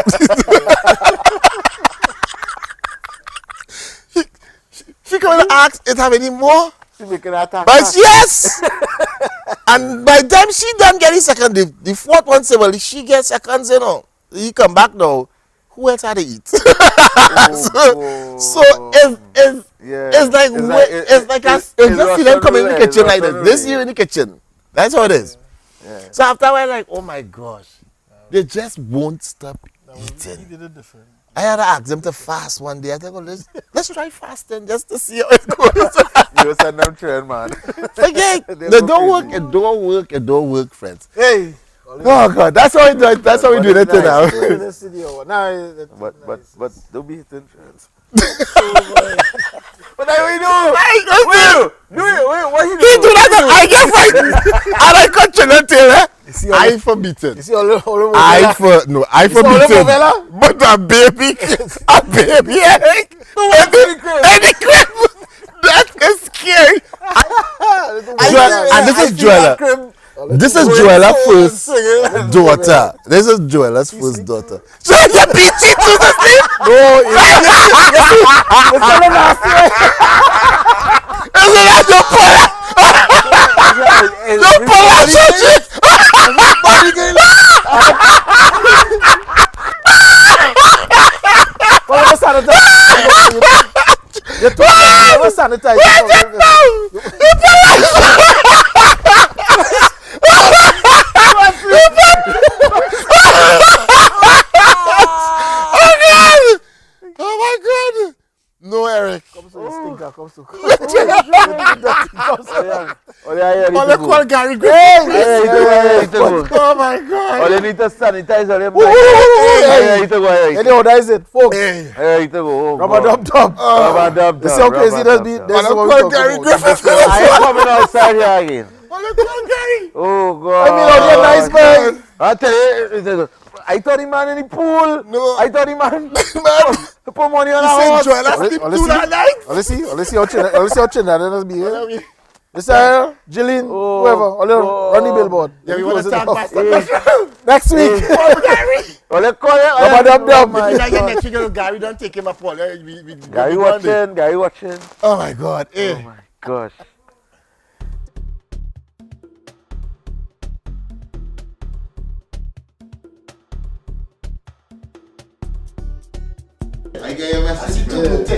Speaker 6: she come and ask if it have any more.
Speaker 4: She making an attack.
Speaker 6: But yes! And by the time she done getting second, the 4th one say, well, if she gets seconds, you know, he come back now. Who else had to eat? So it's like just see them coming in the kitchen like this. This you in the kitchen. That's how it is. Yeah. So after a while, like, oh my gosh, they just won't stop eating.
Speaker 3: He did it different.
Speaker 6: I had to ask them to fast one day. I think, well, let's try fasting just to see how it goes.
Speaker 5: You send them train, man.
Speaker 6: Forget. It don't work. It don't work. It don't work, friends.
Speaker 3: Hey.
Speaker 6: Oh God, that's how we do it. That's how we do it now.
Speaker 3: In the studio. Nah,
Speaker 5: But don't be hitting trains.
Speaker 4: But then we do.
Speaker 6: Wait, what he do that? I get fighting. And I cut children tail, eh? I for beaten.
Speaker 3: You see all the
Speaker 6: I for beaten. But a baby, Eric. And the crib. That is scary. And this is Joella. This is Joella's first daughter. This is Joella's first daughter. So you beat it to the sleep? No, it's not a nasty way. Isn't that your puller? Your puller churches.
Speaker 3: Well, sanitize. You sanitize.
Speaker 6: Oh my God! No, Eric.
Speaker 3: Come so stinker. Come so.
Speaker 6: Call Gary Griffin. Oh my God!
Speaker 5: All you need to sanitize all your
Speaker 3: Hey, how is it, folks?
Speaker 5: Hey, you to go.
Speaker 3: Rubber Dub Dub.
Speaker 5: Rubber Dub Dub.
Speaker 3: You see how crazy that be? That's what
Speaker 6: Call Gary Griffin.
Speaker 5: I ain't coming outside here again.
Speaker 6: Call Gary.
Speaker 5: Oh God.
Speaker 3: I mean, how you nice guy.
Speaker 5: I tell you, I thought he man in the pool.
Speaker 6: No.
Speaker 5: I thought he man. Put money on
Speaker 6: You
Speaker 5: our
Speaker 6: said
Speaker 5: house.
Speaker 6: Joella sleep through that night?
Speaker 3: Let's see how Trinidad be here. Mr. Jillian, whoever, run the billboard.
Speaker 6: Yeah, we want to talk about
Speaker 3: next week.
Speaker 5: Rubber
Speaker 3: Dub Dub.
Speaker 6: Next week, Gary don't take him up.
Speaker 5: Gary watching.
Speaker 6: Oh my God.
Speaker 5: Oh my gosh.
Speaker 4: I get your message.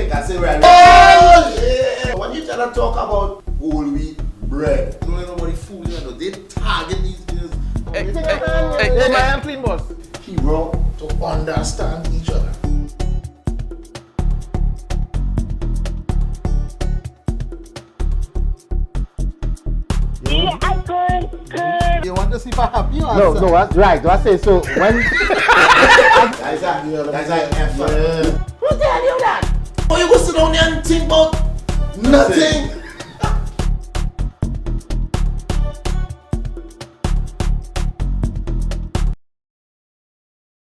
Speaker 4: That's it right. Oh, yeah. When you tell them talk about whole wheat bread, don't let nobody fool you. They target these things.
Speaker 3: I am clean, boss.
Speaker 4: Hero to understand each other.
Speaker 3: You want to see if I'm happy or
Speaker 4: No, what? Right, do I say so? When guys are effort. Who tell you that? Oh, you go sit down there and think about nothing.